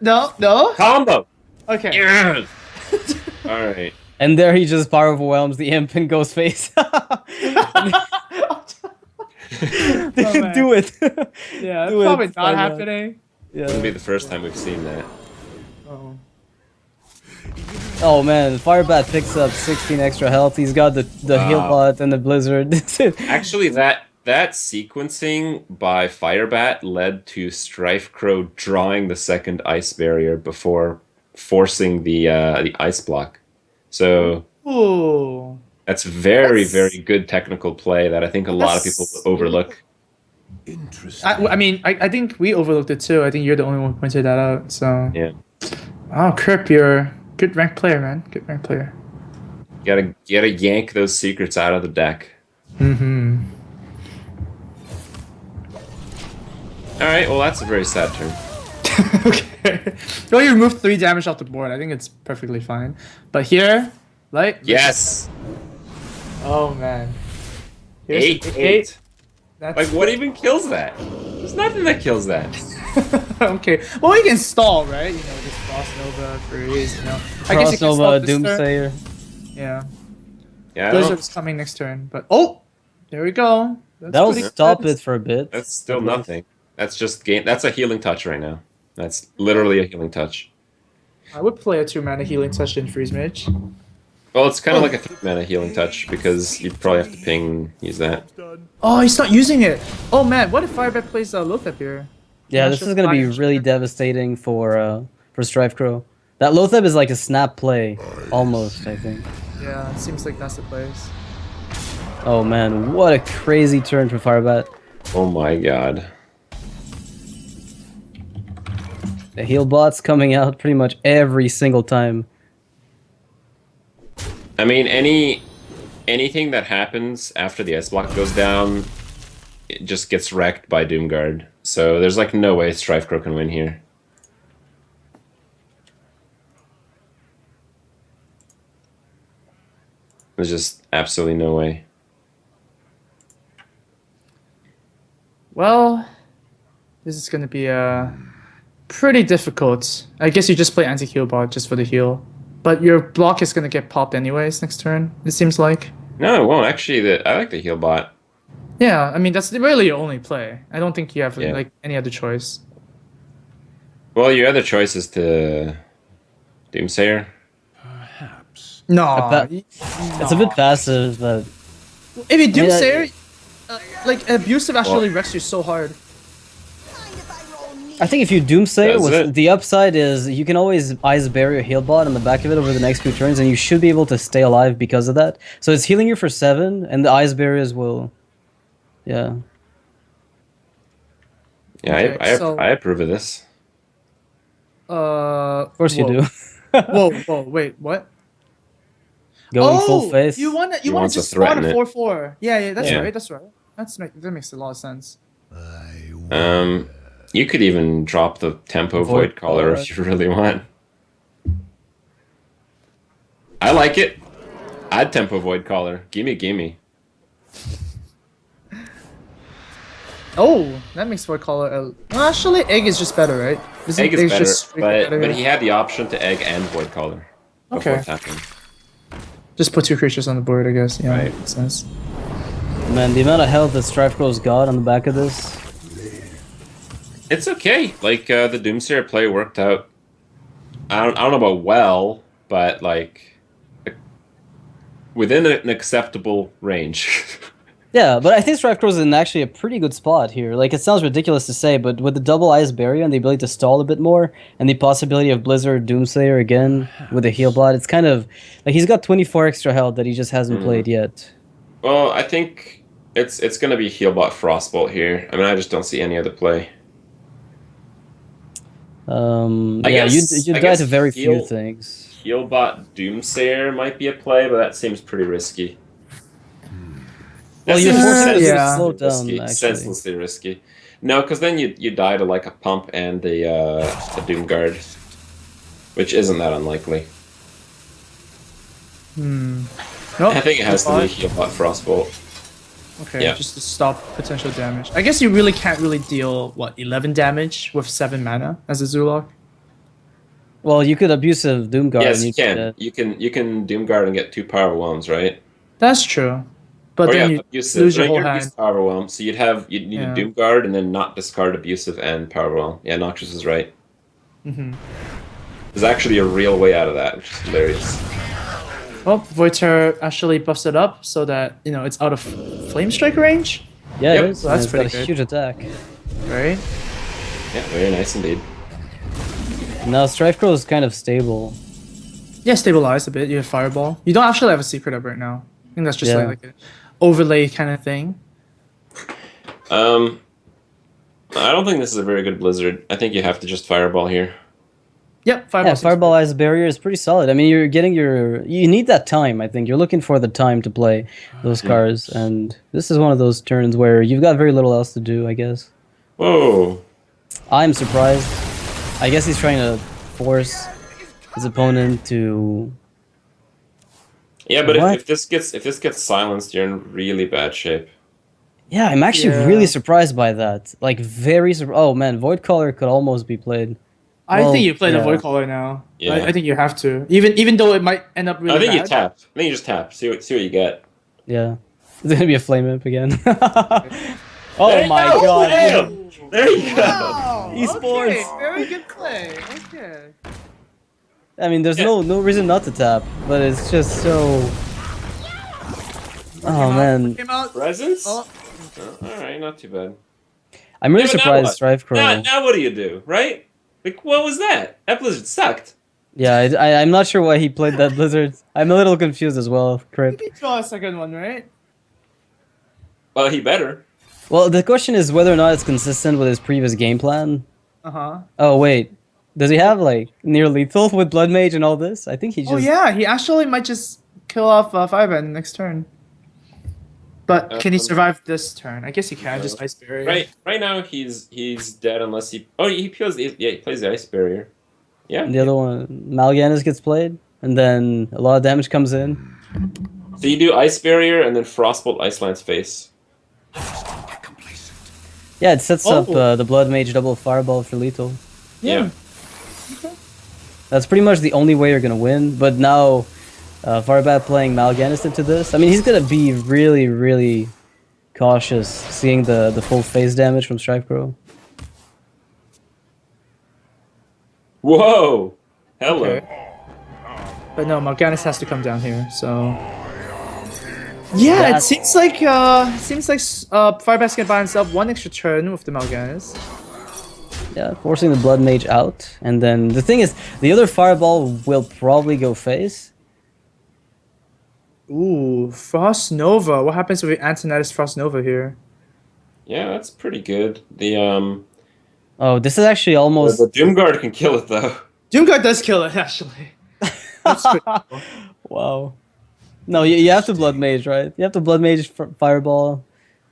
No. Combo! Okay. Yes! Alright. And there he just power overwhelms the imp and goes face. man. Do it. Yeah, Do probably it, not Firebad. happening. Wouldn't be Yeah. the first time we've seen that. Oh. Oh man, Firebat picks up 16 extra health. He's got the heal Wow. bot and the blizzard. Actually, that sequencing by Firebat led to Strifecrow drawing the second ice barrier before forcing the ice block. So Ooh. that's very, That's- very good technical play that I think a lot of people That's- overlook. Interesting. I mean, I think we overlooked it too. I think you're the only one who pointed that out. So. Yeah. Oh, Krip, you're a good ranked player, man. Good ranked player. You gotta yank those secrets out of the deck. Mm-hmm. Alright, well that's a very sad turn. Okay. Well, you removed 3 damage off the board. I think it's perfectly fine. But here, like. Yes! Oh man. Here's 8-8. That's Like what even kills that? There's nothing that kills that. okay. Well, we can stall, right? You know, just Frost Nova, Freeze. You know. I guess you can stall Crossover, this turn. Doomsayer. Yeah. Yeah, I don't- Blizzard's coming next turn, but there we go. That's That'll pretty stop good. it for a bit. that's still nothing. That's just game. That's a healing touch right now. That's literally a healing touch. I would play a 2-mana healing touch in Freeze Mage. Well, it's kind of like a 3-mana healing touch because you'd probably have to ping use that. Oh, he's not using it. Oh man, what if Firebat plays Lothep here? Yeah, Not this sure is gonna be why. really devastating for Strifecrow. That Lothep is like a snap play, almost. I think. Yeah, it seems like that's the place. Oh man, what a crazy turn for Firebat. Oh my god. The heal bot's coming out pretty much every single time. I mean, anything that happens after the ice block goes down, it just gets wrecked by Doomguard. So there's like no way Strifecrow can win here. There's just absolutely no way. Well, this is gonna be pretty difficult. I guess you just play anti-heal bot just for the heal. But your block is gonna get popped anyways next turn, it seems like. No, it won't. Actually, I like the heal bot. Yeah, I mean that's really your only play. I don't think you have Yeah. like any other choice. Well, your other choice is to Doomsayer. Perhaps. No, pa- It's a bit passive, but if you do I mean, say like abusive actually wrecks you so hard. I think if you Doomsayer, Does with it? the upside is you can always Ice Barrier heal bot on the back of it over the next few turns, and you should be able to stay alive because of that. So it's healing you for 7, and the Ice Barriers will, yeah. Yeah, Okay, so- I approve of this. Of course you do. Whoa, wait, what? Going full face. You want to wants to just spawn threaten a it. 4/4. Yeah, that's Yeah. right. That's right. That makes a lot of sense. You could even drop the Tempo Void Caller if you really want. I like it. I'd Tempo Void Caller. Gimme. Oh, that makes Void Caller. Well, actually, Egg is just better, right? Isn't Egg is Egg better, just but he had the option to Egg and Void Caller before Okay. tapping. Just put 2 creatures on the board, I guess. Yeah, Right. makes sense. Man, the amount of health that Strifecrow's got on the back of this. It's okay. Like the Doomsayer play worked out. I don't know about well, but like within an acceptable range. Yeah, but I think Strifecrow's in actually a pretty good spot here. Like, it sounds ridiculous to say, but with the double Ice Barrier and the ability to stall a bit more, and the possibility of Blizzard Doomsayer again with a heal bot, it's kind of like he's got 24 extra health that he just hasn't played yet. Well, I think it's gonna be Healbot Frostbolt here. I mean, I just don't see any other play. I Yeah, guess- you I die guess to very few heal- things. Healbot Doomsayer might be a play, but that seems pretty risky. Well, That you're seems forcing senselessly it to slow down, risky, actually. senselessly risky. No, because then you die to like a pump and the Doomguard, which isn't that unlikely. Nope. I think it has to be Healbot. Healbot Frostbolt. Okay, Yeah. just to stop potential damage. I guess you really can't deal 11 damage with 7 mana as a Zulok. Well, you could abusive Doomguard. Yes, and you you'd be can. dead. You can Doomguard and get 2 power whelms, right? That's true. But Oh then yeah, you abusive. lose your No, whole you're hand. power whelm, so you'd need Yeah. a Doomguard and then not discard abusive and power whelm. Yeah, Noxious is right. Mm-hmm. There's actually a real way out of that, which is hilarious. Well, Voiter actually buffs it up so that, you know, it's out of Flame Strike range, Yeah, Yep. it is. So that's and it's got a pretty good. huge attack. right? Yeah, very nice indeed. Now Strife Crow is kind of stable. Yeah, stabilize a bit. You have Fireball. You don't actually have a secret up right now. I think that's just Yeah. like an overlay kind of thing. I don't think this is a very good Blizzard. I think you have to just Fireball here. Yep, Fireball. Yeah, seems Fireball good. Ice Barrier is pretty solid. I mean, you're getting your... You need that time, I think. You're looking for the time to play those cards, and this is one of those turns where you've got very little else to do, I guess. Whoa. I'm surprised. I guess he's trying to force his opponent to... Yeah, but What? if this gets silenced, you're in really bad shape. Yeah, I'm actually Yeah. really surprised by that. Like, very surprised. Oh, man, Void Caller could almost be played. I Well, think you play the yeah. Void Caller now. Yeah. I think you have to. Even though it might end up really I think bad. you tap. I think you just tap. See what you get. Yeah. It's gonna be a Flame Imp again. There Oh you my go. god. Bam! There you go. Esports. Okay, very good play. Okay. I mean, there's Yeah. no reason not to tap, but it's just so... Oh, man. Came out. Presents? Oh. Alright, not too bad. I'm really Yeah, but now surprised what? Strife Crow... Now what do you do, right? Like, what was that? That Blizzard sucked. Yeah, I'm not sure why he played that Blizzard. I'm a little confused as well, Crip. Maybe draw a second one, right? Well, he better. Well, the question is whether or not it's consistent with his previous game plan. Uh-huh. Oh, wait. Does he have, like, near lethal with Blood Mage and all this? I think he just... Oh yeah, he actually might just kill off Firebend next turn. But can he survive this turn? I guess he can. Just Ice Barrier. Right now he's dead unless he he plays he plays the Ice Barrier. Yeah. And the other one, Mal'Ganis gets played, and then a lot of damage comes in. So you do Ice Barrier and then Frostbolt Ice Lance face. Yeah, it sets up Oh. the Blood Mage double Fireball for lethal. Yeah. That's pretty much the only way you're gonna win. But now, Firebat playing Mal'Ganis into this. I mean, he's gonna be really, really cautious, seeing the full phase damage from Strife Crow. Whoa. Hello. Okay. But no, Morganis has to come down here. So yeah, it seems like Firebat's gonna buy himself one extra turn with the Morganis. Yeah, forcing the Blood Mage out, and then the thing is, the other Fireball will probably go face. Ooh, Frost Nova. What happens with Antonitis Frost Nova here? Yeah, that's pretty good. The Oh, this is actually almost... the Doomguard can kill it though. Doomguard does kill it actually. That's pretty cool. Wow. No, you have to Blood Mage, right? You have to Blood Mage Fireball,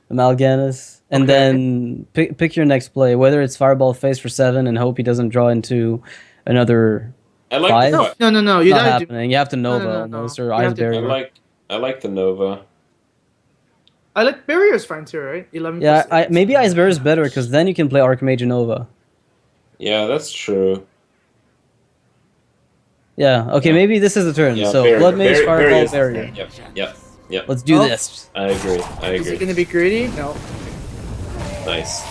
Mal'Ganis, and Okay. then pick your next play, whether it's Fireball face for 7 and hope he doesn't draw into another I like 5. the No. You Not gotta do. happening. You have to Nova no. almost, or You Ice have to- Barrier. I like the Nova. I like Barrier's fine too, right? 11. Yeah, plus 8. maybe Ice Barrier is better, because then you can play Archmage and Nova. Yeah, that's true. Yeah, okay, maybe this is the turn. Yeah, So, Barrier- Blood Mage, Barrier- Fireball, is- Barrier. Yep. Let's do Oh. this. I agree. Is it gonna be greedy? No. Nice.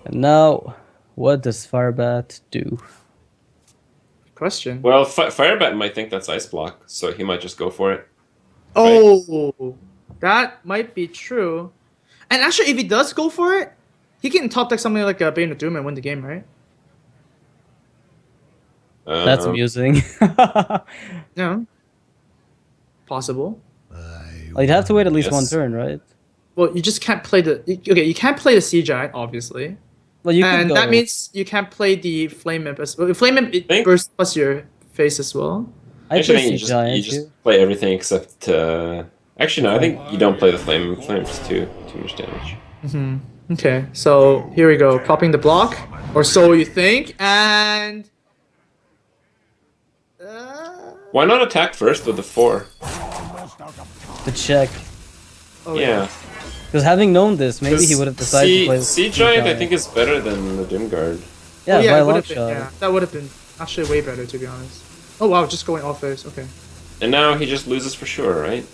And now, what does Firebat do? Question. Well, Firebat might think that's Ice Block, so he might just go for it. Oh, that might be true. And actually, if he does go for it, he can top deck something like a Bane of Doom and win the game, right? That's amusing. Yeah. Possible. Well, you'd have to wait at least Yes. one turn, right? Well, you just can't play the. Okay, you can't play the Sea Giant, obviously. Well, you could And go... that means you can't play the Flame Imp as well. Flame Imp, it Think- bursts plus your face as well. I Actually, play you Sea Giant, just too. play everything except. Actually, no. I think you don't play the flame. Flame's too much damage. Okay, so here we go. Popping the block, or so you think, and. Why not attack first with the 4? To check. Oh, Yeah. Because having known this, maybe he would have decided to play... Sea Giant, I think, is better than the Doomguard. Yeah, Oh, by a it would long have been. shot. Yeah, that would have been actually way better, to be honest. Oh wow, just going all face. Okay. And now he just loses for sure, right?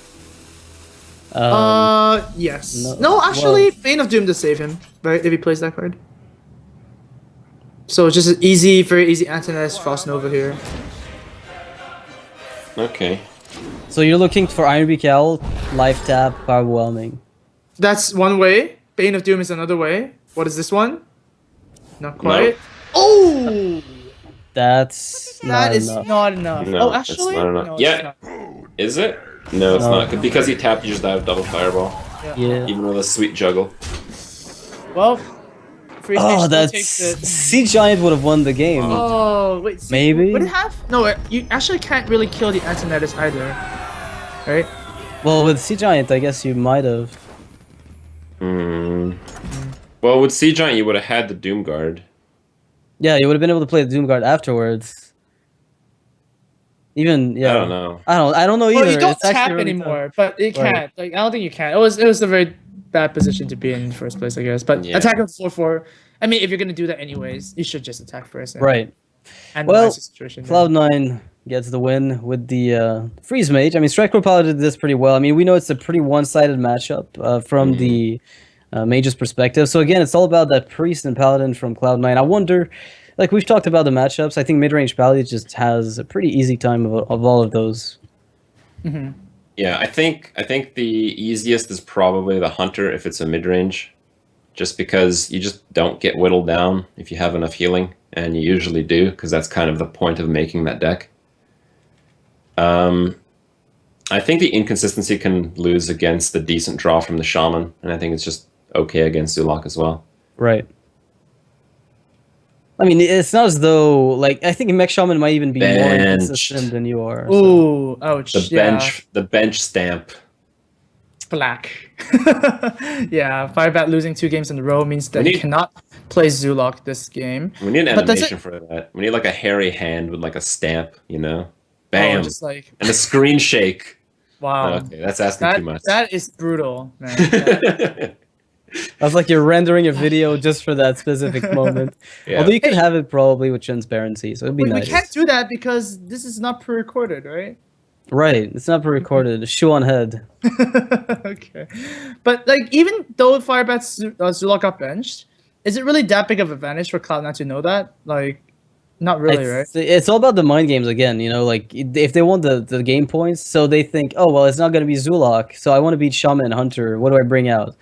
Yes. no- No, actually, well- Bane of Doom to save him, right? If he plays that card. So just an easy, very easy Antinous Frost Nova here. Okay. So you're looking for Iron Beak Owl, life tap, overwhelming. That's one way. Bane of Doom is another way. What is this one? Not quite. Oh! That's That not is enough. not enough. No, Oh, it's actually? not enough. No, it's Yeah. not. Is it? No, it's No. not. Because he tapped, you just dive double fireball. Yeah. Even with a sweet juggle. Well, free stage Oh, still that's takes it. Sea Giant would have won the game. Oh, wait. See, Maybe? Would it have? No, you actually can't really kill the Antonitis either. Right? Well, with Sea Giant, I guess you might have. Hmm. Well, with Sea Giant, you would have had the Doom Guard. Yeah, you would have been able to play the Doom Guard afterwards. Even yeah. I don't know. I don't know either. Well, you don't It's actually tap really anymore, but it Right. can't. Like, I don't think you can. It was a very bad position to be in the first place, I guess. But Yeah. attack on 4/4. I mean, if you're gonna do that anyways, you should just attack first. tough. And Right. analyze Well, the situation. Cloud9 gets the win with the Freeze Mage. I mean, Strike Propel did this pretty well. I mean, we know it's a pretty one-sided matchup from the Mage's perspective. So again, it's all about that Priest and Paladin from Cloud9. I wonder, like we've talked about the matchups, I think mid-range Paladin just has a pretty easy time of all of those. Yeah, I think the easiest is probably the Hunter if it's a mid-range. Just because you just don't get whittled down if you have enough healing, and you usually do, because that's kind of the point of making that deck. I think the inconsistency can lose against the decent draw from the Shaman, and I think it's just okay against Zulok as well. Right. I mean, it's not as though, like, I think Mech Shaman might even be more Benched. inconsistent than you are. so- Ooh, ouch. The bench stamp. Black. Yeah, Firebat losing 2 games in a row means that We he need- cannot play Zulok this game. We need an But does animation for that. We need like a hairy hand with like a stamp, you know? Oh, Bam! just like, And a screen shake. wow. Okay, that's asking too much. That is brutal, man. That- I was like, you're rendering a video just for that specific moment. Yeah. Although you can Hey. have it probably with transparency, so it'd be we nice. can't do that because this is not pre-recorded, right? Right, it's not pre-recorded. Shoe on head. Okay. But, like, even though Firebat's Zulok got benched, is it really that big of an advantage for Cloud9 to know that? Like, not really, right? It's all about the mind games again, you know, like if they want the game points, so they think, oh, well, it's not going to be Zulok, so I want to beat Shaman and Hunter. What do I bring out?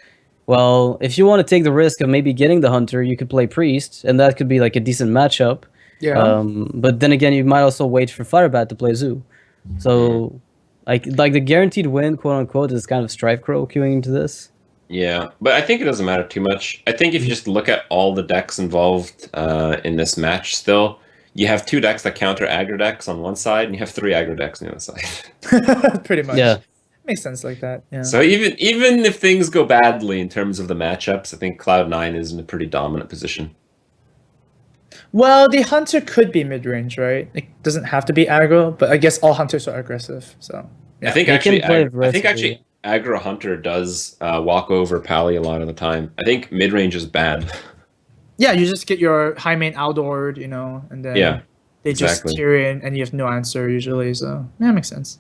Well, if you want to take the risk of maybe getting the Hunter, you could play Priest, and that could be like a decent matchup. Yeah. But then again, you might also wait for Firebat to play Zoo. So, like the guaranteed win, quote unquote, is kind of Strife Crow queuing into this. Yeah, but I think it doesn't matter too much. I think if you just look at all the decks involved in this match still, you have 2 decks that counter aggro decks on one side, and you have 3 aggro decks on the other side. Pretty much. Yeah. Makes sense like that. Yeah. So even if things go badly in terms of the matchups, I think Cloud9 is in a pretty dominant position. Well, the Hunter could be mid-range, right? It doesn't have to be aggro, but I guess all Hunters are aggressive, so... I think They actually, can play I think actually aggressively. aggro Hunter does walk over Pally a lot of the time. I think mid range is bad. Yeah, you just get your high main outdoored, you know, and then Yeah, they exactly. just tear in and you have no answer usually, so yeah, makes sense.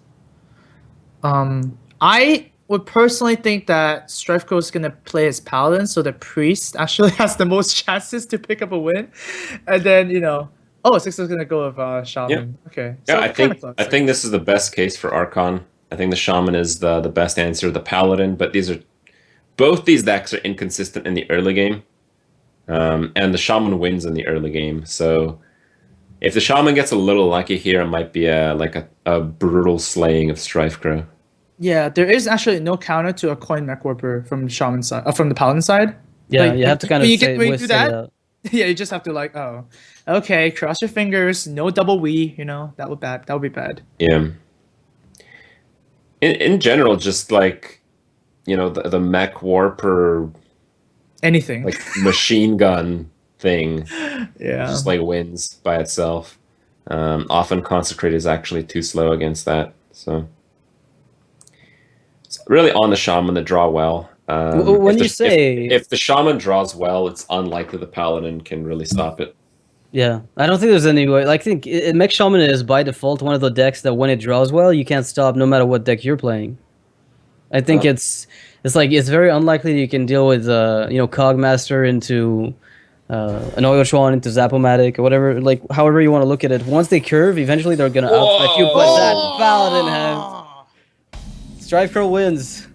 I would personally think that Strifeco is gonna play as Paladin, so the Priest actually has the most chances to pick up a win. And then, you know, Six is gonna go with Shaman. Okay. Yeah, so I kinda think close, I think this is the best case for Archon. I think the Shaman is the best answer. The Paladin, but both these decks are inconsistent in the early game, and the Shaman wins in the early game. So if the Shaman gets a little lucky here, it might be a brutal slaying of Strifecrow. Yeah, there is actually no counter to a coin mech warper from the Shaman side, from the Paladin side. Yeah, Like, you have to kind of when you say, when you do say that, that. yeah, you just have to like, oh, okay, cross your fingers, no double we, you know, that would be bad. Yeah. In general, just like, you know, the mech warper Anything. like machine gun thing yeah. just like wins by itself. Often Consecrate is actually too slow against that. So it's really on the Shaman to draw well. When you say if the Shaman draws well, it's unlikely the Paladin can really stop it. Yeah, I don't think there's any way. Like, I think Mech Shaman is by default one of the decks that when it draws well, you can't stop no matter what deck you're playing. I think it's like it's very unlikely that you can deal with Cogmaster into an Oiltron into Zapomatic or whatever. Like, however you want to look at it. Once they curve, eventually they're gonna outthreat you. But that Paladin hand, Strife Crow wins.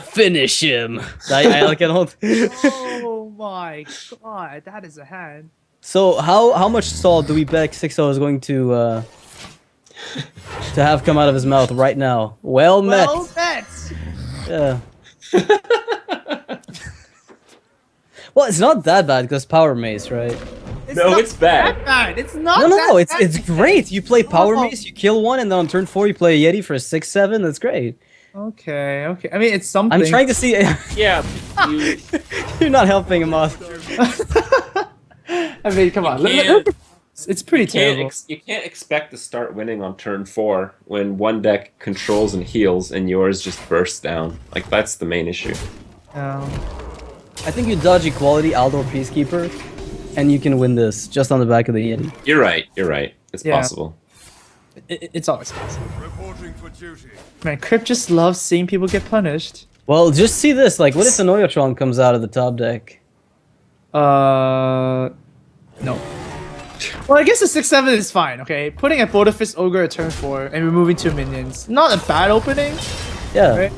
Finish him. I like it. Oh my god, that is a hand. So how much salt do we bet 6-0 is going to have come out of his mouth right now? Well met. Well met. Yeah. Well, it's not that bad because Power Mace, right? No, it's bad. That bad. It's not. No, that it's bad. great. You play Power Oh. Mace, you kill one, and then on turn 4 you play a Yeti for a 6/7. That's great. Okay. I mean, it's something. I'm trying to see. Yeah, you You're not helping him out. I mean, come on. can't- It's pretty terrible. you can't expect to start winning on turn 4 when one deck controls and heals and yours just bursts down. Like, that's the main issue. I think you dodge Equality, Aldor Peacekeeper, and you can win this just on the back of the Yeti. You're right. It's Yeah. possible. It's always possible. Reporting for duty. Man, Crypt just loves seeing people get punished. Well, just see this. Like, what if an Oiltron comes out of the top deck? No. Well, I guess the 6/7 is fine. Okay, putting a Bodafist Ogre at turn 4 and removing 2 minions. Not a bad opening. Yeah. Right.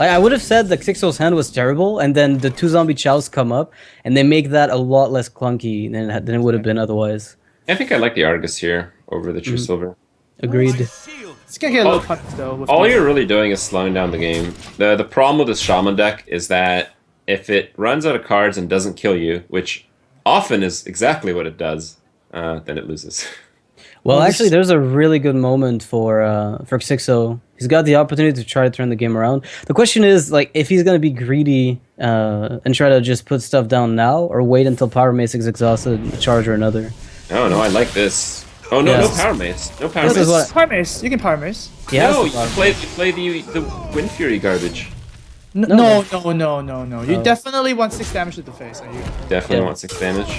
I would have said that 6-0's hand was terrible, and then the 2 zombie chows come up, and they make that a lot less clunky than it would have been otherwise. I think I like the Argus here over the True Silver. Agreed. It's gonna get a little punished though. With All the- you're really doing is slowing down the game. The problem with this Shaman deck is that if it runs out of cards and doesn't kill you, which often is exactly what it does, then it loses. Well, Well, actually, this- there's a really good moment for 6-0. He's got the opportunity to try to turn the game around. The question is, like, if he's gonna be greedy and try to just put stuff down now, or wait until Power Mace is exhausted and charge or another. Oh no, I like this. Oh no, no Yes. Power Mace. No Power This Mace. is what- Power Mace. You can Power Mace. Yeah. No, you play the Wind Fury garbage. No, no. You Oh. definitely want 6 damage to the face. Are you? Definitely Yeah. want 6 damage.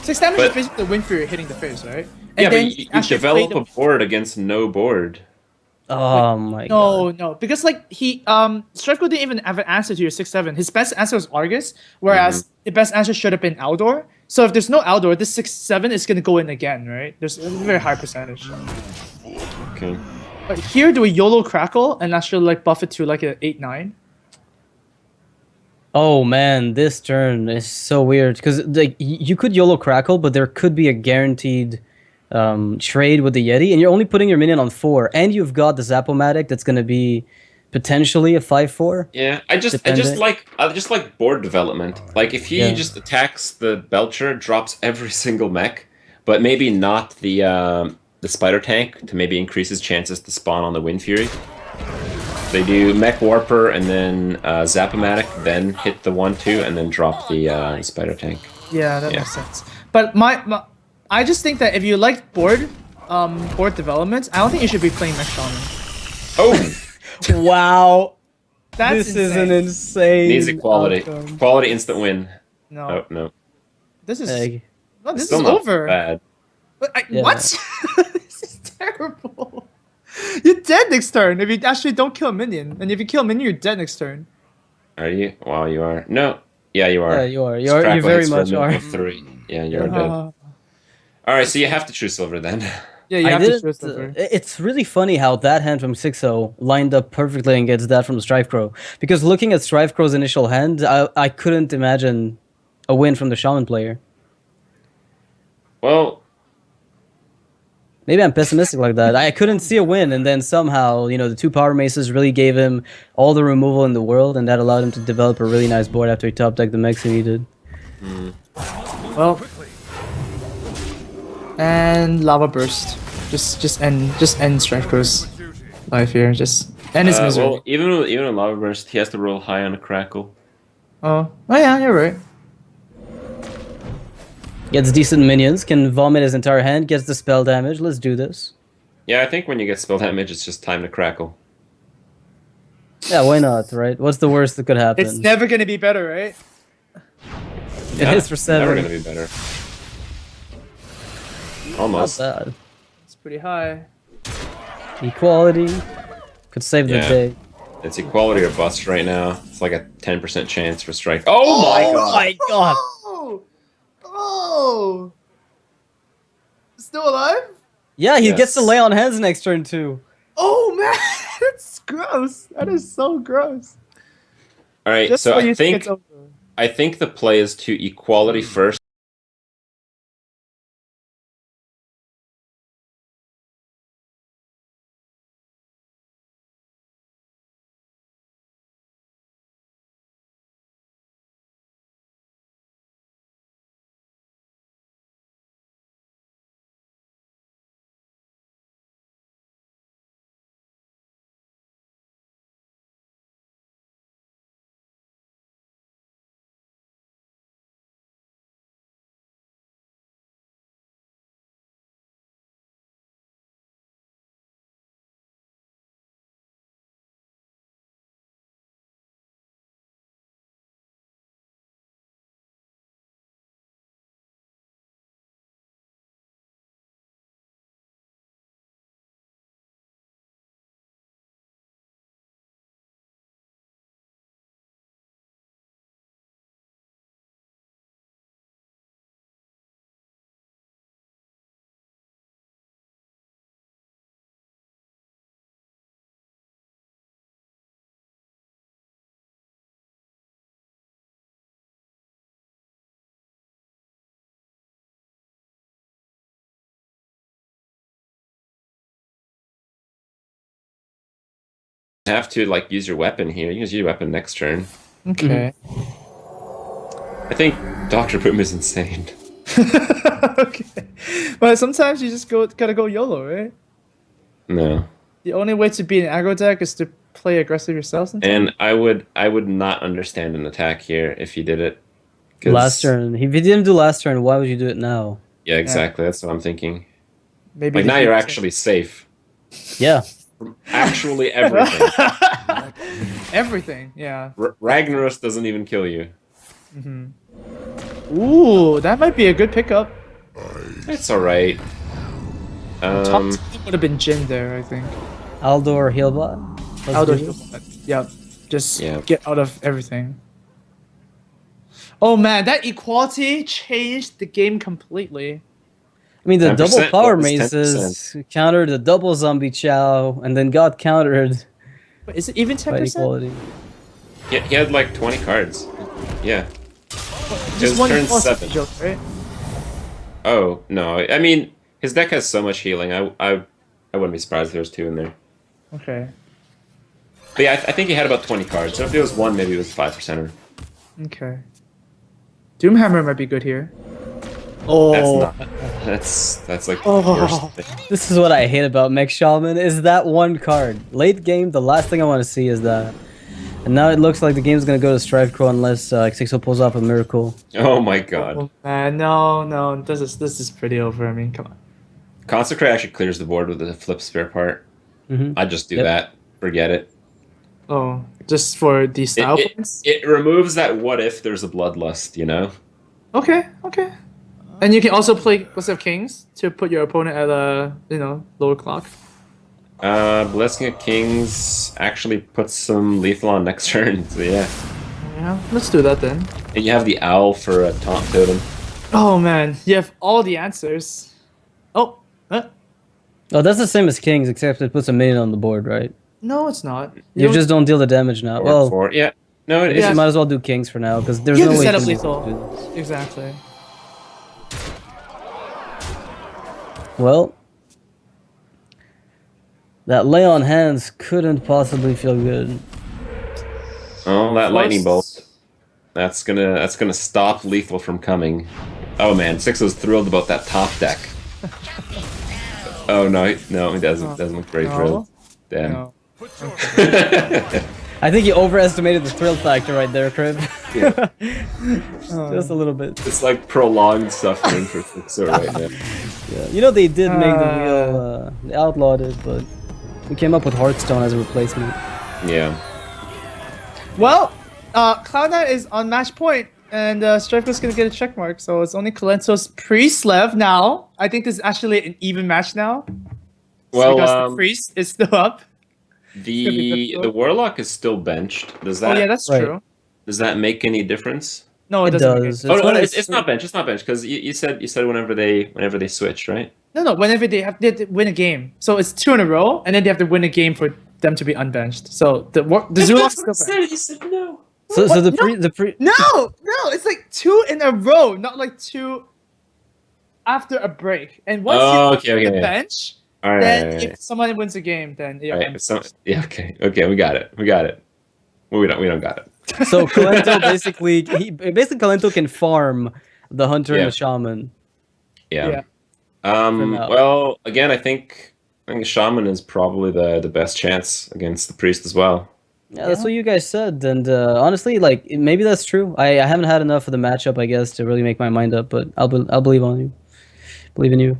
6 damage But- is basically the Wind Fury hitting the face, right? Yeah, but then you actually develop play a board against no board. Oh my god. No, because like Strifko didn't even have an answer to your 6/7. His best answer was Argus, whereas the best answer should have been Aldor. So if there's no Aldor, this 6/7 is gonna go in again, right? There's a very high percentage. Okay. But here, do we YOLO Crackle and actually like buff it to like a 8/9? Oh man, this turn is so weird because like you could YOLO Crackle, but there could be a guaranteed trade with the Yeti, and you're only putting your minion on 4, and you've got the Zapomatic that's gonna be potentially a 5/4. Yeah, I just Depending. like board development. Like if he Yeah. just attacks the Belcher, drops every single mech, but maybe not the Spider Tank to maybe increase his chances to spawn on the Wind Fury. They do Mech Warper and then Zapomatic, then hit the 1/2 and then drop the Spider Tank. Yeah, that Yeah. makes sense. But my I just think that if you like board development, I don't think you should be playing Mech Shaman. Oh, Wow, That's this is insane. an insane. needs equality. outcome. Quality instant win. No, Oh no, this is Egg. no, this still is not over. bad. But Yeah. What? This is terrible. You're dead next turn if you actually don't kill a minion, and if you kill a minion, you're dead next turn. Are you? Wow, you are. No, yeah, you are. Yeah, you are. You Crackle very hits for a much minimum are. of 3. Yeah, you're dead. Uh, All right, so you have to choose silver then. yeah, you I have to didn't, choose silver. it's really funny how that hand from 6-0 lined up perfectly against that from Strife Crow. Because looking at Strife Crow's initial hand, I couldn't imagine a win from the Shaman player. Well, Maybe I'm pessimistic like that. I couldn't see a win, and then somehow, the 2 Power Maces really gave him all the removal in the world, and that allowed him to develop a really nice board after he top decked the mechs he did. Well, and lava burst. Just end Strife Crow's life here. Just end his misery. well, even with Lava Burst, he has to roll high on a Crackle. Oh yeah, you're right. Gets decent minions, can vomit his entire hand, gets the spell damage. Let's do this. Yeah, I think when you get spell damage, it's just time to Crackle. Yeah, why not, right? What's the worst that could happen? It's never gonna be better, right? It hits for Never 7. gonna be better. Not Almost. bad. It's pretty high. Equality could save the Yeah. day. It's equality or bust right now. It's like a 10% chance for strike. Oh my god! My God! Oh! Oh! Still alive? Yeah, he gets to Yes. lay on hands next turn too. Oh man, that's gross. That is so gross. All right, Just so when I you think it's over. the play is to equality first. Have to like use your weapon here. You can use your weapon next turn. Okay. I think Dr. Boom is insane. Okay. But sometimes you just gotta go YOLO, right? No. The only way to beat an aggro deck is to play aggressive yourself sometimes. And I would not understand an attack here if you did it. 'Cause- Last turn. If you didn't do last turn, why would you do it now? Yeah, exactly. That's what I'm thinking. Maybe Like the now you're heat- actually safe. Yeah. From actually everything. everything, yeah. Ragnaros doesn't even kill you. Ooh, that might be a good pickup. It's alright. Top two would have been Jin there, I think. Aldo or Healbot? Let's Aldo, do it. yeah, just Yeah. get out of everything. Oh man, that equality changed the game completely. I mean, the 10%, double power what was mazes countered the double zombie chow and then got countered But is it even by 10%? equality. He had like 20 cards. Yeah. Just was one turn equality 7. joke, right? Oh, no. I mean, his deck has so much healing. I wouldn't be surprised if there was 2 in there. Okay. But yeah, I think he had about 20 cards. So if it was 1, maybe it was 5%er. Okay. Doomhammer might be good here. Oh, That's not. That's like the Oh. worst thing. This is what I hate about Mech Shaman, is that one card. Late game, the last thing I want to see is that. And now it looks like the game's going to go to Strife Crow unless Xixo pulls off a miracle. Oh my god. Oh, man, no, this is pretty over. I mean, come on. Consecrate actually clears the board with the flip spare part. Mhm. I just do Yep. that. Forget it. Oh, just for the style points. It removes that what if there's a bloodlust, you know? Okay. And you can also play Blessing of Kings to put your opponent at a lower clock. Blessing of Kings actually puts some lethal on next turn, so yeah. Yeah, let's do that then. And you have the owl for a taunt totem. Oh man, you have all the answers. Oh, Oh, that's the same as Kings, except it puts a minion on the board, right? no, it's not. You just don't deal the damage now. Or Well, four. Yeah. No, it I guess is. you might as well do Kings for now, because there's You no have to way set up can lethal. do this. Exactly. Well, that lay on hands couldn't possibly feel good. Oh, that lightning bolt. Force- That's gonna stop lethal from coming. Oh man, Sixo's thrilled about that top deck. Oh no, he doesn't look very No. thrilled. Damn. No. I think you overestimated the thrill factor right there, Crib. Yeah. Just a little bit. It's like prolonged suffering for Sixo right now. Yeah. You know, they did make the wheel, they outlawed it, but we came up with Hearthstone as a replacement. Yeah. Well, Cloud9 is on match point. And Strifer's gonna get a check mark, so it's only Kalento's Priest left now. I think this is actually an even match now. Well, because the Priest is still up. the Warlock is still benched. Does Oh that yeah, that's Right. true. does that make any difference? No, it It doesn't. does. Oh, no, when it's not bench. It's not bench because you said whenever they switch, right? No, whenever they have to win a game, so it's 2 in a row, and then they have to win a game for them to be unbenched. So the Zulok still benched. He said no. So What? the pre No, it's like 2 in a row, not like 2 after a break. And once Oh, you okay, leave the okay. bench, All right. then all right, if someone wins a game, then yeah. all right. So, yeah. Okay. We got it. Well, we don't got it. So Kalento basically Kalento can farm the hunter and Yeah. the shaman. Yeah. For now. Well, again, I think Shaman is probably the best chance against the priest as well. Yeah, that's what you guys said, and honestly, like maybe that's true. I haven't had enough of the matchup, I guess, to really make my mind up. But I'll believe on you. Believe in you.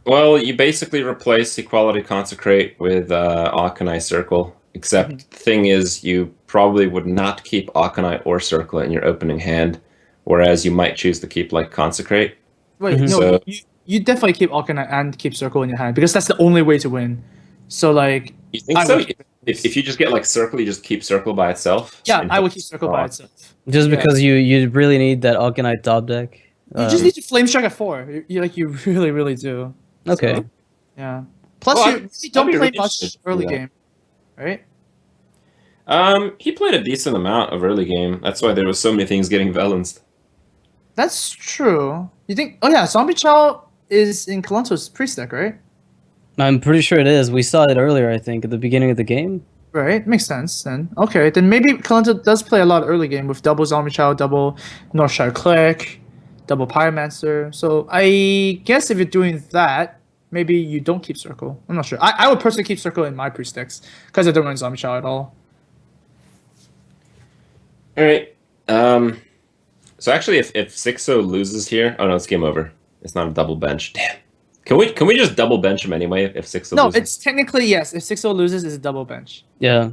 Well, you basically replace Equality Consecrate with Arcanite Circle, except the thing is you probably would not keep Arcanite or Circle in your opening hand, whereas you might choose to keep like Consecrate. Wait, no, So- you definitely keep Arcanite and keep Circle in your hand because that's the only way to win. So like, You think I so? would- If you just get like Circle, you just keep Circle by itself? yeah, and I would hit keep Circle by Rock. itself. Just Yeah. because you really need that Arcanite top deck. You just need to Flame Strike at 4. You really do. Okay. So, yeah. Plus, Well, you I'd don't be play really much interested to early do that. game, right? He played a decent amount of early game. That's why there was so many things getting valenced. That's true. You think? Oh yeah, Zombie Chow is in Kalento's priest deck, right? I'm pretty sure it is. We saw it earlier, I think, at the beginning of the game. Right, makes sense then. Okay, then maybe Kalento does play a lot early game with double Zombie Chow, double Northshire Click, double Pyromancer. So I guess if you're doing that, maybe you don't keep Circle. I'm not sure. I would personally keep Circle in my priest decks because I don't run Zombie Chow at all. All right. So actually, if 6-0 loses here, oh no, it's game over. It's not a double bench. Damn. Can we just double bench him anyway if 6-0 No, loses? it's technically yes. If 6-0 loses, it's a double bench. Yeah.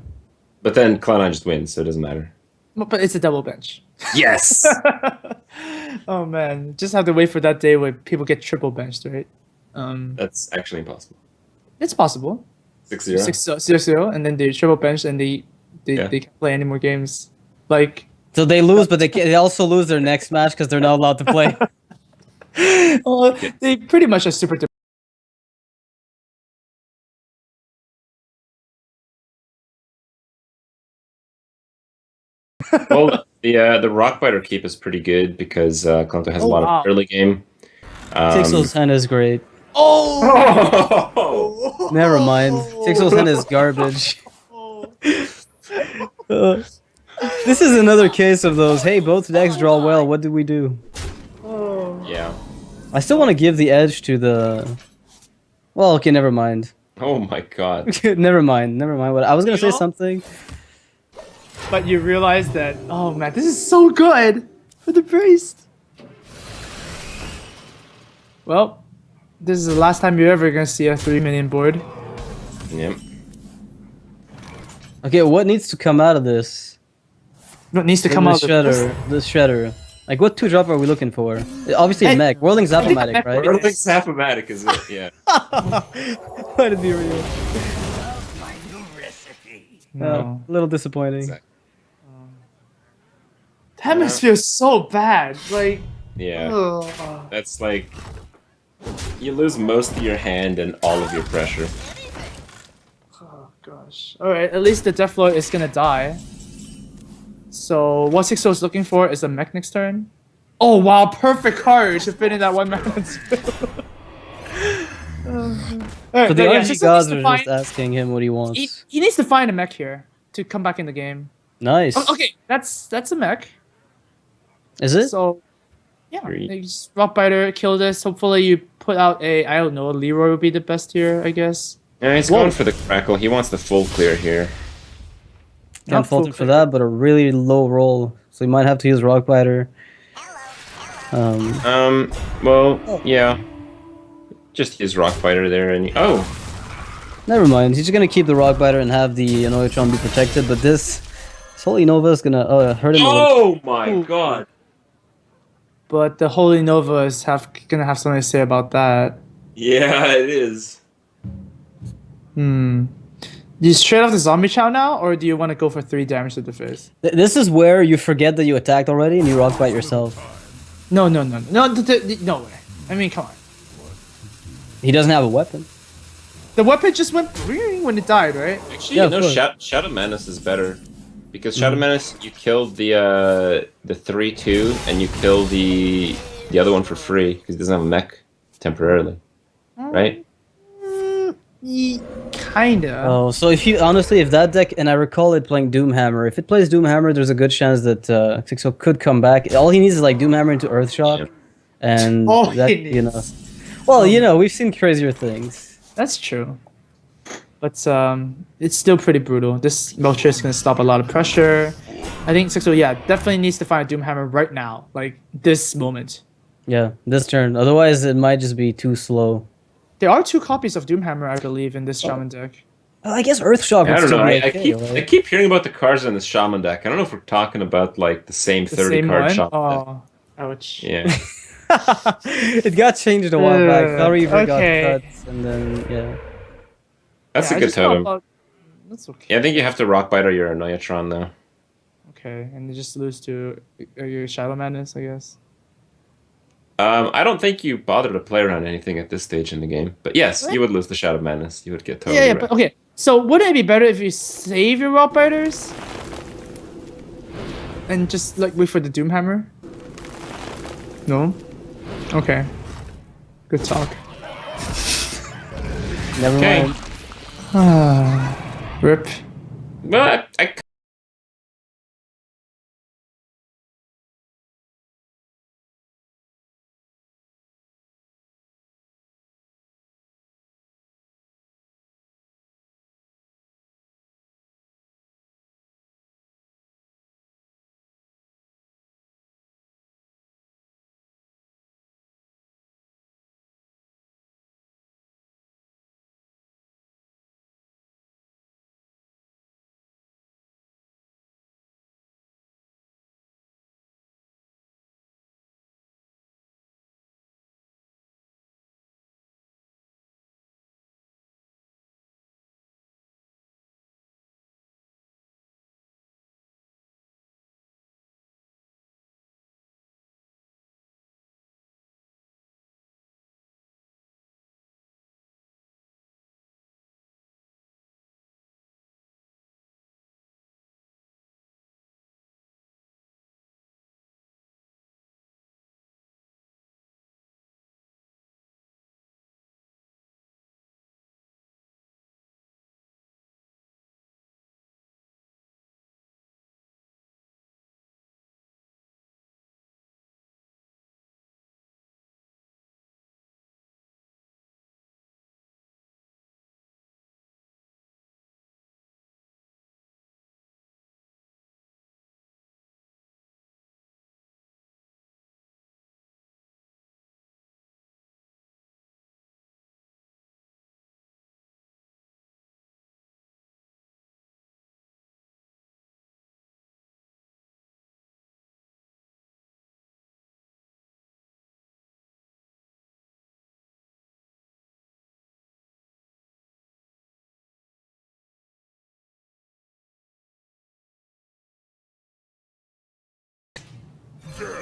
But then Cloud9 just wins, so it doesn't matter. But it's a double bench. Yes. Oh man, just have to wait for that day where people get triple benched, right? That's actually impossible. It's possible. 6-0. 6-0, and then they triple bench and they Yeah. can't play any more games. Like, So they lose, but they also lose their next match because they're not allowed to play. they pretty much are super. Well, the Rockbiter keep is pretty good because Clonto has a Oh, lot wow. of early game. Sixel's hand is great. Oh! Never mind. Sixel's hand is garbage. This is another case of those, hey, both decks draw well, what do we do? Yeah. I still want to give the edge to the... Well, okay, never mind. Oh my god. Never mind. What I was gonna say know? something. But you realize that, oh man, this is so good for the priest. Well, this is the last time you're ever gonna see a 3 million board. Yep. Okay, what needs to come out of this? What needs to The come out of shredder. The shredder. Like, what 2-drop are we looking for? Obviously, Hey, mech. Whirling I think Zapomatic, mech right? Whirling- Everything's half-o-matic, is it? Yeah. Why did be real? My new recipe. No. A little disappointing. Exactly. That must feel so bad. Like, Yeah. ugh. That's like... You lose most of your hand and all of your pressure. Oh gosh. Alright, at least the Deathlord is gonna die. So what 6-0 is looking for is a mech next turn. Oh wow, perfect card to fit in that one mana spell. Alright, So the yeah, RG just gods needs are to just asking him what he wants. he needs to find a mech here to come back in the game. Nice. Oh, okay, that's a mech. Is it? So yeah, Great. you just Rockbiter, kill this. Hopefully you put out a, I don't know, Leroy would be the best here, I guess. Yeah, he's Whoa. going for the crackle. He wants the full clear here. Can't Not full fault him for clear. that, but a really low roll. So he might have to use Rockbiter. Well, yeah. Just use Rockbiter there and... Oh! Never mind. He's just gonna keep the Rockbiter and have the Anoyatron be protected, but this Holy Nova is gonna hurt him a little. Oh my god! but the Holy Nova is gonna have something to say about that. Yeah, it is. Do you straight off the zombie chow now, or do you want to go for 3 damage to the face? This is where you forget that you attacked already and you rock bite yourself. No, no way. I mean, come on. He doesn't have a weapon. The weapon just went when it died, right? Actually, Yeah, you know, of course. Shadow Menace is better. Because Shadow Menace, you killed the 3/2, and you kill the other one for free, because he doesn't have a mech temporarily. Right? Kinda. Oh, so if that deck, and I recall it playing Doomhammer, if it plays Doomhammer, there's a good chance that Sixo could come back. All he needs is like Doomhammer into Earthshock, Yeah. and All that, he you know. needs. Well, you know, we've seen crazier things. That's true. But it's still pretty brutal. This Melcher is gonna stop a lot of pressure. I think Sixo, definitely needs to find a Doomhammer right now, like this moment. Yeah, this turn. Otherwise, it might just be too slow. There are 2 copies of Doomhammer, I believe, in this Shaman deck. Well, I guess Earthshock would I don't still know. be I okay, I right? keep hearing about the cards in this Shaman deck. I don't know if we're talking about like the same The 30 same card one? Shaman deck. Oh, ouch. Yeah. It got changed a while back. Thought okay. got cut, and then yeah. That's Yeah, a I good just thought totem. about- That's okay. Yeah, I think you have to Rock Bite or your Annoyatron though. Okay, and you just lose to your Shadow Madness, I guess. I don't think you bother to play around anything at this stage in the game. But yes, you would lose the Shadow Madness. You would get totally Yeah, right. but okay. So wouldn't it be better if you save your Rock Biters? And just like wait for the Doomhammer? No? Okay. Good talk. Never Okay. mind. Rip. But I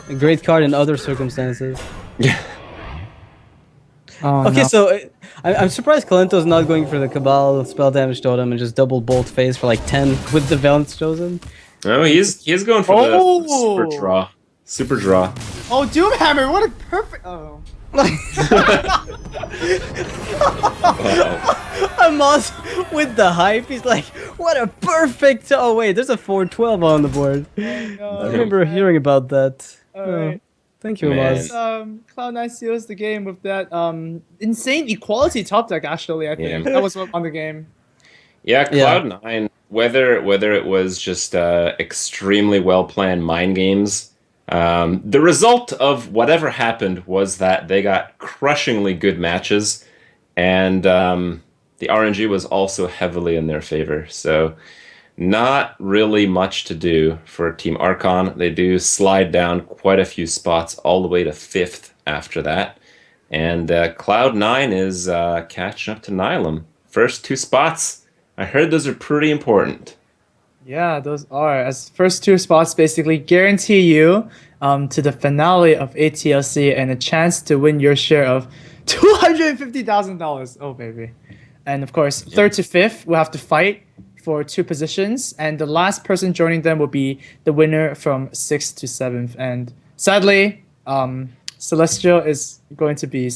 A great card in other circumstances. Oh, Okay, no. so I'm surprised Kalento's not going for the Cabal spell damage totem and just double bolt phase for like 10 with the Valence chosen. No, he's going for the Oh! super draw. Super draw. Oh, Doomhammer! What a perfect. Oh. Amos with the hype, he's like, what a perfect. Oh, wait, there's a 412 on the board. I remember hearing about that. Alright. Thank you, Man. Amos. Cloud9 seals the game with that insane equality top deck. Actually, I think Yeah. that was what on the game. Yeah, Yeah. Cloud9, whether it was just extremely well planned mind games, the result of whatever happened was that they got crushingly good matches, and the RNG was also heavily in their favor. So Not really much to do for Team Archon. They do slide down quite a few spots all the way to 5th after that. And Cloud9 is catching up to Nylum. First 2 spots. I heard those are pretty important. Yeah, those are. As first 2 spots basically guarantee you to the finale of ATLC and a chance to win your share of $250,000. Oh, baby. And of course, 3rd to 5th will have to fight for 2 positions. And the last person joining them will be the winner from 6th to 7th. And sadly, Celestial is going to be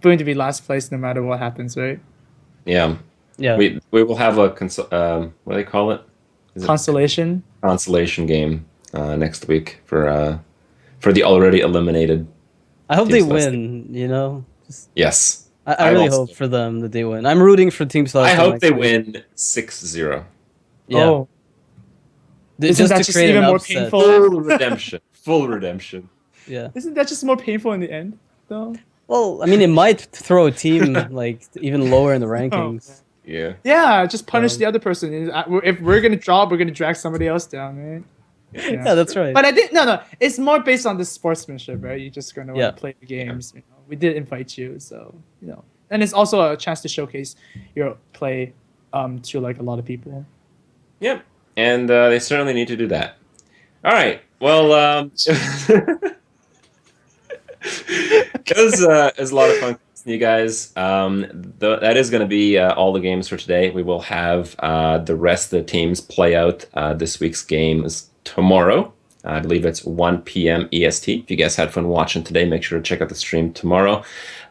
going to be last place no matter what happens, right? Yeah. Yeah. We will have a, what do they call it? Constellation. Consolation game next week for the already eliminated. I hope Team they Celestial. win, you know? Yes. I really hope for them that they win. I'm rooting for Team I Celestial. hope next they week. win 6-0. Yeah. Oh, isn't that just create even an more upset. painful? Full redemption. Full redemption. Yeah. Isn't that just more painful in the end, though? Well, I mean, it might throw a team like even lower in the rankings. Yeah. Yeah, just punish Um, the other person. If we're gonna drop, we're gonna drag somebody else down, right? Yeah, that's right. But I think no. It's more based on the sportsmanship, right? You're just gonna want Yeah. to play the games. You know? We did invite you, so and it's also a chance to showcase your play to like a lot of people. Yep. And they certainly need to do that. All right. Well, it was a lot of fun listening to you guys. That is going to be all the games for today. We will have the rest of the teams play out this week's games tomorrow. I believe it's 1 p.m. EST. If you guys had fun watching today, make sure to check out the stream tomorrow.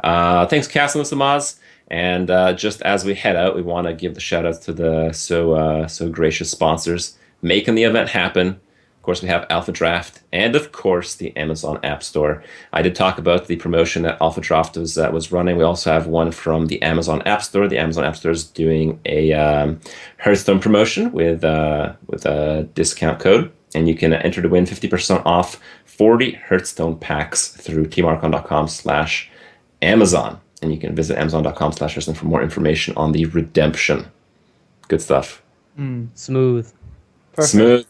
Thanks, Cass and Samaz. And just as we head out, we want to give the shout outs to the so gracious sponsors making the event happen. Of course, we have Alpha Draft and, of course, the Amazon App Store. I did talk about the promotion that Alpha Draft was running. We also have one from the Amazon App Store. The Amazon App Store is doing a Hearthstone promotion with a discount code, and you can enter to win 50% off 40 Hearthstone packs through teamarchon.com/Amazon. And you can visit amazon.com/Hearthstone for more information on the redemption. Good stuff. Smooth. Perfect. Smooth.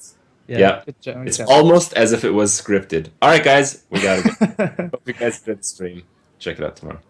Yeah. Yeah. Good job. It's almost as if it was scripted. All right, guys, we got to go. Hope you guys did the stream. Check it out tomorrow.